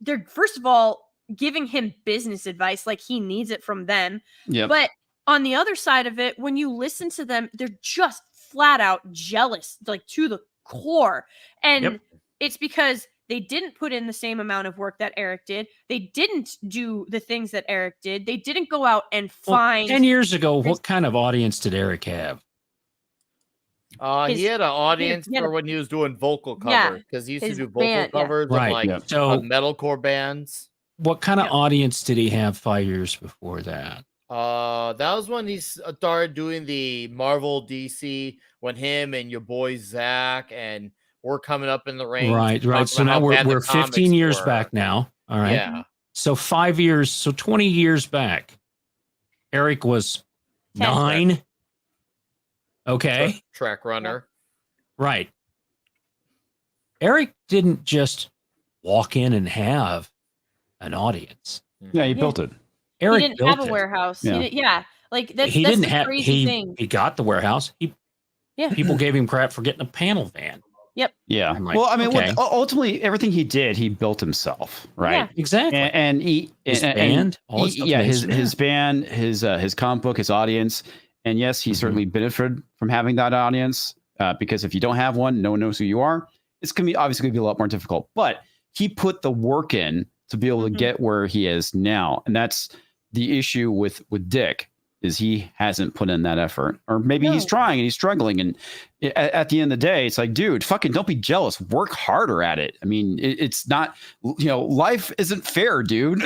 they're first of all giving him business advice like he needs it from them. Yep. But on the other side of it, when you listen to them, they're just flat out jealous, like to the core. And it's because they didn't put in the same amount of work that Eric did. They didn't do the things that Eric did. They didn't go out and find. 10 years ago, what kind of audience did Eric have? He had an audience for when he was doing vocal covers, because he used to do vocal covers of like metalcore bands. What kind of audience did he have 5 years before that? That was when he started doing the Marvel DC, when him and your boy Zach and we're coming up in the range. Right. So now we're 15 years back now. All right. Yeah. So 5 years, so 20 years back, Eric was 9. Okay. Track runner. Right. Eric didn't just walk in and have an audience. Yeah, he built it. Eric he didn't built have a it. warehouse. Yeah. Like that's He that's didn't the have. crazy thing. He got the warehouse. People gave him crap for getting a panel van. Yep. Yeah. I'm like, Well, I mean, okay. ultimately, everything he did, he built himself, right? Yeah. Exactly. And he His band, all that stuff makes sense. his band, his comic book, his audience, and yes, he certainly benefited from having that audience because if you don't have one, no one knows who you are. It's gonna be obviously going to be a lot more difficult. But he put the work in to be able to get where he is now, and that's the issue with Dick. Is he hasn't put in that effort, or maybe he's trying and he's struggling. And at the end of the day, it's like, dude, fucking don't be jealous. Work harder at it. I mean, it's not, life isn't fair, dude.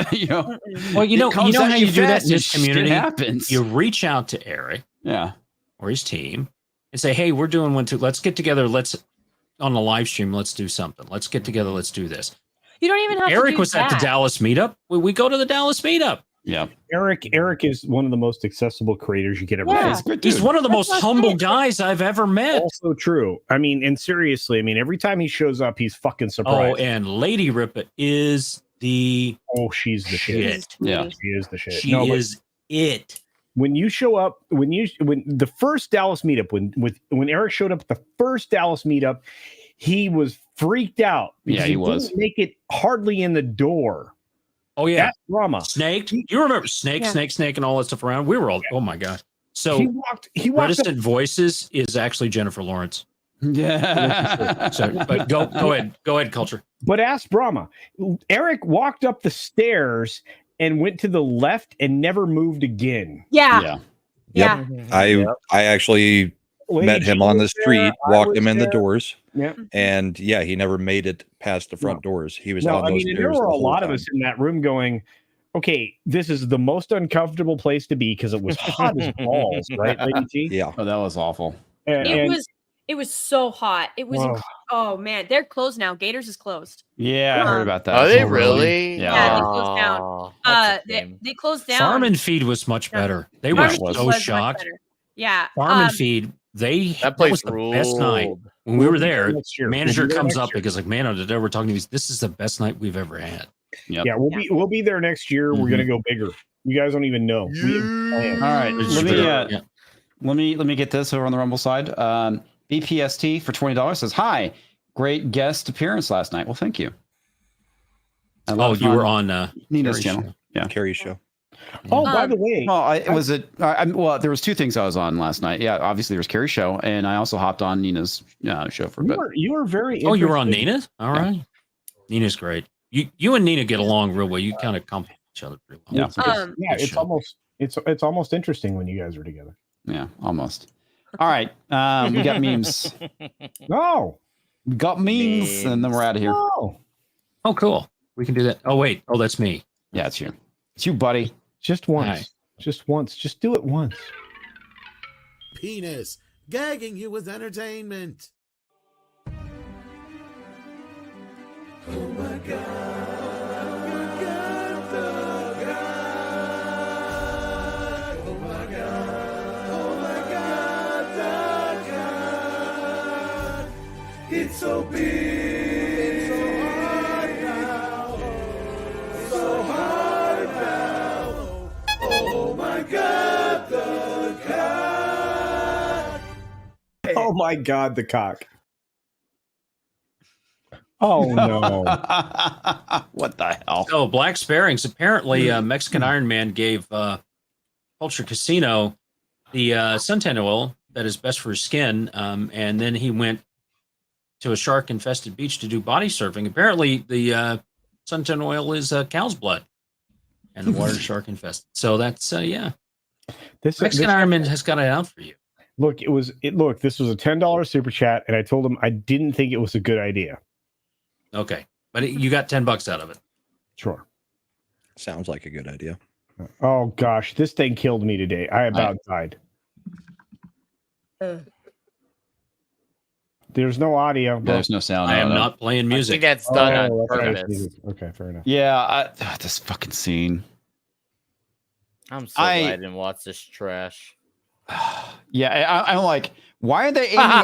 Well, you know how you do that in this community. Happens. You reach out to Eric, or his team, and say, "Hey, we're doing one too. Let's get together. Let's on the live stream. Let's do something. Let's get together. Let's do this." You don't even have to Eric do was at the that. Dallas meetup. We go to the Dallas meetup. Yeah. Eric is one of the most accessible creators you could ever meet. He's one of the most humble guys I've ever met. Also true. I mean, and seriously, I mean, every time he shows up, he's fucking surprised. Oh, and Lady Rippa is the she's the shit. Yeah. She is the shit. She is it. When you show up, when the first Dallas meetup, when Eric showed up at the first Dallas meetup, he was freaked out. Yeah, he was. Didn't make it hardly in the door. Oh yeah, that's drama. Snake. You remember Snake, and all that stuff around? We were all. Oh my god. So he walked Reticent Voices is actually Jennifer Lawrence. Yeah. So, but go ahead, Culture. But ask Brahma. Eric walked up the stairs and went to the left and never moved again. Yeah. Yep. I actually met him on the street, walked him in the doors. Yeah. And he never made it past the front doors. He was on those stairs. There were a lot of us in that room going, okay, this is the most uncomfortable place to be because it was hot as balls, right, Lady T? Yeah. Oh, that was awful. It was so hot. It was oh man, they're closed now. Gators is closed. Yeah, I heard about that. Are they really? Yeah, they closed down. They closed down. Farm and Feed was much better. They were so shocked. Yeah. Farm and Feed, that was the best night. When we were there, manager comes up because like, man, we're talking to this is the best night we've ever had. Yep. Yeah, we'll be there next year. We're gonna go bigger. You guys don't even know. All right, let me get this over on the Rumble side. BPST for $20 says, "Hi, great guest appearance last night." Well, thank you. Oh, you were on Nina's channel. Yeah, Carrie's show. Oh, by the way, there was two things I was on last night. Yeah, obviously there was Carrie's show, and I also hopped on Nina's show for a bit. You were very. Oh, you were on Nina's. All right, Nina's great. You and Nina get along real well. You kind of complement each other pretty well. Yeah, it's almost interesting when you guys are together. Yeah, almost. All right, we got memes. No, we got memes, and then we're out of here. No. Oh, cool. We can do that. Oh, wait. Oh, that's me. Yeah, it's you. It's you, buddy. Just once. Hi. Just once. Just do it once. Penis, gagging you with entertainment. Oh my God. It's so big, it's so hard now, so hard now. Oh my God, the cock. Oh my God, the cock. Oh no. What the hell? Oh, Black Sparings. Apparently, Mexican Iron Man gave Culture Casino the suntan oil that is best for his skin, and then he went to a shark-infested beach to do body surfing. Apparently, the suntan oil is cow's blood, and the water is shark-infested. So that's Mexican Iron Man has got it out for you. Look, this was a $10 super chat, and I told him I didn't think it was a good idea. Okay, but you got $10 out of it. Sure. Sounds like a good idea. Oh gosh, this thing killed me today. I about died. There's no audio. There's no sound. I am not playing music. I think that's done on purpose. Okay, fair enough. Yeah, this fucking scene. I'm so glad I didn't watch this trash. Yeah, I'm like, why are they aiming at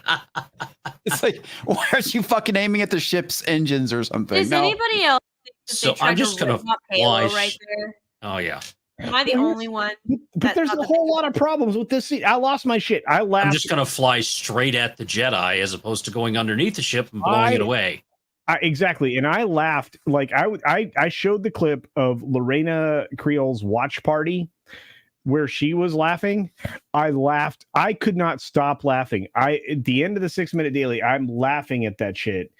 her? It's like, why aren't you fucking aiming at the ship's engines or something? Does anybody else think So I'm just gonna Halo right there. Oh yeah. Am I the only one? But there's a whole lot of problems with this scene. I lost my shit. I laughed. I'm just gonna fly straight at the Jedi as opposed to going underneath the ship and blowing it away. Exactly, and I laughed. Like I showed the clip of Lorena Creole's watch party where she was laughing. I laughed. I could not stop laughing. At the end of the 6-minute daily, I'm laughing at that shit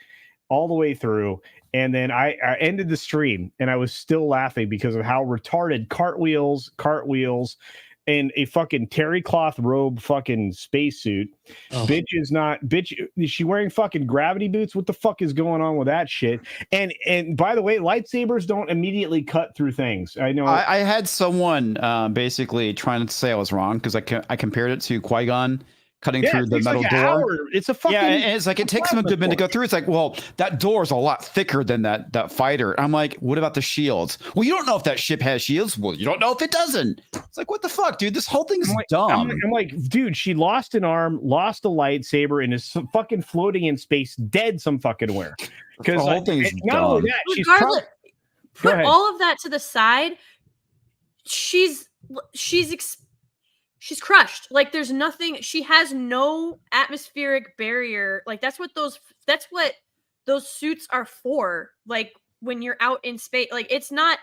all the way through. And then I ended the stream and I was still laughing because of how retarded cartwheels, and a fucking terry cloth robe fucking spacesuit. Oh. Is she wearing fucking gravity boots? What the fuck is going on with that shit? And by the way, lightsabers don't immediately cut through things. I know. I had someone basically trying to say I was wrong because I compared it to Qui-Gon cutting through the metal door. It's a fucking and it's like it takes him a good minute to go through. It's like, well, that door is a lot thicker than that fighter. I'm like, what about the shields? Well, you don't know if that ship has shields. Well, you don't know if it doesn't. It's like, what the fuck, dude? This whole thing's dumb. I'm like, dude, she lost an arm, lost a lightsaber, and is fucking floating in space, dead some fucking where. Because the whole thing is not dumb. only that, she's Regardless, Go put ahead. all of that to the side. She's crushed. Like there's nothing. She has no atmospheric barrier. Like that's what those suits are for. Like when you're out in space, like it's not.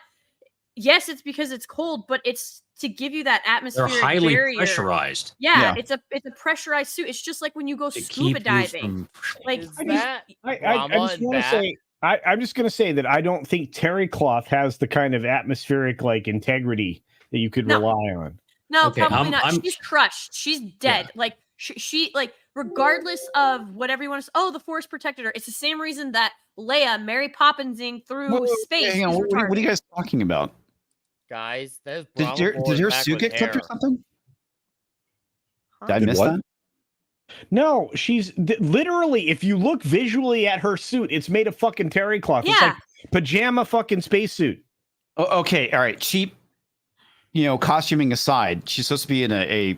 Yes, it's because it's cold, but it's to give you that atmospheric They're highly barrier. pressurized. Yeah, it's a pressurized suit. It's just like when you go scuba diving. Like Is that I Brahma just and want to Bat? say, I'm just going to say that I don't think terry cloth has the kind of atmospheric like integrity that you could rely on. No, Okay, probably not. She's crushed. She's dead. Like she like regardless of whatever you want to say. Oh, the Force protected her. It's the same reason that Leia Mary Poppinsing through space. Hang on, is what retarded. are you guys talking about? Guys, there's Did Brahmabull your back suit with get clipped or hair. something? Huh? Did I Did miss what? that? No, she's literally, if you look visually at her suit, it's made of fucking terry cloth. It's Yeah. like pajama fucking spacesuit. Oh, okay, all right. Cheap, costuming aside, she's supposed to be in a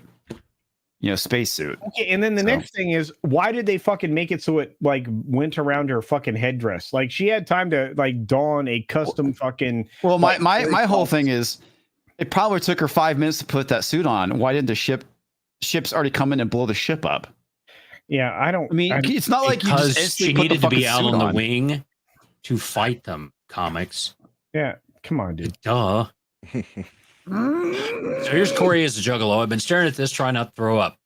spacesuit. Okay, and then the next thing is, why did they fucking make it so it like went around her fucking headdress? Like she had time to like don a custom fucking. Well, like, my terry whole cloth. thing is, it probably took her 5 minutes to put that suit on. Why didn't the ships already come in and blow the ship up? Yeah, I don't. I mean, it's not like you Because just she instantly put the needed to be fucking out suit on the wing to fight them. Comics. Yeah, come on, dude. Duh. So here's Corey as a juggalo. I've been staring at this, trying not to throw up.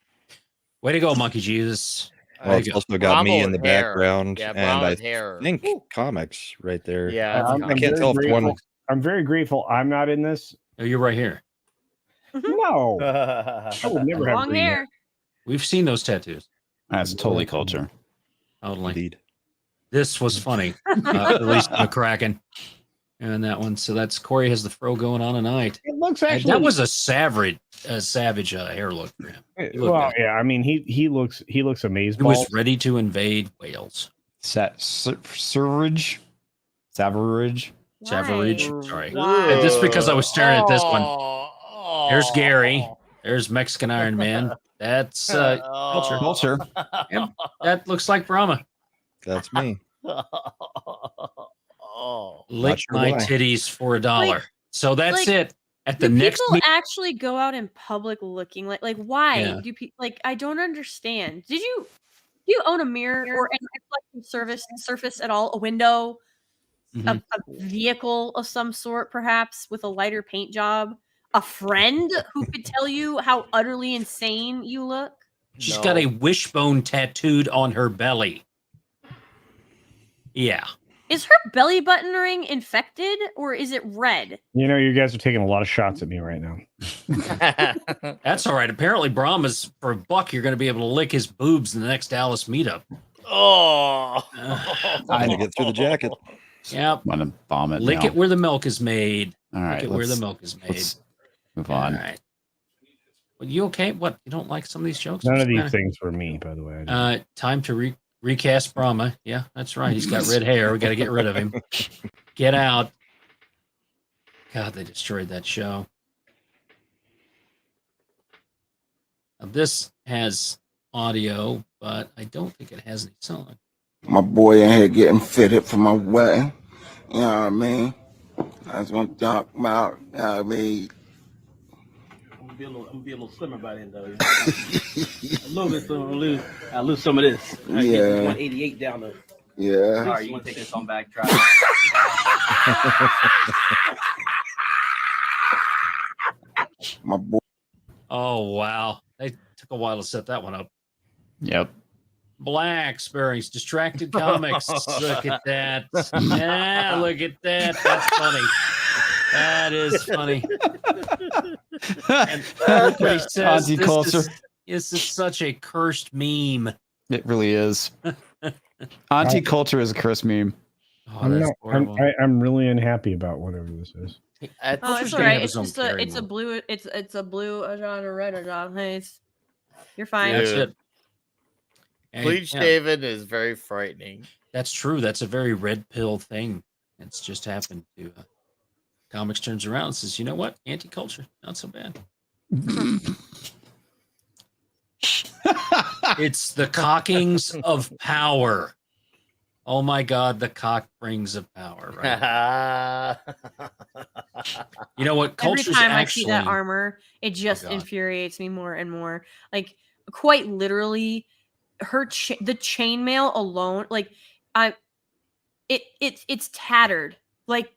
Way to go, Monkey Jesus. Well, it's also got me Brahma in the with hair. background, Yeah, and Brahma I with hair. think comics right there. Yeah, it's I'm I can't very tell if grateful. one. I'm very grateful I'm not in this. Oh, you're right here. No, I would never have Long green hair. We've seen those tattoos. That's totally culture. Totally. Indeed. This was funny. At least McCracken. And that one. So that's Corey has the fro going on tonight. It looks And actually. that was a savage hair look for him. He looked Well, good. yeah. I mean, he looks amazing. He was ready to invade Wales. Savarage. Savarage. Why? Sorry. Why? And just because I was staring at this one. Oh. There's Gary. There's Mexican Iron Man. That's culture. Culture. Yep. That looks like Brahma. That's me. Oh. Lick sure my why. titties for $1. Like- So that's like, it. At the Do next people meeting. actually go out in public looking like why Yeah. do people like? I don't understand. Do you own a mirror or any reflective surface at all? A window, Mhm. a vehicle of some sort, perhaps with a lighter paint job. A friend who could tell you how utterly insane you look. She's got a wishbone tattooed on her belly. Yeah. Is her belly button ring infected or is it red? You know, you guys are taking a lot of shots at me right now. That's all right. Apparently, Brahma's for $1, you're going to be able to lick his boobs in the next Dallas meetup. Oh. I'm gonna get through the jacket. Yep. Want to vomit? Lick now. it where the milk is made. All right. Lick it where the milk is made. Let's move on. All right. Well, you okay? What? You don't like some of these jokes? None What's of the these matter? things were me, by the way. Time to recast Brahma. Yeah, that's right. He's got red hair. We got to get rid of him. Get out. God, they destroyed that show. Now, this has audio, but I don't think it has any song. My boy in here getting fitted for my wedding. You know what I mean? That's what I'm talking about. You know what I mean? I'm gonna be a little slimmer by then, though. A little bit, so I'll lose some of this. I get this 188 down to. Yeah. All right, you want to take this on back, try. My boy. Oh wow, they took a while to set that one up. Yep. Blackberries, distracted comics. Look at that. Yeah, look at that. That's funny. That is funny. And look what he says. This is such a cursed meme. It really is. Auntie culture is a cursed meme. Oh, I'm really unhappy about whatever this is. Oh, it's all right. It's just it's a blue genre, red genre. Hey, you're fine. That's it. Bleach David is very frightening. That's true. That's a very red pill thing. It's just happened to Comics turns around and says, you know what? Anti-culture, not so bad. It's the cockings of power. Oh my God, the cock brings of power, right? You know what? Every time I see that armor, it just infuriates me more and more. Like, quite literally, the chainmail alone, like, it's tattered. Like,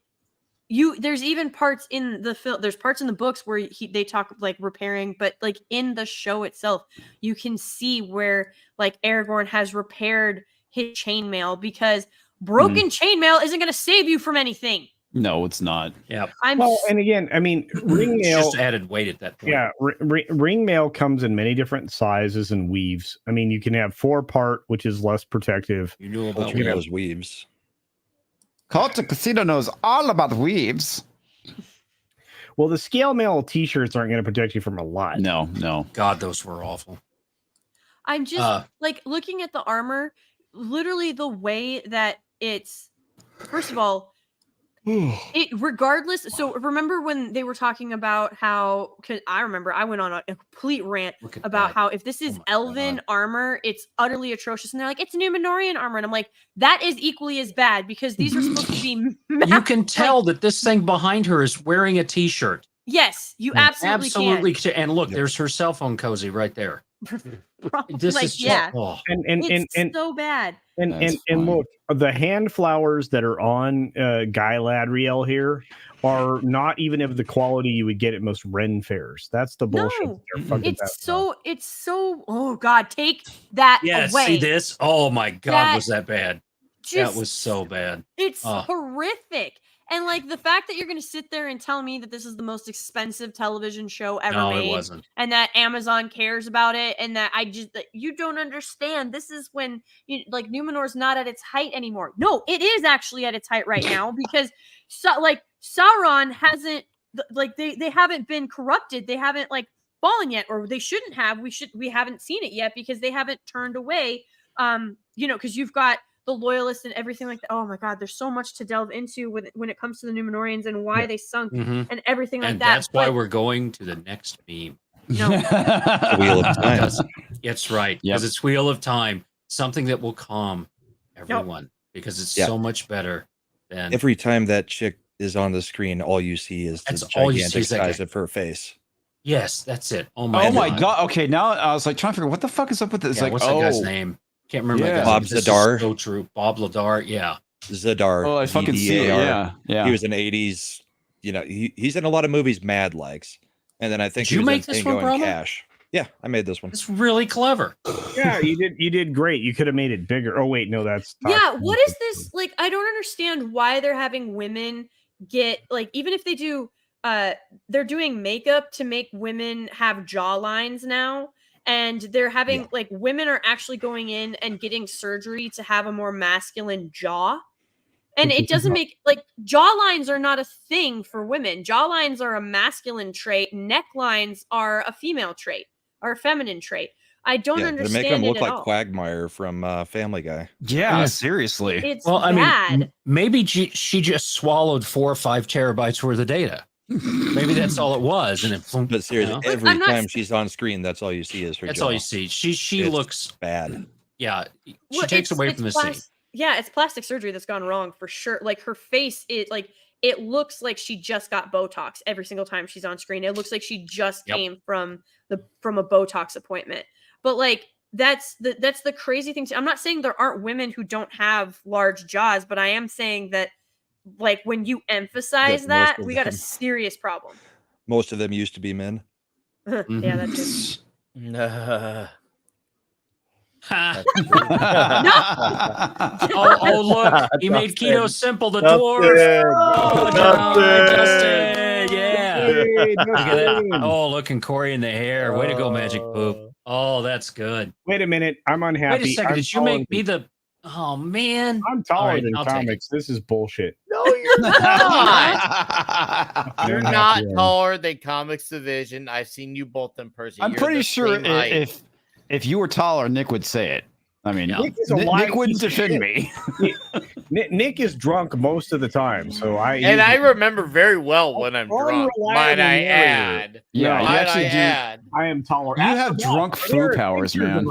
there's even parts in the film. There's parts in the books where they talk like repairing, but like in the show itself, you can see where like Aragorn has repaired his chainmail because broken chainmail isn't going to save you from anything. No, it's not. Yeah. And again, I mean, ring mail just added weight at that point. Yeah, ring mail comes in many different sizes and weaves. I mean, you can have 4-part, which is less protective. You knew about those weaves. Culture Casino knows all about weaves. Well, the scale mail t-shirts aren't going to protect you from a lot. No. God, those were awful. I'm just like looking at the armor, literally the way that it's, first of all, it regardless. So remember when they were talking about how, cause I remember I went on a complete rant about how if this is Elven armor, it's utterly atrocious. And they're like, it's Numenorian armor. And I'm like, that is equally as bad because these are supposed to be. You can tell that this thing behind her is wearing a t-shirt. Yes, you absolutely can. And look, there's her cell phone cozy right there. This like, is just, yeah. It's so bad. And look, the hand flowers that are on Galadriel here are not even of the quality you would get at most Ren fairs. That's the bullshit. No, it's so. Oh God, take that away. See this? Oh my God, was that bad? That was so bad. It's horrific. And like the fact that you're going to sit there and tell me that this is the most expensive television show ever made, it wasn't. And that Amazon cares about it, and that you don't understand. This is when like Numenor's not at its height anymore. No, it is actually at its height right now because Sauron hasn't they haven't been corrupted. They haven't like fallen yet, or they shouldn't have. We haven't seen it yet because they haven't turned away. Because you've got the loyalists and everything like that. Oh my God, there's so much to delve into when it comes to the Numenorians and why they sunk and everything like that. That's why we're going to the next meme. No. Wheel of Time. That's right. Because it's Wheel of Time. Something that will calm everyone because it's so much better than every time that chick is on the screen, all you see is the gigantic size of her face. Yes, that's it. Oh my God. Okay, now I was like trying to figure what the fuck is up with this. Yeah, what's that guy's name? Can't remember. Yeah. Bob Zadar. So true. Bob Ladar. Yeah. Zadar. Oh, I fucking see it. Yeah. He was an 80s. You know, he's in a lot of movies Mad likes. And then I think Did you make this one, Brahma? Cash. Yeah, I made this one. It's really clever. Yeah, you did great. You could have made it bigger. Oh wait, no, that's what is this? Like, I don't understand why they're having women get like, even if they do they're doing makeup to make women have jaw lines now. And they're having like women are actually going in and getting surgery to have a more masculine jaw. And it doesn't make like jawlines are not a thing for women. Jawlines are a masculine trait. Necklines are a female trait or a feminine trait. I don't understand. They make them look like all. Quagmire from Family Guy. Yeah, seriously. It's I bad. mean, maybe she just swallowed 4 or 5 terabytes worth of data. Maybe that's all it was. And but seriously, every time she's on screen, that's all you see is her. That's jaw. all you see. She looks bad. Yeah, she takes away from the scene. yeah, it's plastic surgery that's gone wrong for sure. Like her face, it looks like she just got Botox every single time she's on screen. It looks like she just came from a Botox appointment. But like that's the crazy thing. I'm not saying there aren't women who don't have large jaws, but I am saying that like when you emphasize that, we got a serious problem. Most of them used to be men. Yeah, that's it. Oh, look, he made keto simple, the dwarf. Oh, Justin, yeah. Look at that. Oh, look, and Corey in the hair. Way to go, Magic Poop. Oh, that's good. Wait a minute, I'm unhappy. Wait a second, did you make me the... Oh, man. I'm taller than Comix. This is bullshit. No, you're not. You're not taller than Comix Division. I've seen you both in person. I'm pretty sure if you were taller, Nick would say it. I mean, Nick wouldn't defend me. Nick is drunk most of the time, so I remember very well when I'm drunk. Might I add? Yeah, you actually do. I am taller. You have drunk flu powers, man.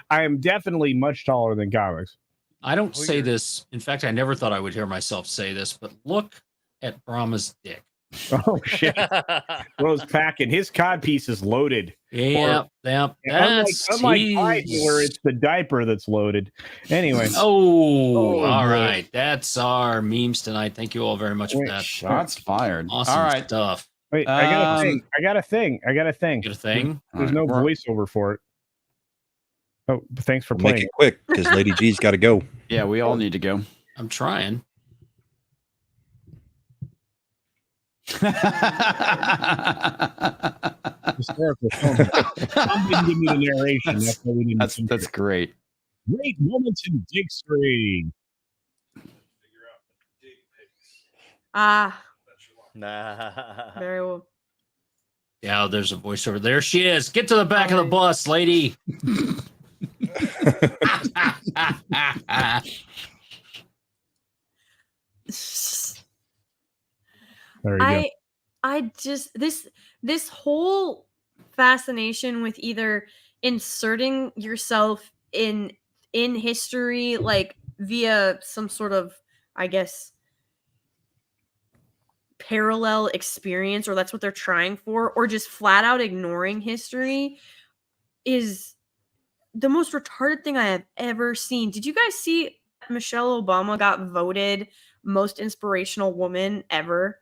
I am definitely much taller than Comix. I don't say this. In fact, I never thought I would hear myself say this, but look at Brahma's dick. Oh shit! Rose packing. His cod piece is loaded. Yeah. Unlike Biden, where it's the diaper that's loaded. Anyway. All right. That's our memes tonight. Thank you all very much for that. Shots fired. Awesome all right. stuff. Wait, I got a thing. I got a thing. Get a thing? There's no voiceover for it. Oh, thanks for playing. Make it quick because Lady G's got to go. Yeah, we all need to go. I'm trying. Historical film. Somebody give me the narration. That's what we need. That's great. Great moments in Dig Stream. Very well. Yeah, there's a voiceover. There she is. Get to the back of the bus, lady. I just this whole fascination with either inserting yourself in history like via some sort of, I guess, parallel experience, or that's what they're trying for, or just flat out ignoring history is the most retarded thing I have ever seen. Did you guys see Michelle Obama got voted most inspirational woman ever?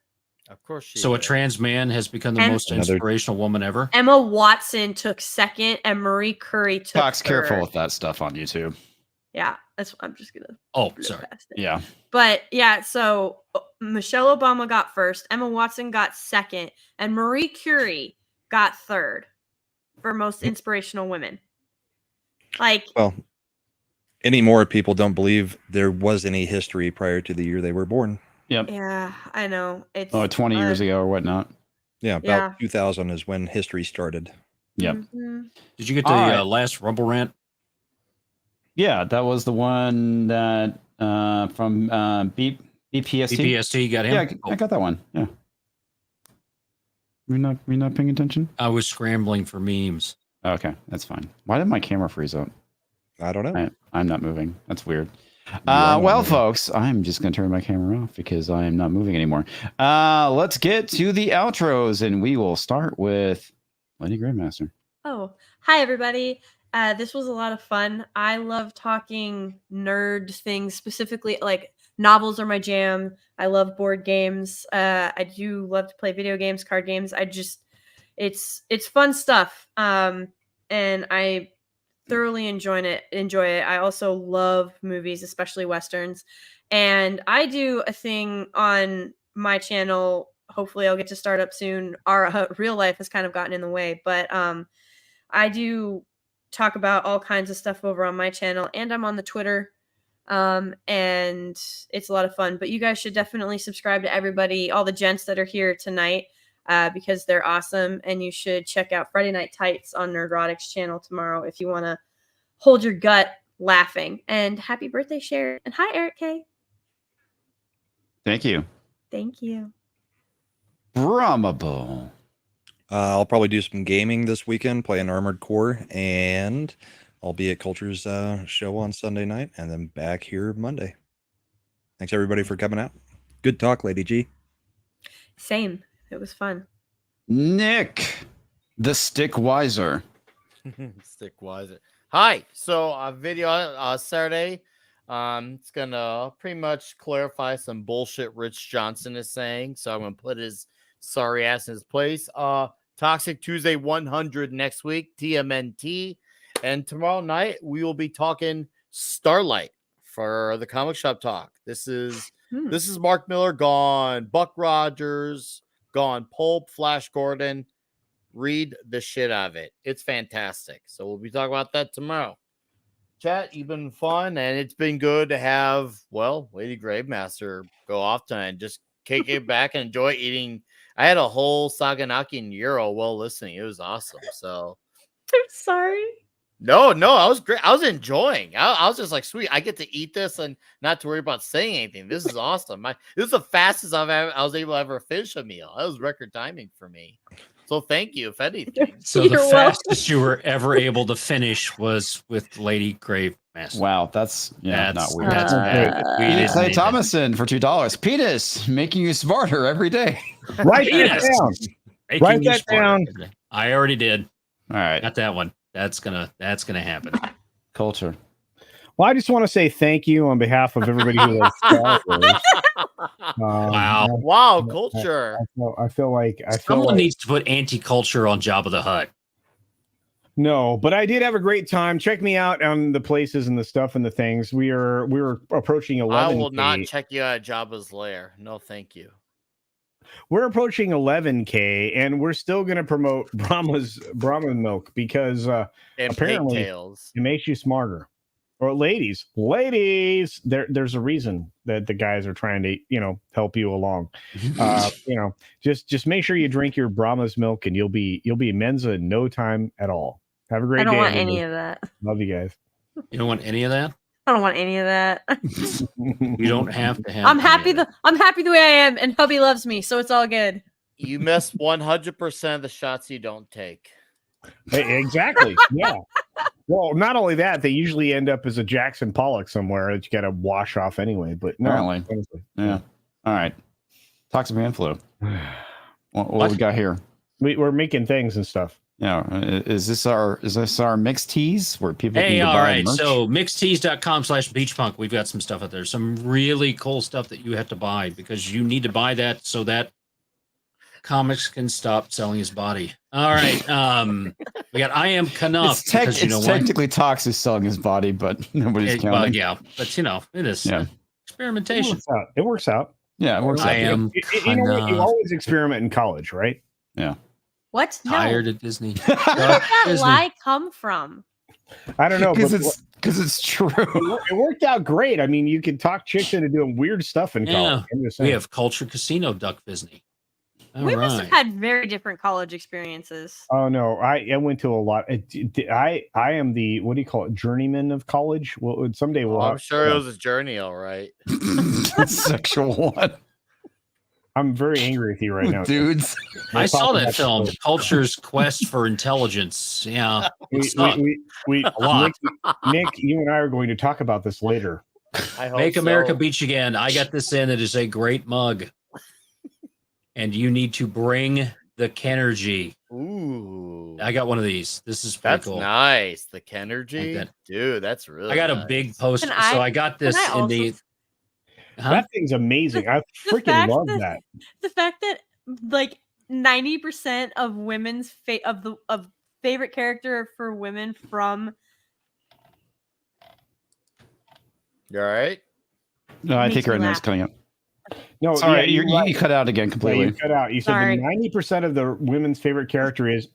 Of course she So did. a trans man has become the most inspirational woman ever? Emma Watson took second and Marie Curie took Fox, third. careful with that stuff on YouTube. Yeah, that's I'm just gonna. Oh, sorry. Yeah. But yeah, so Michelle Obama got first, Emma Watson got second, and Marie Curie got third for most inspirational women. Like, well, anymore people don't believe there was any history prior to the year they were born. Yep. Yeah, I know. It's 20 years ago or whatnot. Yeah, about 2000 is when history started. Yep. Mm-hmm. Did you get the last Rumble rant? Yeah, that was the one that from BPST. BPST got him? Yeah, I got that one. Yeah. Were you not paying attention? I was scrambling for memes. Okay, that's fine. Why did my camera freeze up? I don't know. I'm not moving. That's weird. Well, folks, I'm just going to turn my camera off because I am not moving anymore. Let's get to the outros, and we will start with Lady Grandmaster. Oh, hi, everybody. This was a lot of fun. I love talking nerd things, specifically like novels are my jam. I love board games. I do love to play video games, card games. It's fun stuff. And I thoroughly enjoy it. I also love movies, especially Westerns. And I do a thing on my channel. Hopefully I'll get to start up soon. Our real life has kind of gotten in the way, but I do talk about all kinds of stuff over on my channel, and I'm on the Twitter. And it's a lot of fun, but you guys should definitely subscribe to everybody, all the gents that are here tonight, because they're awesome. And you should check out Friday Night Tights on Nerdrotic's channel tomorrow if you want to hold your gut laughing. And happy birthday, Sharon. And hi, Eric K. Thank you. Thank you. Brahmabull. I'll probably do some gaming this weekend, play an Armored Core, and I'll be at Culture's show on Sunday night, and then back here Monday. Thanks everybody for coming out. Good talk, Lady G. Same. It was fun. Nick, the Stickwiser. Stickwiser. Hi. So a video Saturday. It's gonna pretty much clarify some bullshit Rich Johnson is saying. So I'm gonna put his sorry ass in his place. Toxic Tuesday 100 next week, TMNT. And tomorrow night we will be talking Starlight for the comic shop talk. This is Mark Miller gone, Buck Rogers gone, Pulp, Flash Gordon. Read the shit out of it. It's fantastic. So we'll be talking about that tomorrow. Chat, you've been fun, and it's been good to have, well, Lady Gravemaster go off tonight and just kick it back and enjoy eating. I had a whole Saganaki and Euro while listening. It was awesome. So I'm sorry. No, I was great. I was enjoying. I was just like, sweet. I get to eat this and not to worry about saying anything. This is awesome. This is the fastest I was able to ever finish a meal. That was record timing for me. So thank you, if anything. So the fastest you were ever able to finish was with Lady Gravemaster. Wow, that's not weird. That's bad. Clay Thomason for $2. Penis, making you smarter every day. Write that down. Write that down. I already did. All right. Not that one. That's gonna happen. Culture. Well, I just want to say thank you on behalf of everybody who loves Star Wars. Wow, Culture. I feel like someone needs to put anti-culture on Jabba the Hutt. No, but I did have a great time. Check me out on the places and the stuff and the things. We were approaching 11. I will not check you out at Jabba's lair. No, thank you. We're approaching 11K, and we're still going to promote Brahma milk because apparently it makes you smarter. Or ladies, there's a reason that the guys are trying to, help you along. Just make sure you drink your Brahma's milk, and you'll be Mensa in no time at all. Have a great day. I don't want any of that. Love you guys. You don't want any of that? I don't want any of that. You don't have to have. I'm happy the way I am, and hubby loves me, so it's all good. You miss 100% of the shots you don't take. Hey, exactly. Yeah. Well, not only that, they usually end up as a Jackson Pollock somewhere that you got to wash off anyway. But no, apparently, yeah. All right. Toxic Man Flu. What we got here? We're making things and stuff. Yeah, is this our mixed teas where people can all buy right. merch? So mixtees.com/beachpunk. We've got some stuff out there. Some really cool stuff that you have to buy because you need to buy that so that Comix can stop selling his body. All right. We got I Am Knuff. It's technically Tox is selling his body, but nobody's counting. Yeah, but it is experimentation. It works out. Yeah, it works out. I Am you know what? You always experiment in college, right? Yeah. What? Tired of Disney. Where did that lie come from? I don't know. Because it's true. It worked out great. I mean, you could talk chicks into doing weird stuff in college. We have Culture Casino Duck Disney. We must have had very different college experiences. Oh no, I went to a lot. I am the, what do you call it, journeyman of college. Well, someday we'll. I'm sure it was a journey, all right. Sexual one. I'm very angry with you right now, dudes. I saw that film, Culture's Quest for Intelligence. Yeah, we a lot. Nick, you and I are going to talk about this later. Make America Beach Again. I got this in. It is a great mug. And you need to bring the Kenergy. Ooh. I got one of these. This is pretty cool. Nice. The Kenergy. Dude, that's really I got a big poster. So I got this in the... That thing's amazing. I freaking love that. The fact that like 90% of women's of favorite character for women from... You all right? No, I think right now it's coming up. No, sorry, you cut out again completely. Yeah, you cut out. You said 90% of the women's favorite character is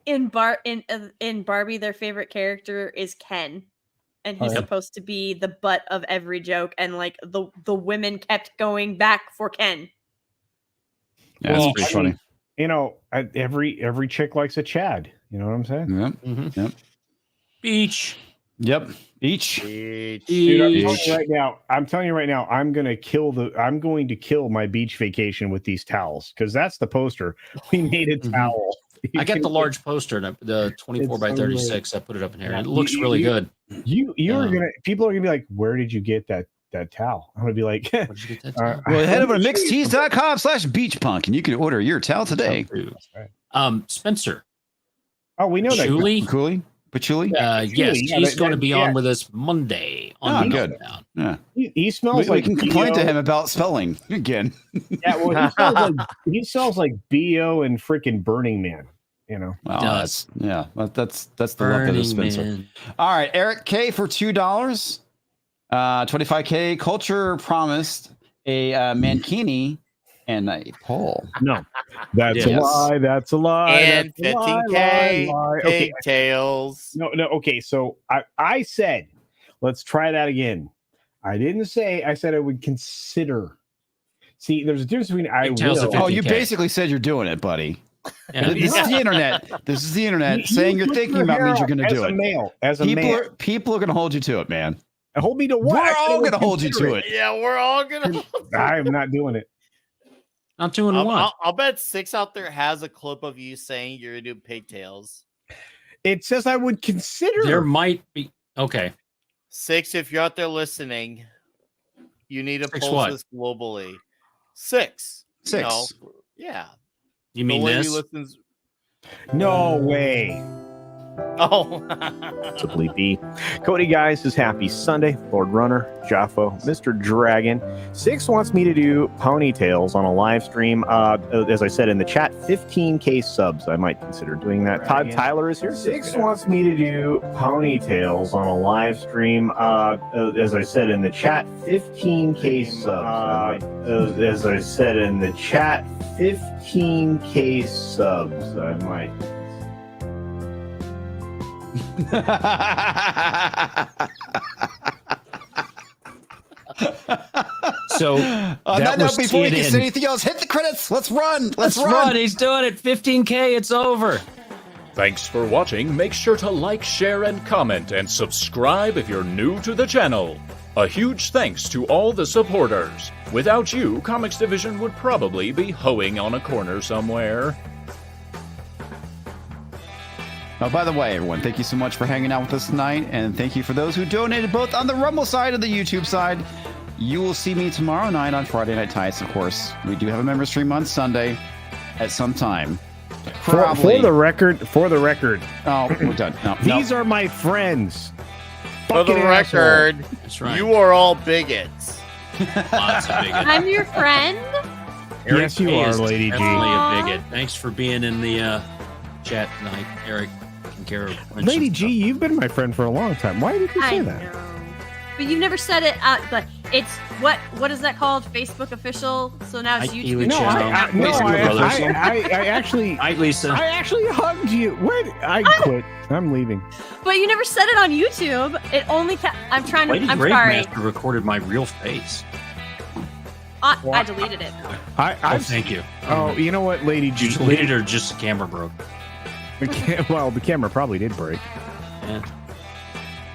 in Barbie. Their favorite character is Ken, and he's supposed to be the butt of every joke. And like the women kept going back for Ken. Yeah, that's pretty funny. You know, every chick likes a Chad. You know what I'm saying? Yep. Mm-hmm. Yep. Beach. Yep. Beach. Dude, I'm telling you right now, I'm going to kill my beach vacation with these towels because that's the poster. We made a towel I got the large poster, the 24 by 36. I put it up in here. It looks really good. People are gonna be like, where did you get that towel? I'm gonna be like, where did you get that towel? Well, head over to mixtees.com/beachpunk and you can order your towel today. Spencer. Oh, we know that. Patchouli? Yes, he's going to be on with us Monday. On good. Yeah. He smells like we can complain to him about spelling again. Yeah, well, he smells like BO and freaking Burning Man. You know, that's the look of the Spencer. Man. All right, Eric K for $2. 25K. Culture promised a Mankini and a poll. No, that's a lie. That's a lie. And 15K pigtails. No. Okay, so I said, let's try that again. I didn't say. I said I would consider. See, there's a difference between I will. Oh, you basically said you're doing it, buddy. Yeah. This is the internet. This is the internet saying you're thinking about means you're going to do it. As a male, people are going to hold you to it, man. Hold me to what? We're all going to hold you to it. Yeah, we're all going to. I'm not doing it. Not doing what? I'll bet 6 out there has a clip of you saying you're going to do pigtails. It says I would consider. There might be. Okay. 6, if you're out there listening, you need to post this globally. 6. You know, yeah. You mean this? No way. Oh. Sleepy. Cody Guys says happy Sunday. Lord Runner, J.A.F.O, Mr. Dragon. 6 wants me to do ponytails on a live stream. As I said in the chat, 15K subs. I might consider doing that. Todd Tyler is here. 6 wants me to do ponytails on a live stream. As I said in the chat, 15K subs. As I said in the chat, 15K subs. I might. So on that note, before we can say anything else, hit the credits. Let's run. Let's run. He's doing it. 15K. It's over. Thanks for watching. Make sure to like, share, and comment, and subscribe if you're new to the channel. A huge thanks to all the supporters. Without you, Comix Division would probably be hoeing on a corner somewhere. Oh, by the way, everyone, thank you so much for hanging out with us tonight, and thank you for those who donated both on the Rumble side and the YouTube side. You will see me tomorrow night on Friday Night Tights, of course. We do have a member stream on Sunday at some time. For the record. Oh, we're done. These are my friends. For the record, that's right. You are all bigots. Lots of bigots. I'm your friend. Eric yes, you are, Lady G. Definitely a bigot. Thanks for being in the chat tonight, Eric. Lady G, you've been my friend for a long time. Why did you say that? Know. But you've never said it. But it's what is that called? Facebook official. So now it's YouTube. I actually. Hi, Lisa. I actually hugged you. I quit. I'm leaving. But you never said it on YouTube. It only. I'm trying to. Lady I'm sorry. Master recorded my real face. I deleted it. Thank you. Oh, you know what, Lady G? You deleted it or just the camera broke? The camera probably did break. Yeah.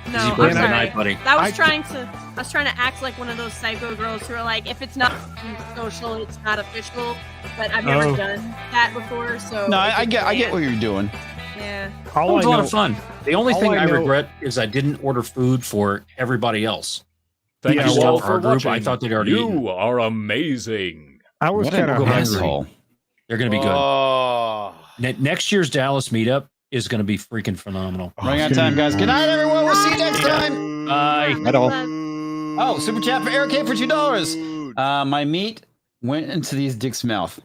No, I'm sorry. Buddy. I was trying to act like one of those psycho girls who are like, if it's not social, it's not official. But I've never done that before, so no, I get what you're doing. Yeah, it was a lot of fun. The only thing I regret is I didn't order food for everybody else. Thank you all for group. watching. I thought they'd already eaten. You are amazing. I was kind of hungry. They're going to be good. Next year's Dallas meetup is going to be freaking phenomenal. Running out of time, guys. Good night, everyone. We'll see you next time. Bye. At all. Oh, super chat for Eric K for $2. My meat went into these dicks' mouth.